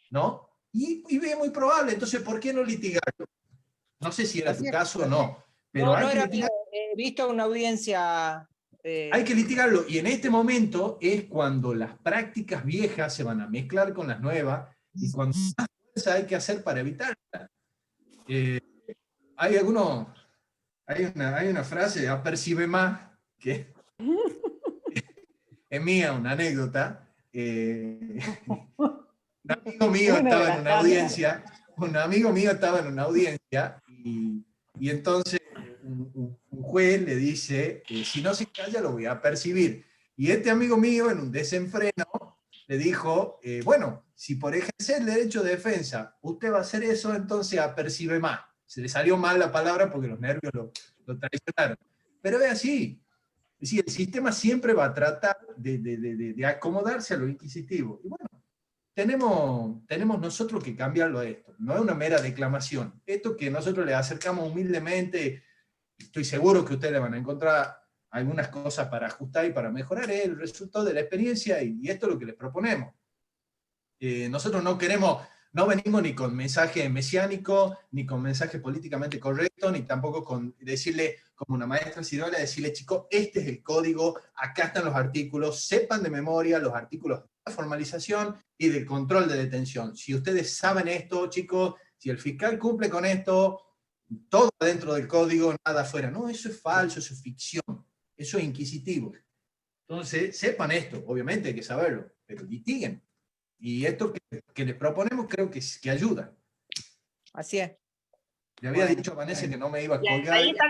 ¿no? Y es muy probable, entonces, ¿por qué no litigarlo? No sé si era tu caso o no, pero hay que litigarlo. He visto una audiencia... Hay que litigarlo, y en este momento es cuando las prácticas viejas se van a mezclar con las nuevas, y cuando más fuerza hay que hacer para evitarlas. Hay una frase, apercibe más, que es mía, una anécdota. Un amigo mío estaba en una audiencia, y entonces un juez le dice, si no se calla lo voy a percibir. Y este amigo mío, en un desenfreno, le dijo, bueno, si por ejercer el derecho de defensa usted va a hacer eso, entonces apercibe más. Se le salió mal la palabra porque los nervios lo traicionaron. Pero es así. Es decir, el sistema siempre va a tratar de acomodarse a lo inquisitivo. Y bueno, tenemos nosotros que cambiarlo a esto. No es una mera declamación. Esto que nosotros le acercamos humildemente, estoy seguro que ustedes van a encontrar algunas cosas para ajustar y para mejorar el resultado de la experiencia, y esto es lo que les proponemos. Nosotros no venimos ni con mensaje mesiánico, ni con mensaje políticamente correcto, ni tampoco con decirle, como una maestra Cidola, decirle, chicos, este es el código, acá están los artículos, sepan de memoria los artículos de la formalización y del control de detención. Si ustedes saben esto, chicos, si el fiscal cumple con esto, todo dentro del código, nada afuera. No, eso es falso, eso es ficción, eso es inquisitivo. Entonces, sepan esto, obviamente hay que saberlo, pero litiguen. Y esto que les proponemos creo que ayuda. Así es. Le había dicho a Vanessa que no me iba a colgar. Ahí está,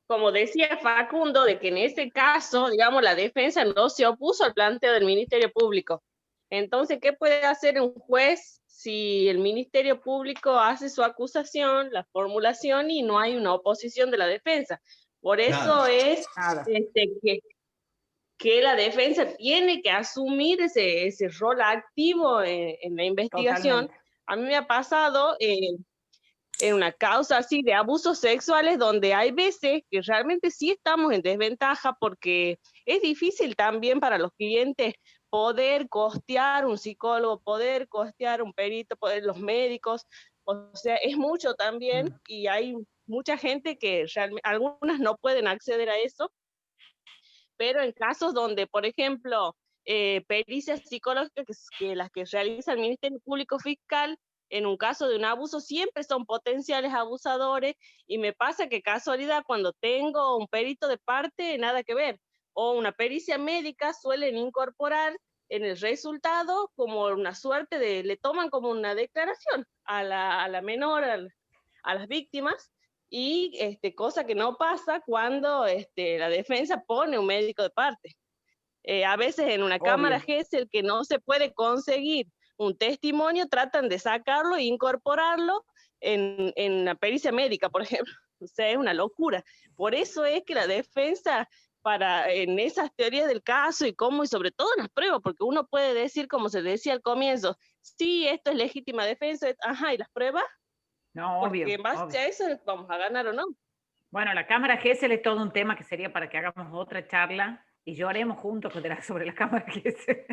como decía Facundo, de que en este caso, digamos, la defensa no se opuso al planteo del Ministerio Público. Entonces, ¿qué puede hacer un juez si el Ministerio Público hace su acusación, la formulación, y no hay una oposición de la defensa? Por eso es que la defensa tiene que asumir ese rol activo en la investigación. Totalmente. A mí me ha pasado en una causa así de abusos sexuales, donde hay veces que realmente sí estamos en desventaja, porque es difícil también para los clientes poder costear un psicólogo, poder costear un perito, poder los médicos, o sea, es mucho también, y hay mucha gente que realmente, algunas no pueden acceder a eso, pero en casos donde, por ejemplo, pericias psicológicas que las que realiza el Ministerio Público Fiscal, en un caso de un abuso, siempre son potenciales abusadores, y me pasa que casualidad, cuando tengo un perito de parte, nada que ver, o una pericia médica, suelen incorporar en el resultado como una suerte de, le toman como una declaración a la menor, a las víctimas, y cosa que no pasa cuando la defensa pone un médico de parte. A veces en una cámara GESEL que no se puede conseguir un testimonio, tratan de sacarlo e incorporarlo en la pericia médica, por ejemplo. O sea, es una locura. Por eso es que la defensa, en esas teorías del caso y cómo, y sobre todo en las pruebas, porque uno puede decir, como se decía al comienzo, sí, esto es legítima defensa, ajá, ¿y las pruebas? No, porque obvio. en base a eso vamos a ganar o no. Bueno, la cámara GESEL es todo un tema que sería para que hagamos otra charla y lloremos juntos sobre la cámara GESEL.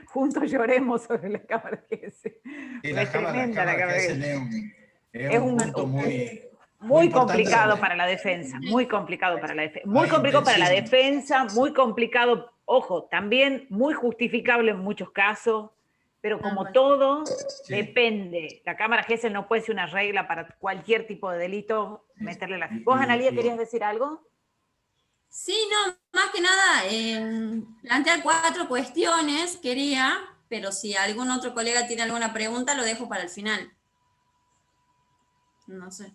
Juntos lloremos sobre la cámara GESEL. La cámara GESEL es un punto muy complicado para la defensa, muy complicado para la defensa, muy complicado para la defensa, muy complicado, ojo, también muy justificable en muchos casos, pero como todo, depende. La cámara GESEL no puede ser una regla para cualquier tipo de delito, meterle la... ¿Vos, Analía, querías decir algo? Sí, no, más que nada, plantear 4 cuestiones quería, pero si algún otro colega tiene alguna pregunta, lo dejo para el final. No sé.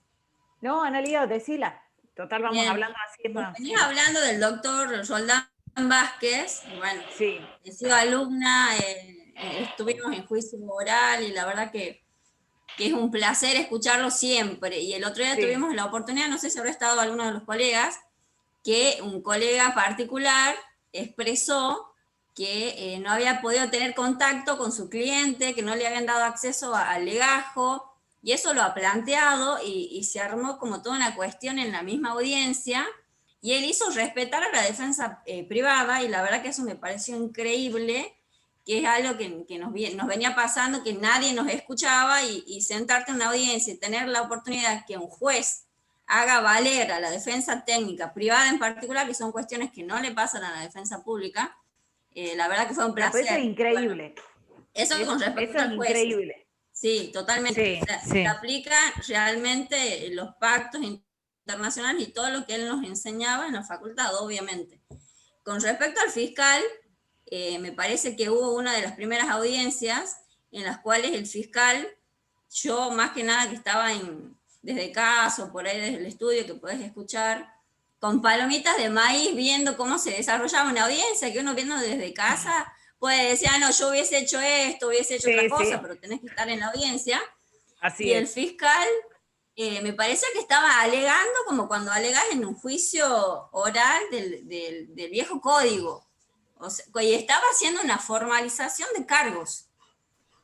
No, Analía, decila. Total, vamos hablando así. Venía hablando del doctor Roldán Vázquez, y bueno, sí. He sido alumna, estuvimos en juicio oral, y la verdad que es un placer escucharlo siempre. Y el otro día tuvimos la oportunidad, no sé si habrá estado alguno de los colegas, que un colega particular expresó que no había podido tener contacto con su cliente, que no le habían dado acceso al legajo, y eso lo ha planteado, y se armó como toda una cuestión en la misma audiencia, y él hizo respetar a la defensa privada, y la verdad que eso me pareció increíble, que es algo que nos venía pasando, que nadie nos escuchaba, y sentarte en una audiencia y tener la oportunidad que un juez haga valer a la defensa técnica privada en particular, que son cuestiones que no le pasan a la defensa pública, la verdad que fue un placer. Eso es increíble. Bueno, eso con respecto al juez. Increíble. Sí, totalmente. Se aplica realmente los pactos internacionales y todo lo que él nos enseñaba en la facultad, obviamente. Con respecto al fiscal, me parece que hubo una de las primeras audiencias en las cuales el fiscal, yo más que nada que estaba desde casa o por ahí desde el estudio que podés escuchar, con palomitas de maíz viendo cómo se desarrollaba una audiencia, que uno viendo desde casa puede decir, no, yo hubiese hecho esto, hubiese hecho otra cosa, pero tenés que estar en la audiencia. Así es. El fiscal me parece que estaba alegando como cuando alegas en un juicio oral del viejo código. O sea, y estaba haciendo una formalización de cargos.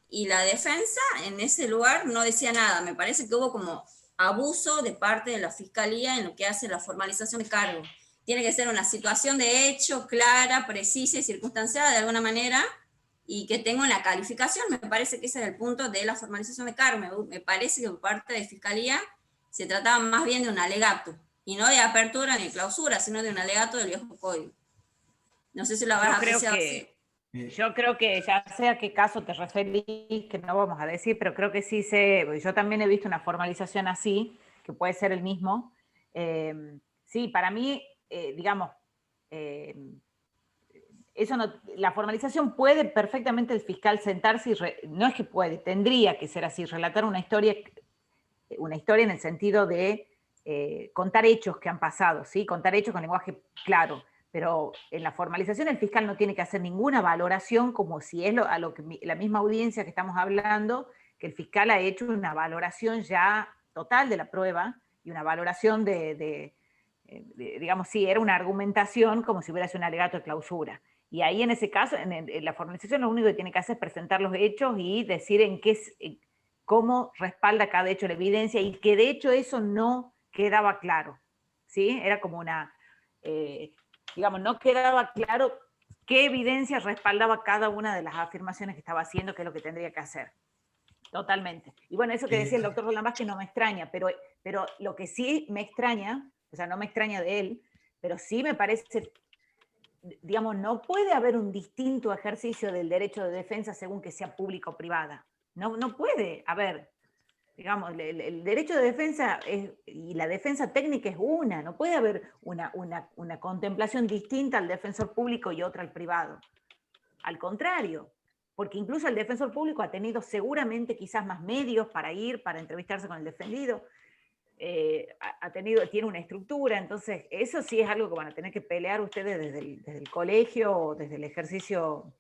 Y la defensa en ese lugar no decía nada. Me parece que hubo como abuso de parte de la fiscalía en lo que hace la formalización de cargos. Tiene que ser una situación de hecho clara, precisa y circunstanciada de alguna manera, y que tenga una calificación. Me parece que ese era el punto de la formalización de cargos. Me parece que por parte de fiscalía se trataba más bien de un alegato, y no de apertura ni de clausura, sino de un alegato del viejo código. No sé si lo habrás apreciado así. Yo creo que ya sé a qué caso te referís, que no vamos a decir, pero creo que sí sé, yo también he visto una formalización así, que puede ser el mismo. Sí, para mí, digamos, eso no, la formalización puede perfectamente el fiscal sentarse y no es que puede, tendría que ser así, relatar una historia en el sentido de contar hechos que han pasado, ¿sí? Contar hechos con lenguaje claro. Pero en la formalización el fiscal no tiene que hacer ninguna valoración, como si es a lo que la misma audiencia que estamos hablando, que el fiscal ha hecho una valoración ya total de la prueba y una valoración digamos, sí, era una argumentación como si hubiera sido un alegato de clausura. Y ahí en ese caso, en la formalización lo único que tiene que hacer es presentar los hechos y decir cómo respalda cada hecho la evidencia, y que de hecho eso no quedaba claro, ¿sí? Era como una, digamos, no quedaba claro qué evidencia respaldaba cada una de las afirmaciones que estaba haciendo, qué es lo que tendría que hacer. Totalmente. Y bueno, eso que decía el doctor Roland Vázquez no me extraña, pero lo que sí me extraña, o sea, no me extraña de él, pero sí me parece, digamos, no puede haber un distinto ejercicio del derecho de defensa según que sea pública o privada. No puede haber, digamos, el derecho de defensa y la defensa técnica es una, no puede haber una contemplación distinta al defensor público y otra al privado. Al contrario, porque incluso el defensor público ha tenido seguramente quizás más medios para entrevistarse con el defendido, tiene una estructura, entonces eso sí es algo que van a tener que pelear ustedes desde el colegio o desde el ejercicio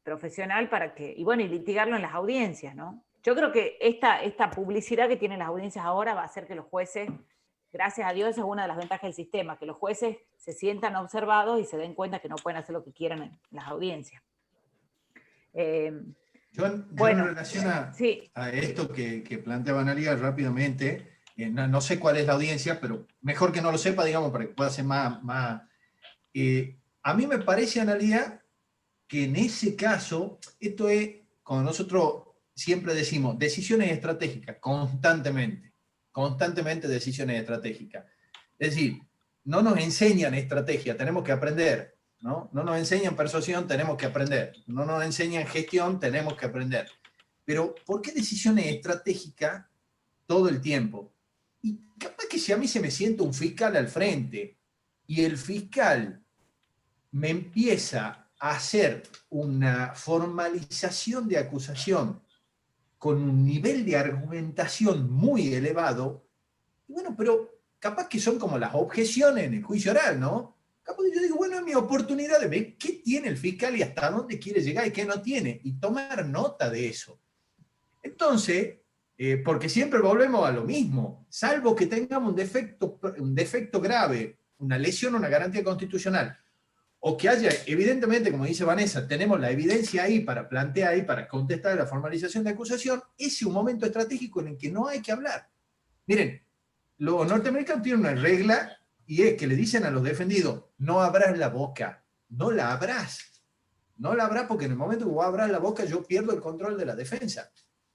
profesional y litigarlo en las audiencias, ¿no? Yo creo que esta publicidad que tienen las audiencias ahora va a hacer que los jueces, gracias a Dios, esa es una de las ventajas del sistema, que los jueces se sientan observados y se den cuenta que no pueden hacer lo que quieran en las audiencias. Yo en relación a esto que planteaba Analía rápidamente, no sé cuál es la audiencia, pero mejor que no lo sepa, digamos, para que pueda ser más a mí me parece, Analía, que en ese caso, esto es, como nosotros siempre decimos, decisiones estratégicas, constantemente decisiones estratégicas. Es decir, no nos enseñan estrategia, tenemos que aprender. ¿No? No nos enseñan persuasión, tenemos que aprender. No nos enseñan gestión, tenemos que aprender. Pero, ¿por qué decisiones estratégicas todo el tiempo? Y capaz que si a mí se me sienta un fiscal al frente y el fiscal me empieza a hacer una formalización de acusación con un nivel de argumentación muy elevado, bueno, pero capaz que son como las objeciones en el juicio oral, ¿no? Yo digo, bueno, es mi oportunidad de ver qué tiene el fiscal y hasta dónde quiere llegar y qué no tiene, y tomar nota de eso. Entonces, porque siempre volvemos a lo mismo, salvo que tengamos un defecto grave, una lesión, una garantía constitucional, o que haya, evidentemente, como dice Vanessa, tenemos la evidencia ahí para plantear y para contestar la formalización de acusación, ese es un momento estratégico en el que no hay que hablar. Miren, los norteamericanos tienen una regla, y es que le dicen a los defendidos, no abras la boca, no la abras. No la abras porque en el momento que vos abras la boca yo pierdo el control de la defensa.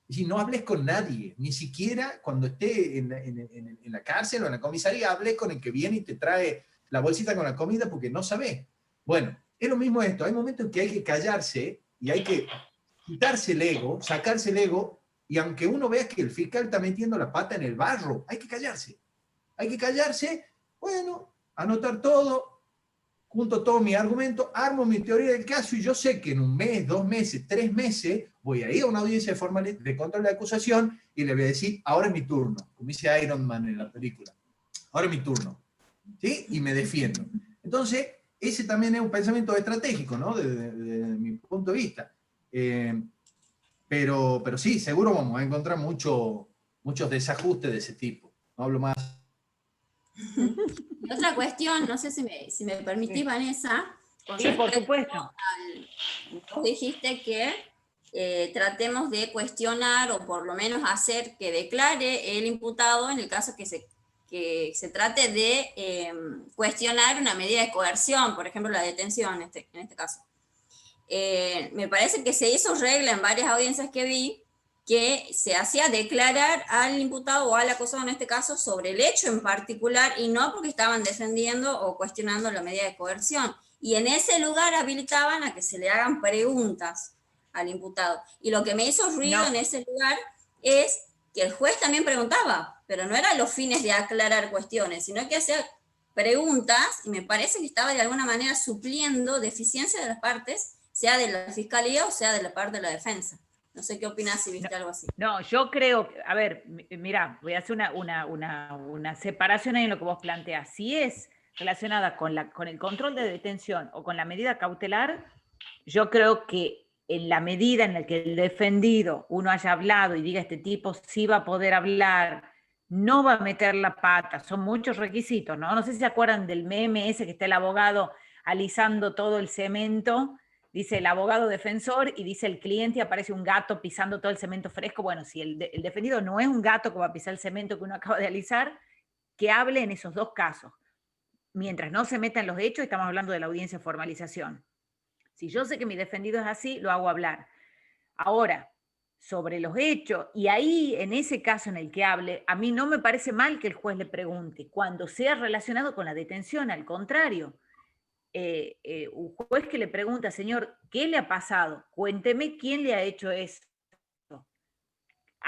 Y no hables con nadie, ni siquiera cuando esté en la cárcel o en la comisaría, hables con el que viene y te trae la bolsita con la comida porque no sabés. Bueno, es lo mismo esto, hay momentos en que hay que callarse y hay que quitarse el ego, sacarse el ego, y aunque uno vea que el fiscal está metiendo la pata en el barro, hay que callarse. Hay que callarse. Bueno, anotar todo, junto todo mi argumento, armo mi teoría del caso y yo sé que en 1 mes, 2 meses, 3 meses voy a ir a una audiencia de control de acusación y le voy a decir, ahora es mi turno, como dice Iron Man en la película, ahora es mi turno, ¿sí? Y me defiendo. Entonces, ese también es un pensamiento estratégico, ¿no? Desde mi punto de vista. Pero sí, seguro vamos a encontrar muchos desajustes de ese tipo. No hablo más. Otra cuestión, no sé si me permitís, sí. Vanessa. Sí, por supuesto. Vos dijiste que tratemos de cuestionar o por lo menos hacer que declare el imputado en el caso que se trate de cuestionar una medida de coerción, por ejemplo la detención en este caso. Me parece que se hizo regla en varias audiencias que vi que se hacía declarar al imputado o al acusado en este caso sobre el hecho en particular y no porque estaban defendiendo o cuestionando la medida de coerción. Y en ese lugar habilitaban a que se le hagan preguntas al imputado. Y lo que me hizo ruido en ese lugar es que el juez también preguntaba, pero no eran los fines de aclarar cuestiones, sino que hacía preguntas y me parece que estaba de alguna manera supliendo deficiencia de las partes, sea de la fiscalía o sea de la parte de la defensa. No sé qué opinas si viste algo así. No, yo creo, a ver, mira, voy a hacer una separación ahí en lo que vos planteás. Si es relacionada con el control de detención o con la medida cautelar, yo creo que en la medida en la que el defendido, uno haya hablado y diga este tipo sí va a poder hablar, no va a meter la pata, son muchos requisitos, ¿no? No sé si se acuerdan del meme ese que está el abogado alisando todo el cemento, dice el abogado defensor y dice el cliente y aparece un gato pisando todo el cemento fresco. Bueno, si el defendido no es un gato que va a pisar el cemento que uno acaba de alisar, que hable en esos dos casos. Mientras no se metan los hechos, estamos hablando de la audiencia de formalización. Si yo sé que mi defendido es así, lo hago hablar. Ahora, sobre los hechos, y ahí, en ese caso en el que hable, a mí no me parece mal que el juez le pregunte, cuando sea relacionado con la detención, al contrario. Un juez que le pregunta, señor, ¿qué le ha pasado? Cuénteme quién le ha hecho eso.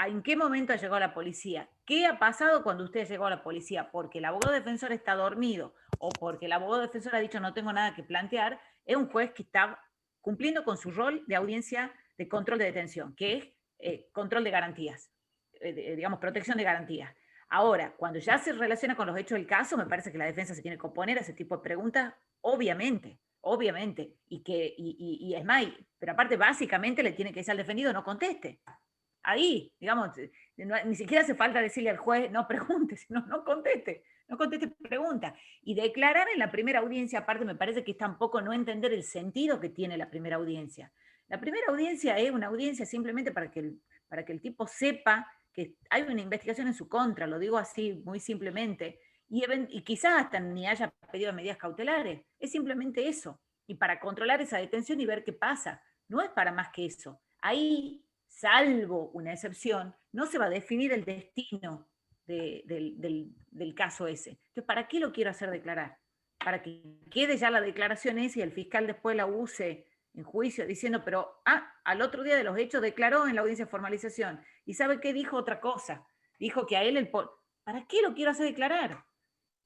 ¿En qué momento ha llegado la policía? ¿Qué ha pasado cuando usted llegó a la policía? Porque el abogado defensor está dormido o porque el abogado defensor ha dicho no tengo nada que plantear, es un juez que está cumpliendo con su rol de audiencia de control de detención, que es control de garantías, digamos, protección de garantías. Ahora, cuando ya se relaciona con los hechos del caso, me parece que la defensa se tiene que oponer a ese tipo de preguntas, obviamente, y es más, pero aparte básicamente le tiene que decir al defendido no conteste. Ahí, digamos, ni siquiera hace falta decirle al juez no pregunte, sino no conteste pregunta. Y declarar en la primera audiencia, aparte me parece que es tampoco no entender el sentido que tiene la primera audiencia. La primera audiencia es una audiencia simplemente para que el tipo sepa que hay una investigación en su contra, lo digo así muy simplemente, y quizás hasta ni haya pedido medidas cautelares, es simplemente eso, y para controlar esa detención y ver qué pasa, no es para más que eso. Ahí, salvo una excepción, no se va a definir el destino del caso ese. Entonces, ¿para qué lo quiero hacer declarar? Para que quede ya la declaración esa y el fiscal después la use en juicio diciendo, pero al otro día de los hechos declaró en la audiencia de formalización. ¿Y sabe qué dijo? Otra cosa. Dijo que a él ¿para qué lo quiero hacer declarar?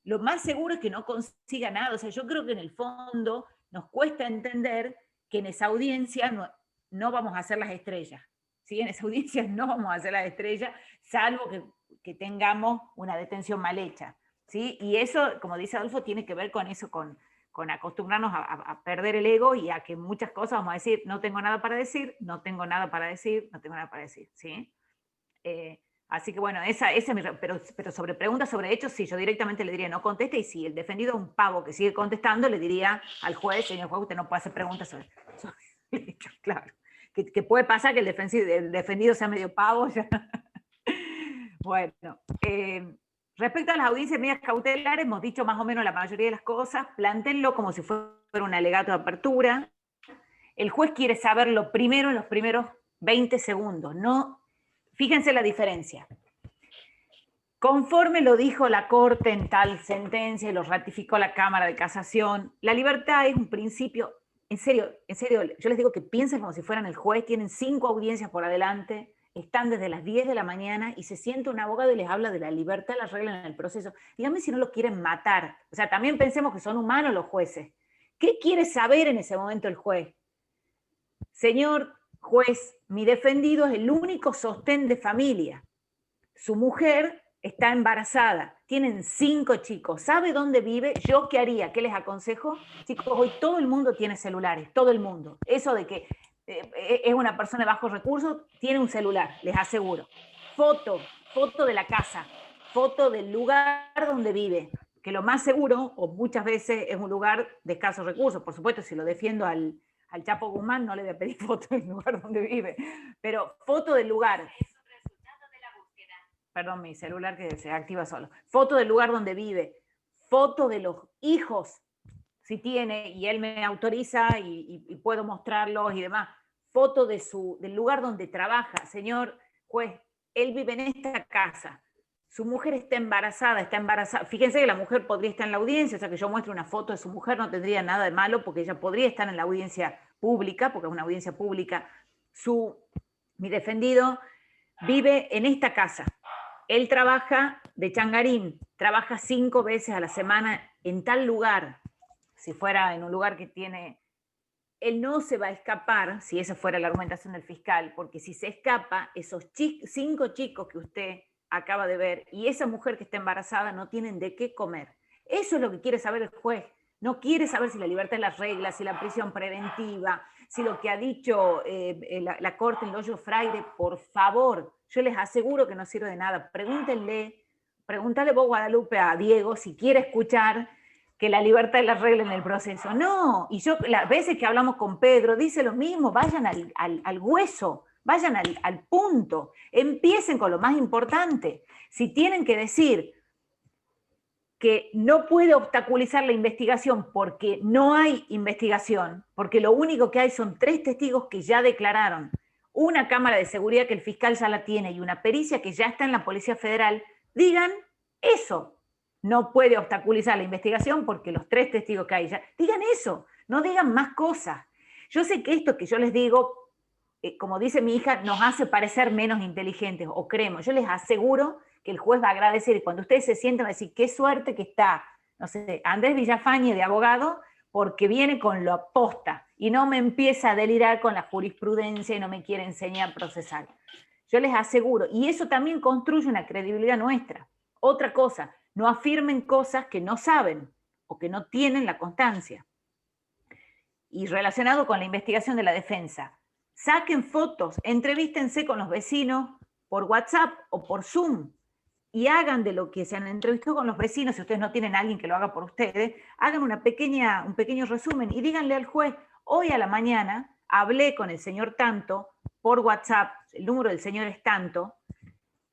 Lo más seguro es que no consiga nada. O sea, yo creo que en el fondo nos cuesta entender que en esa audiencia no vamos a hacer las estrellas. ¿Sí? En esa audiencia no vamos a hacer las estrellas, salvo que tengamos una detención mal hecha. ¿Sí? Y eso, como dice Adolfo, tiene que ver con eso, con acostumbrarnos a perder el ego y a que muchas cosas vamos a decir, no tengo nada para decir, no tengo nada para decir, no tengo nada para decir. ¿Sí? Así que bueno, esa es mi... Pero sobre preguntas, sobre hechos, sí, yo directamente le diría no conteste, y si el defendido es un pavo que sigue contestando, le diría al juez, señor juez, usted no puede hacer preguntas sobre hechos, claro. Que puede pasar que el defendido sea medio pavo. Ya. Bueno, respecto a las audiencias medidas cautelares, hemos dicho más o menos la mayoría de las cosas, plantéenlo como si fuera un alegato de apertura. El juez quiere saberlo primero en los primeros 20 segundos, no... Fíjense la diferencia. Conforme lo dijo la Corte en tal sentencia y lo ratificó la Cámara de Casación, la libertad es un principio, en serio, yo les digo que piensen como si fueran el juez, tienen 5 audiencias por adelante, están desde las 10 de la mañana y se sienta un abogado y les habla de la libertad, las reglas en el proceso. Díganme si no lo quieren matar. O sea, también pensemos que son humanos los jueces. ¿Qué quiere saber en ese momento el juez? Señor juez, mi defendido es el único sostén de familia. Su mujer está embarazada, tienen 5 chicos, ¿sabe dónde vive? ¿Yo qué haría? ¿Qué les aconsejo? Chicos, hoy todo el mundo tiene celulares, todo el mundo. Eso de que es una persona de bajos recursos, tiene un celular, les aseguro. Foto de la casa, foto del lugar donde vive, que lo más seguro, o muchas veces, es un lugar de escasos recursos. Por supuesto, si lo defiendo al Chapo Guzmán, no le voy a pedir foto del lugar donde vive, pero foto del lugar. Perdón, mi celular que se activa solo. Foto del lugar donde vive, foto de los hijos, si tiene, y él me autoriza y puedo mostrarlos y demás. Foto del lugar donde trabaja. Señor juez, él vive en esta casa. Su mujer está embarazada. Fíjense que la mujer podría estar en la audiencia, o sea que yo muestre una foto de su mujer no tendría nada de malo porque ella podría estar en la audiencia pública, porque es una audiencia pública. Mi defendido vive en esta casa. Él trabaja de changarín, trabaja 5 veces a la semana en tal lugar. Si fuera en un lugar que tiene... Él no se va a escapar, si esa fuera la argumentación del fiscal, porque si se escapa, esos 5 chicos que usted acaba de ver y esa mujer que está embarazada no tienen de qué comer. Eso es lo que quiere saber el juez. No quiere saber si la libertad es la regla, si la prisión preventiva, si lo que ha dicho la Corte en Loyo Fraire. Por favor, yo les aseguro que no sirve de nada. Pregúntale vos, Guadalupe, a Diego, si quiere escuchar que la libertad es la regla en el proceso. No, y yo las veces que hablamos con Pedro, dice lo mismo, vayan al hueso, vayan al punto, empiecen con lo más importante. Si tienen que decir que no puede obstaculizar la investigación porque no hay investigación, porque lo único que hay son 3 testigos que ya declararon, una cámara de seguridad que el fiscal ya la tiene y una pericia que ya está en la Policía Federal, digan eso. No puede obstaculizar la investigación porque los 3 testigos que hay ya, digan eso, no digan más cosas. Yo sé que esto que yo les digo, como dice mi hija, nos hace parecer menos inteligentes, o creemos. Yo les aseguro que el juez va a agradecer, y cuando ustedes se sientan a decir, qué suerte que está, no sé, Andrés Villafañe de abogado, porque viene con lo aposta, y no me empieza a delirar con la jurisprudencia y no me quiere enseñar procesal. Yo les aseguro, y eso también construye una credibilidad nuestra. Otra cosa, no afirmen cosas que no saben, o que no tienen la constancia. Y relacionado con la investigación de la defensa, saquen fotos, entrevístense con los vecinos por WhatsApp o por Zoom, y hagan de lo que se han entrevistado con los vecinos, si ustedes no tienen a alguien que lo haga por ustedes, hagan un pequeño resumen y díganle al juez, hoy a la mañana hablé con el señor tanto por WhatsApp, el número del señor es tanto,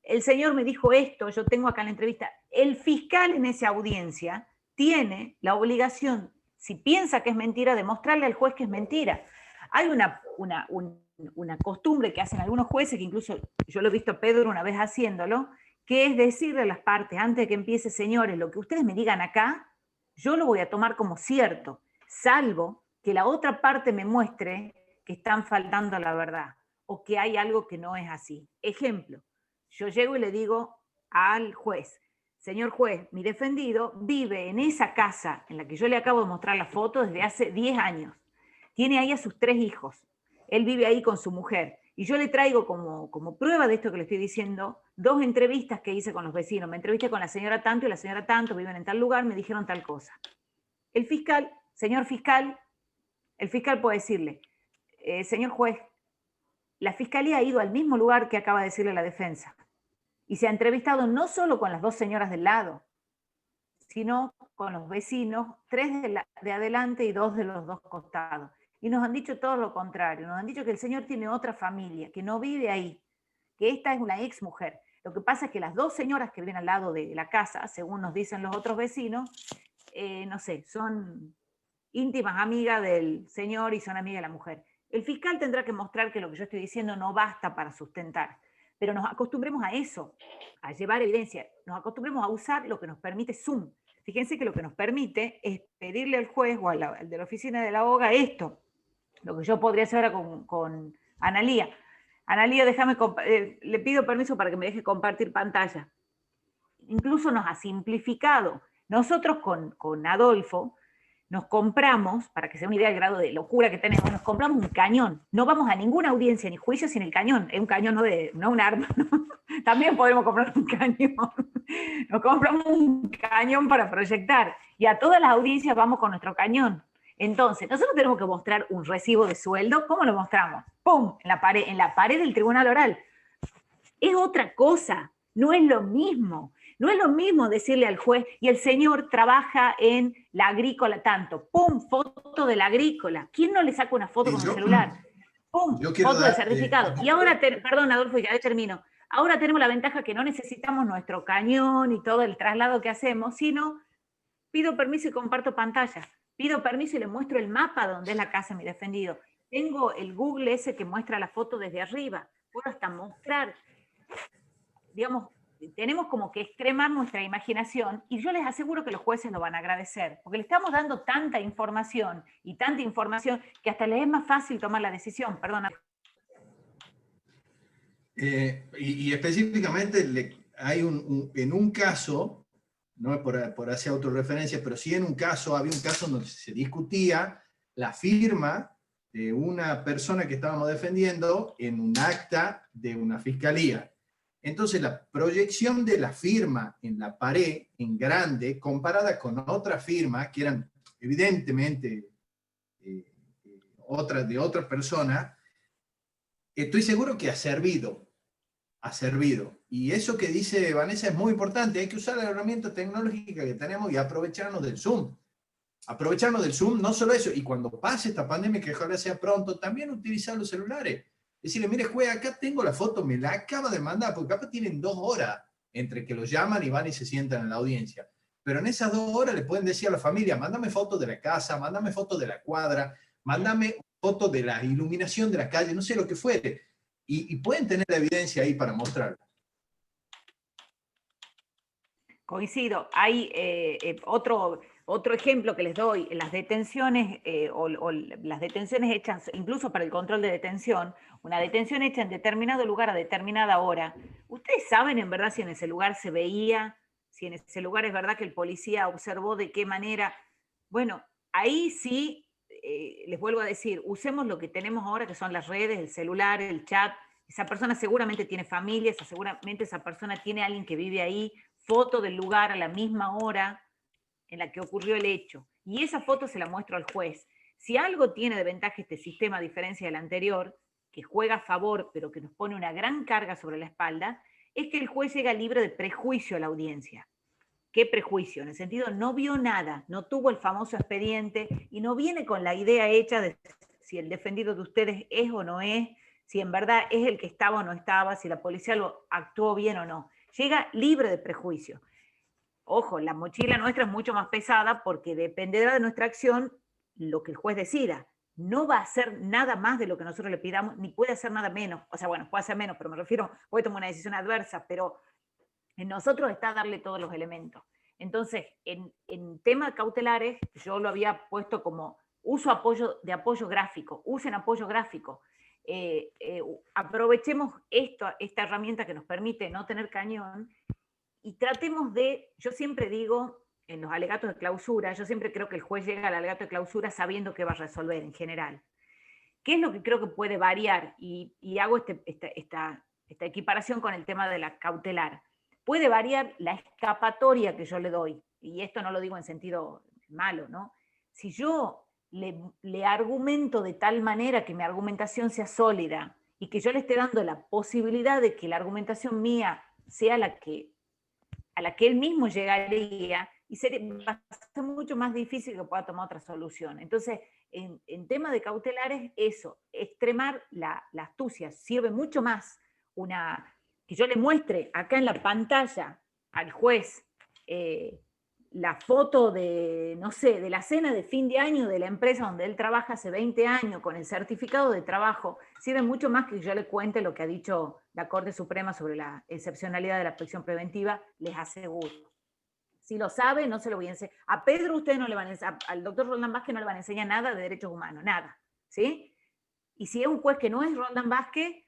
el señor me dijo esto, yo tengo acá la entrevista. El fiscal en esa audiencia tiene la obligación, si piensa que es mentira, de mostrarle al juez que es mentira. Hay una costumbre que hacen algunos jueces, que incluso yo lo he visto a Pedro una vez haciéndolo, que es decirle a las partes, antes de que empiece, señores, lo que ustedes me digan acá, yo lo voy a tomar como cierto, salvo que la otra parte me muestre que están faltando a la verdad, o que hay algo que no es así. Ejemplo, yo llego y le digo al juez, señor juez, mi defendido vive en esa casa en la que yo le acabo de mostrar la foto desde hace 10 años. Tiene ahí a sus 3 hijos. Él vive ahí con su mujer. Y yo le traigo como prueba de esto que le estoy diciendo, 2 entrevistas que hice con los vecinos. Me entrevisté con la señora tanto y la señora tanto, viven en tal lugar, me dijeron tal cosa. El fiscal, señor fiscal, el fiscal puede decirle, señor juez, la fiscalía ha ido al mismo lugar que acaba de decirle la defensa. Y se ha entrevistado no solo con las 2 señoras del lado, sino con los vecinos, 3 de adelante y 2 de los 2 costados. Y nos han dicho todo lo contrario, nos han dicho que el señor tiene otra familia, que no vive ahí, que esta es una ex mujer. Lo que pasa es que las 2 señoras que viven al lado de la casa, según nos dicen los otros vecinos, no sé, son íntimas amigas del señor y son amigas de la mujer. El fiscal tendrá que mostrar que lo que yo estoy diciendo no basta para sustentar, pero nos acostumbremos a eso, a llevar evidencia, nos acostumbremos a usar lo que nos permite Zoom. Fíjense que lo que nos permite es pedirle al juez o al de la oficina de la abogada esto, lo que yo podría hacer ahora con Analía. Analía, le pido permiso para que me deje compartir pantalla. Incluso nos ha simplificado. Nosotros con Adolfo nos compramos, para que se dé una idea del grado de locura que tenemos, nos compramos un cañón. No vamos a ninguna audiencia ni juicio sin el cañón. Es un cañón, no un arma. ¿No? También podemos comprar un cañón. Nos compramos un cañón para proyectar. Y a todas las audiencias vamos con nuestro cañón. Entonces, nosotros tenemos que mostrar un recibo de sueldo. ¿Cómo lo mostramos? ¡Pum! En la pared del tribunal oral. Es otra cosa, no es lo mismo. No es lo mismo decirle al juez, y el señor trabaja en la agrícola tanto. ¡Pum! Foto de la agrícola. ¿Quién no le saca una foto con el celular? ¡Pum! Foto del certificado. Y ahora, perdón, Adolfo, ya termino. Ahora tenemos la ventaja que no necesitamos nuestro cañón y todo el traslado que hacemos, sino pido permiso y comparto pantalla. Pido permiso y le muestro el mapa donde es la casa de mi defendido. Tengo el Google ese que muestra la foto desde arriba. Puedo hasta mostrar, digamos, tenemos como que extremar nuestra imaginación, y yo les aseguro que los jueces lo van a agradecer, porque le estamos dando tanta información que hasta les es más fácil tomar la decisión. Perdona. Y específicamente hay en un caso, no es por hacer autorreferencia, pero sí en un caso, había un caso donde se discutía la firma de una persona que estábamos defendiendo en un acta de una fiscalía. Entonces la proyección de la firma en la pared, en grande, comparada con otra firma, que eran evidentemente de otra persona, estoy seguro que ha servido. Y eso que dice Vanessa es muy importante, hay que usar la herramienta tecnológica que tenemos y aprovecharnos del Zoom. aprovecharnos del Zoom, no solo eso, y cuando pase esta pandemia, que ojalá sea pronto, también utilizar los celulares. Decirle, mire, juez, acá tengo la foto, me la acaba de mandar, porque capaz tienen 2 horas entre que lo llaman y van y se sientan en la audiencia. Pero en esas 2 horas le pueden decir a la familia, mándame fotos de la casa, mándame fotos de la cuadra, mándame fotos de la iluminación de la calle, no sé lo que fuere. Y pueden tener la evidencia ahí para mostrarla. Coincido. Hay otro ejemplo que les doy, las detenciones o las detenciones hechas incluso para el control de detención, una detención hecha en determinado lugar a determinada hora. ¿Ustedes saben en verdad si en ese lugar se veía, si en ese lugar es verdad que el policía observó de qué manera? Bueno, ahí sí, les vuelvo a decir, usemos lo que tenemos ahora, que son las redes, el celular, el chat. Esa persona seguramente tiene familia, seguramente esa persona tiene a alguien que vive ahí, foto del lugar a la misma hora en la que ocurrió el hecho. Y esa foto se la muestro al juez. Si algo tiene de ventaja este sistema, a diferencia del anterior, que juega a favor, pero que nos pone una gran carga sobre la espalda, es que el juez llega libre de prejuicio a la audiencia. ¿Qué prejuicio? En el sentido, no vio nada, no tuvo el famoso expediente y no viene con la idea hecha de si el defendido de ustedes es o no es, si en verdad es el que estaba o no estaba, si la policía lo actuó bien o no. Llega libre de prejuicio. Ojo, la mochila nuestra es mucho más pesada porque dependerá de nuestra acción lo que el juez decida. No va a hacer nada más de lo que nosotros le pidamos, ni puede hacer nada menos. O sea, bueno, puede hacer menos, pero me refiero, puede tomar una decisión adversa, pero en nosotros está darle todos los elementos. Entonces, en temas cautelares, yo lo había puesto como uso de apoyo gráfico, usen apoyo gráfico. Aprovechemos esta herramienta que nos permite no tener cañón y tratemos de, yo siempre digo, en los alegatos de clausura, yo siempre creo que el juez llega al alegato de clausura sabiendo qué va a resolver en general. ¿Qué es lo que creo que puede variar? Y hago esta equiparación con el tema de la cautelar. Puede variar la escapatoria que yo le doy, y esto no lo digo en sentido malo, ¿no? Si yo le argumento de tal manera que mi argumentación sea sólida y que yo le esté dando la posibilidad de que la argumentación mía sea a la que él mismo llegaría, y va a ser mucho más difícil que pueda tomar otra solución. Entonces, en tema de cautelares, eso, extremar la astucia, sirve mucho más que yo le muestre acá en la pantalla al juez la foto de, no sé, de la cena de fin de año de la empresa donde él trabaja hace 20 años, con el certificado de trabajo, sirve mucho más que yo le cuente lo que ha dicho la Corte Suprema sobre la excepcionalidad de la prisión preventiva, les aseguro. Si lo sabe, no se lo voy a enseñar. A Pedro ustedes no le van a enseñar, al doctor Roldán Vázquez no le van a enseñar nada de derechos humanos, nada, ¿sí? Y si es un juez que no es Roldán Vázquez,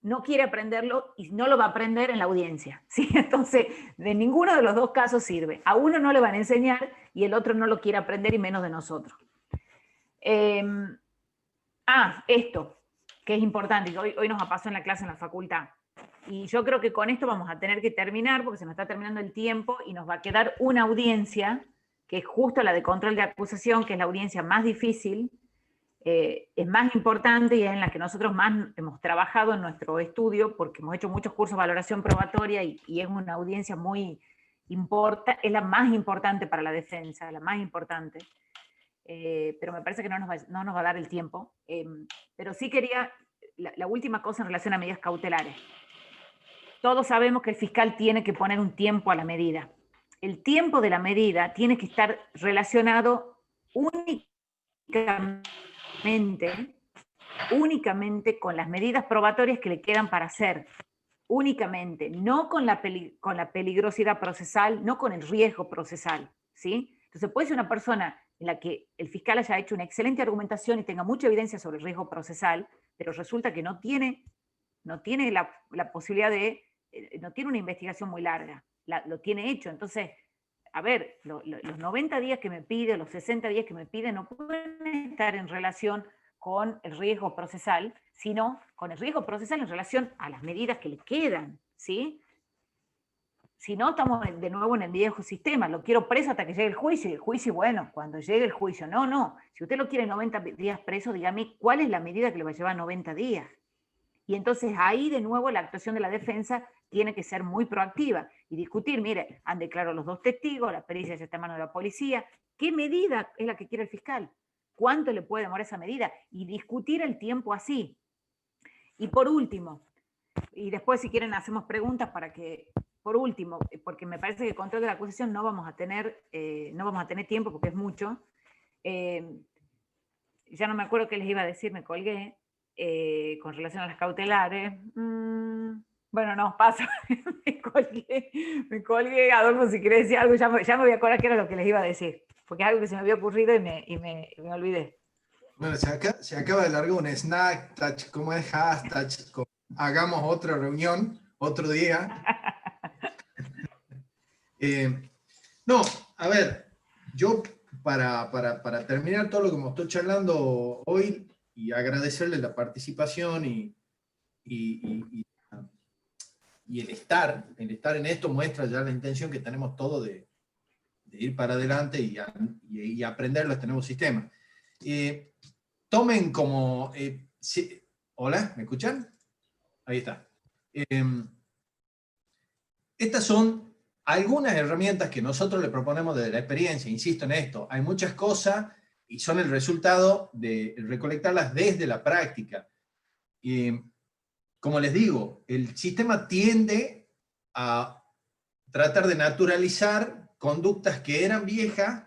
no quiere aprenderlo y no lo va a aprender en la audiencia, ¿sí? Entonces, de ninguno de los dos casos sirve. A uno no le van a enseñar y el otro no lo quiere aprender y menos de nosotros. Esto, que es importante, que hoy nos pasó en la clase en la facultad. Y yo creo que con esto vamos a tener que terminar porque se nos está terminando el tiempo y nos va a quedar una audiencia, que es justo la de control de acusación, que es la audiencia más difícil, es más importante y es en la que nosotros más hemos trabajado en nuestro estudio porque hemos hecho muchos cursos de valoración probatoria y es una audiencia muy importante, es la más importante para la defensa, la más importante, pero me parece que no nos va a dar el tiempo. Pero sí quería, la última cosa en relación a medidas cautelares. Todos sabemos que el fiscal tiene que poner un tiempo a la medida. El tiempo de la medida tiene que estar relacionado únicamente con las medidas probatorias que le quedan para hacer, únicamente, no con la peligrosidad procesal, no con el riesgo procesal, ¿sí? Entonces puede ser una persona en la que el fiscal haya hecho una excelente argumentación y tenga mucha evidencia sobre el riesgo procesal, pero resulta que no tiene la posibilidad de, no tiene una investigación muy larga, lo tiene hecho. Entonces, a ver, los 90 días que me pide, los 60 días que me pide, no pueden estar en relación con el riesgo procesal, sino con el riesgo procesal en relación a las medidas que le quedan, ¿sí? Si no, estamos de nuevo en el viejo sistema, lo quiero preso hasta que llegue el juicio, y el juicio, bueno, cuando llegue el juicio, no, si usted lo quiere 90 días preso, dígame cuál es la medida que le va a llevar 90 días. Y entonces ahí de nuevo la actuación de la defensa tiene que ser muy proactiva y discutir, mire, han declarado los 2 testigos, la pericia ya está en manos de la policía, ¿qué medida es la que quiere el fiscal? ¿Cuánto le puede demorar esa medida? Y discutir el tiempo así. Y por último, y después si quieren hacemos preguntas para que, por último, porque me parece que el control de la acusación no vamos a tener tiempo porque es mucho. Ya no me acuerdo qué les iba a decir, me colgué, con relación a las cautelares. Bueno, no, paso, me colgué, Adolfo, si querés decir algo, ya me voy a acordar qué era lo que les iba a decir, porque es algo que se me había ocurrido y me olvidé. Bueno, se acaba de largar un snack, touch, ¿cómo es? Hashtag, hagamos otra reunión, otro día. No, a ver, yo para terminar todo lo que me estoy charlando hoy y agradecerle la participación y el estar en esto muestra ya la intención que tenemos todos de ir para adelante y aprender este nuevo sistema. Tomen como... ¿Hola? ¿Me escuchan? Ahí está. Estas son algunas herramientas que nosotros le proponemos desde la experiencia, insisto en esto, hay muchas cosas y son el resultado de recolectarlas desde la práctica. Como les digo, el sistema tiende a tratar de naturalizar conductas que eran viejas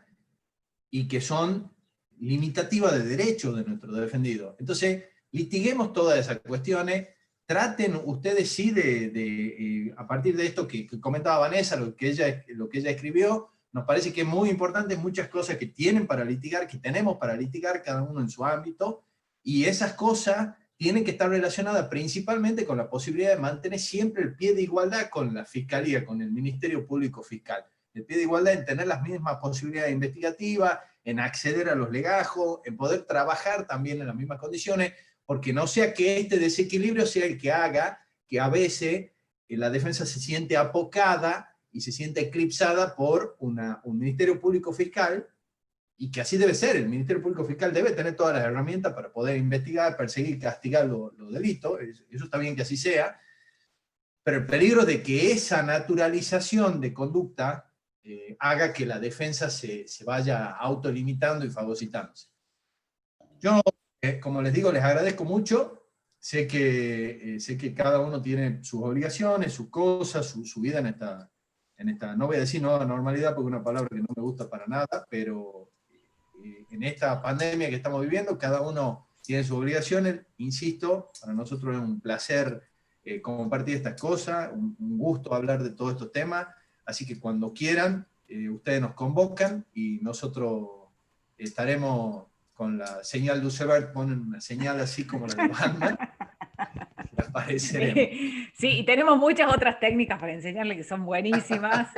y que son limitativas de derechos de nuestro defendido. Entonces, litiguemos todas esas cuestiones, traten ustedes sí a partir de esto que comentaba Vanessa, lo que ella escribió, nos parece que es muy importante muchas cosas que tienen para litigar, que tenemos para litigar cada uno en su ámbito, y esas cosas tienen que estar relacionadas principalmente con la posibilidad de mantener siempre el pie de igualdad con la Fiscalía, con el Ministerio Público Fiscal. El pie de igualdad en tener las mismas posibilidades investigativas, en acceder a los legajos, en poder trabajar también en las mismas condiciones, porque no sea que este desequilibrio sea el que haga que a veces la defensa se siente apocada y se siente eclipsada por un Ministerio Público Fiscal, y que así debe ser. El Ministerio Público Fiscal debe tener todas las herramientas para poder investigar, perseguir, castigar los delitos, eso está bien que así sea, pero el peligro de que esa naturalización de conducta haga que la defensa se vaya autolimitando y fagocitándose. Yo, como les digo, les agradezco mucho. Sé que cada uno tiene sus obligaciones, sus cosas, su vida en esta, no voy a decir nueva normalidad porque es una palabra que no me gusta para nada, pero en esta pandemia que estamos viviendo, cada uno tiene sus obligaciones. Insisto, para nosotros es un placer compartir estas cosas, un gusto hablar de todos estos temas, así que cuando quieran, ustedes nos convocan y nosotros estaremos con la señal de Usebert, ponen una señal así como la de Batman, y apareceremos. Sí, y tenemos muchas otras técnicas para enseñarle que son buenísimas.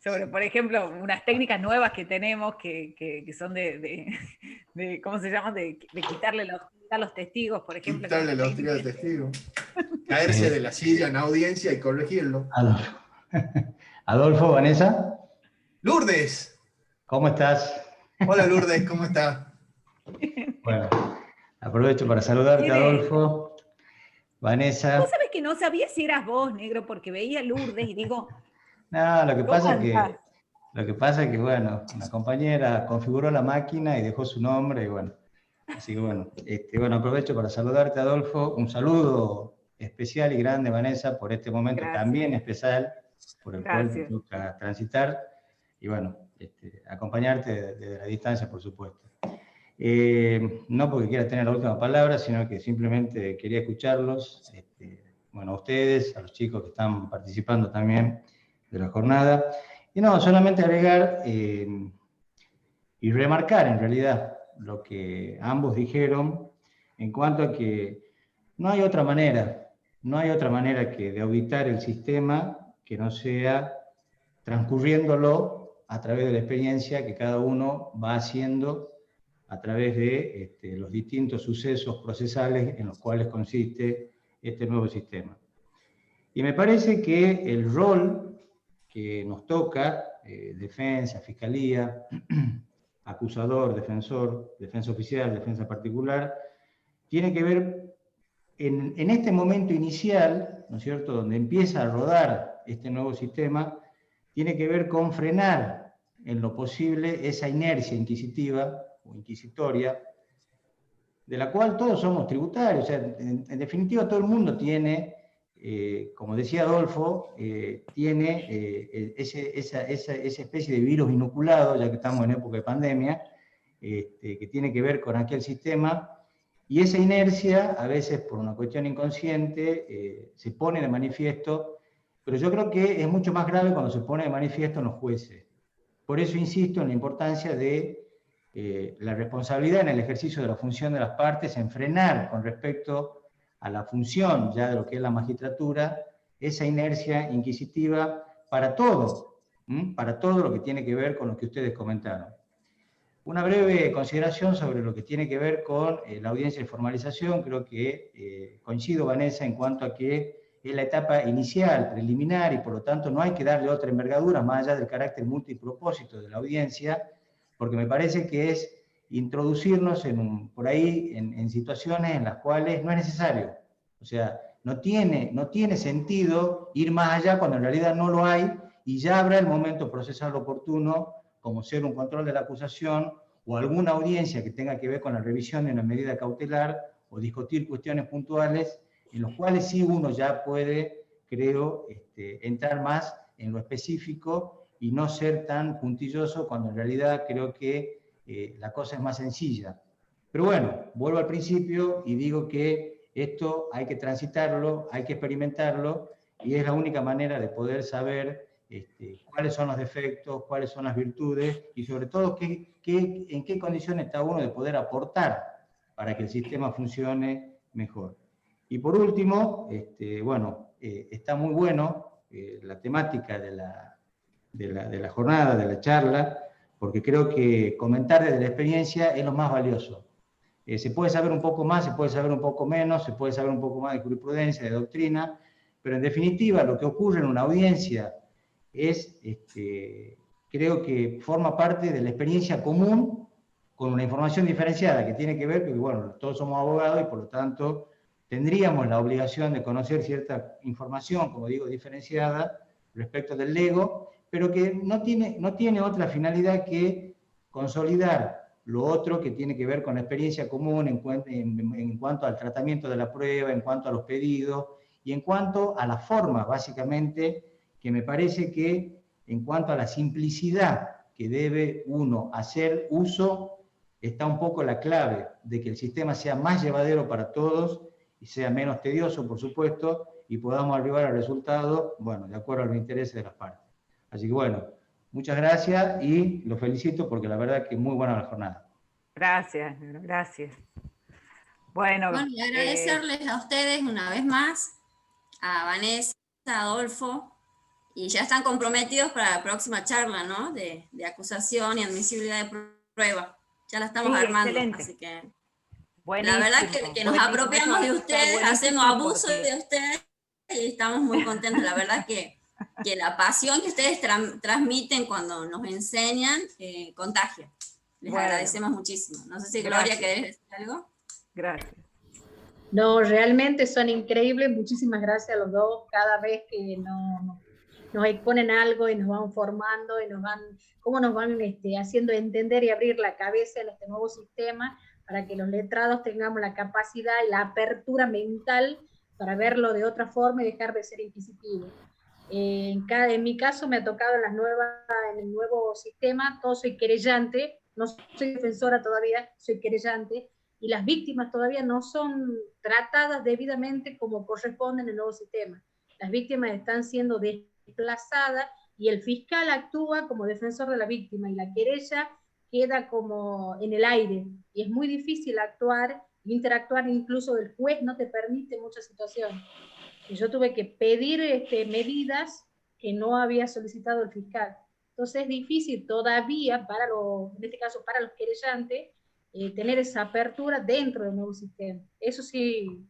Sobre, por ejemplo, unas técnicas nuevas que tenemos que son de ¿cómo se llama? De quitarle a los testigos, por ejemplo. Quitarle la hostia de testigos. Caerse de la silla en audiencia y corregirlo. Adolfo, Vanessa. Lourdes. ¿Cómo estás? Hola Lourdes, ¿cómo estás? Bueno, aprovecho para saludarte, Adolfo. Vanessa. Vos sabés que no sabía si eras vos, negro, porque veía a Lourdes y digo... No, lo que pasa es que, bueno, una compañera configuró la máquina y dejó su nombre, y bueno. Así que bueno, aprovecho para saludarte, Adolfo. Un saludo especial y grande, Vanessa, por este momento también especial, por el cual te toca transitar. Y bueno, acompañarte desde la distancia, por supuesto. No porque quiera tener la última palabra, sino que simplemente quería escucharlos, bueno, a ustedes, a los chicos que están participando también de la jornada, y no, solamente agregar y remarcar en realidad lo que ambos dijeron en cuanto a que no hay otra manera que de auditar el sistema que no sea transcurriéndolo a través de la experiencia que cada uno va haciendo a través de los distintos sucesos procesales en los cuales consiste este nuevo sistema. Y me parece que el rol que nos toca, defensa, fiscalía, acusador, defensor, defensa oficial, defensa particular, tiene que ver en este momento inicial, ¿no es cierto?, donde empieza a rodar este nuevo sistema, tiene que ver con frenar en lo posible esa inercia inquisitiva o inquisitoria, de la cual todos somos tributarios. O sea, en definitiva, todo el mundo tiene, como decía Adolfo, tiene esa especie de virus inoculado, ya que estamos en época de pandemia, que tiene que ver con aquel sistema, y esa inercia, a veces por una cuestión inconsciente, se pone de manifiesto, pero yo creo que es mucho más grave cuando se pone de manifiesto en los jueces. Por eso insisto en la importancia de la responsabilidad en el ejercicio de la función de las partes, en frenar con respecto a la función ya de lo que es la magistratura, esa inercia inquisitiva para todo lo que tiene que ver con lo que ustedes comentaron. Una breve consideración sobre lo que tiene que ver con la audiencia de formalización. Creo que coincido, Vanessa, en cuanto a que es la etapa inicial, preliminar, y por lo tanto no hay que darle otra envergadura más allá del carácter multipropósito de la audiencia, porque me parece que es introducirnos por ahí en situaciones en las cuales no es necesario. O sea, no tiene sentido ir más allá cuando en realidad no lo hay, y ya habrá el momento procesal oportuno, como ser un control de la acusación o alguna audiencia que tenga que ver con la revisión de una medida cautelar o discutir cuestiones puntuales, en los cuales sí uno ya puede, creo, entrar más en lo específico y no ser tan puntilloso cuando en realidad creo que la cosa es más sencilla. Pero bueno, vuelvo al principio y digo que esto hay que transitarlo, hay que experimentarlo, y es la única manera de poder saber cuáles son los defectos, cuáles son las virtudes, y sobre todo en qué condiciones está uno de poder aportar para que el sistema funcione mejor. Y por último, bueno, está muy bueno la temática de la jornada, de la charla, porque creo que comentar desde la experiencia es lo más valioso. Se puede saber un poco más, se puede saber un poco menos, se puede saber un poco más de jurisprudencia, de doctrina, pero en definitiva lo que ocurre en una audiencia creo que forma parte de la experiencia común con una información diferenciada que tiene que ver, porque bueno, todos somos abogados y por lo tanto tendríamos la obligación de conocer cierta información, como digo, diferenciada respecto del lego, pero que no tiene otra finalidad que consolidar lo otro que tiene que ver con la experiencia común en cuanto al tratamiento de la prueba, en cuanto a los pedidos y en cuanto a la forma, básicamente, que me parece que en cuanto a la simplicidad que debe uno hacer uso, está un poco la clave de que el sistema sea más llevadero para todos y sea menos tedioso, por supuesto, y podamos arribar al resultado, bueno, de acuerdo a los intereses de las partes. Así que bueno, muchas gracias y los felicito porque la verdad que es muy buena la jornada. Gracias, gracias. Bueno, y agradecerles a ustedes una vez más, a Vanessa, a Adolfo, y ya están comprometidos para la próxima charla, ¿no? De acusación y admisibilidad de prueba. Ya la estamos armando, excelente. Así que buenísimo, la verdad que nos apropiamos de ustedes, hacemos abuso de ustedes y estamos muy contentos. La verdad que la pasión que ustedes transmiten cuando nos enseñan contagia. Les agradecemos muchísimo. No sé si Gloria querés decir algo. Gracias. No, realmente son increíbles. Muchísimas gracias a los dos. Cada vez que nos exponen algo y nos van formando y nos van haciendo entender y abrir la cabeza en este nuevo sistema para que los letrados tengamos la capacidad y la apertura mental para verlo de otra forma y dejar de ser inquisitivos. En mi caso me ha tocado en el nuevo sistema, todo soy querellante, no soy defensora todavía, soy querellante, y las víctimas todavía no son tratadas debidamente como corresponde en el nuevo sistema. Las víctimas están siendo desplazadas y el fiscal actúa como defensor de la víctima y la querella queda como en el aire, y es muy difícil actuar, interactuar, incluso el juez no te permite muchas situaciones. Y yo tuve que pedir medidas que no había solicitado el fiscal. Entonces es difícil todavía, en este caso para los querellantes, tener esa apertura dentro del nuevo sistema. Eso sí,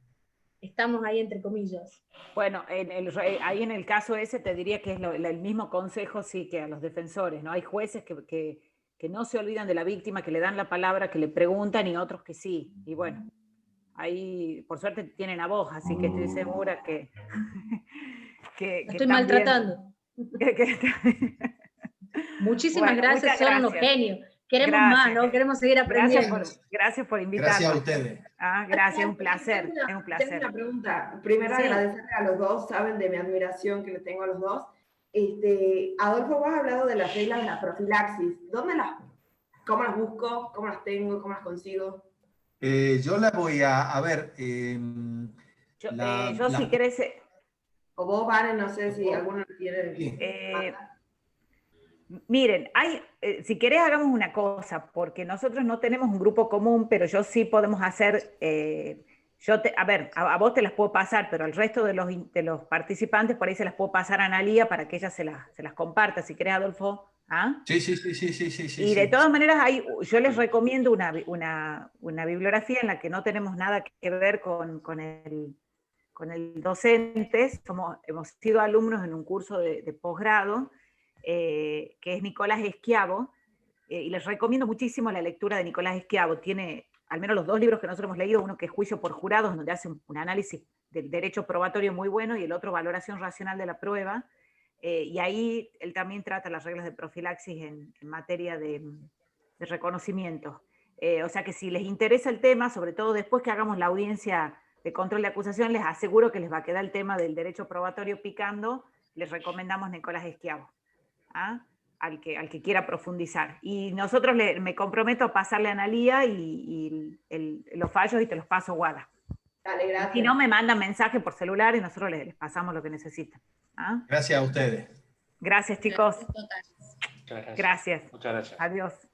estamos ahí entre comillas. Bueno, ahí en el caso ese te diría que es el mismo consejo sí que a los defensores, ¿no? Hay jueces que no se olvidan de la víctima, que le dan la palabra, que le preguntan, y otros que sí. Y bueno, ahí por suerte tienen a vos, así que estoy segura que estoy maltratando. Muchísimas gracias, son unos genios. Queremos más, ¿no? Queremos seguir aprendiendo. Gracias por invitarnos. Gracias a ustedes. Gracias, un placer. Tengo es un placer. una pregunta. Primero agradecerle a los dos, saben de mi admiración que le tengo a los dos. Adolfo, vos has hablado de las reglas de la profilaxis. ¿Cómo las busco? ¿Cómo las tengo? ¿Cómo las consigo? Yo la voy a ver. Yo si querés... O vos, Vane, no sé si alguno tiene... Miren, si querés hagamos una cosa, porque nosotros no tenemos un grupo común, pero yo sí podemos hacer, a vos te las puedo pasar, pero al resto de los participantes por ahí se las puedo pasar a Analía para que ella se las comparta, si querés, Adolfo. ¿Ah? Sí. Y de todas maneras, yo les recomiendo una bibliografía en la que no tenemos nada que ver con el docente, hemos sido alumnos en un curso de posgrado, que es Nicolás Schiavo, y les recomiendo muchísimo la lectura de Nicolás Schiavo. Tiene al menos los 2 libros que nosotros hemos leído, uno que es Juicio por Jurados, donde hace un análisis del derecho probatorio muy bueno, y el otro Valoración Racional de la Prueba, y ahí él también trata las reglas de profilaxis en materia de reconocimiento. O sea que si les interesa el tema, sobre todo después que hagamos la audiencia de control de acusación, les aseguro que les va a quedar el tema del derecho probatorio picando. Les recomendamos Nicolás Schiavo. Al que quiera profundizar. Y nosotros me comprometo a pasarle a Analía y los fallos y te los paso, Guada. Dale, gracias. Si no, me mandan mensaje por celular y nosotros les pasamos lo que necesitan. Gracias a ustedes. Gracias, chicos. Muchas gracias. Gracias. Muchas gracias. Adiós.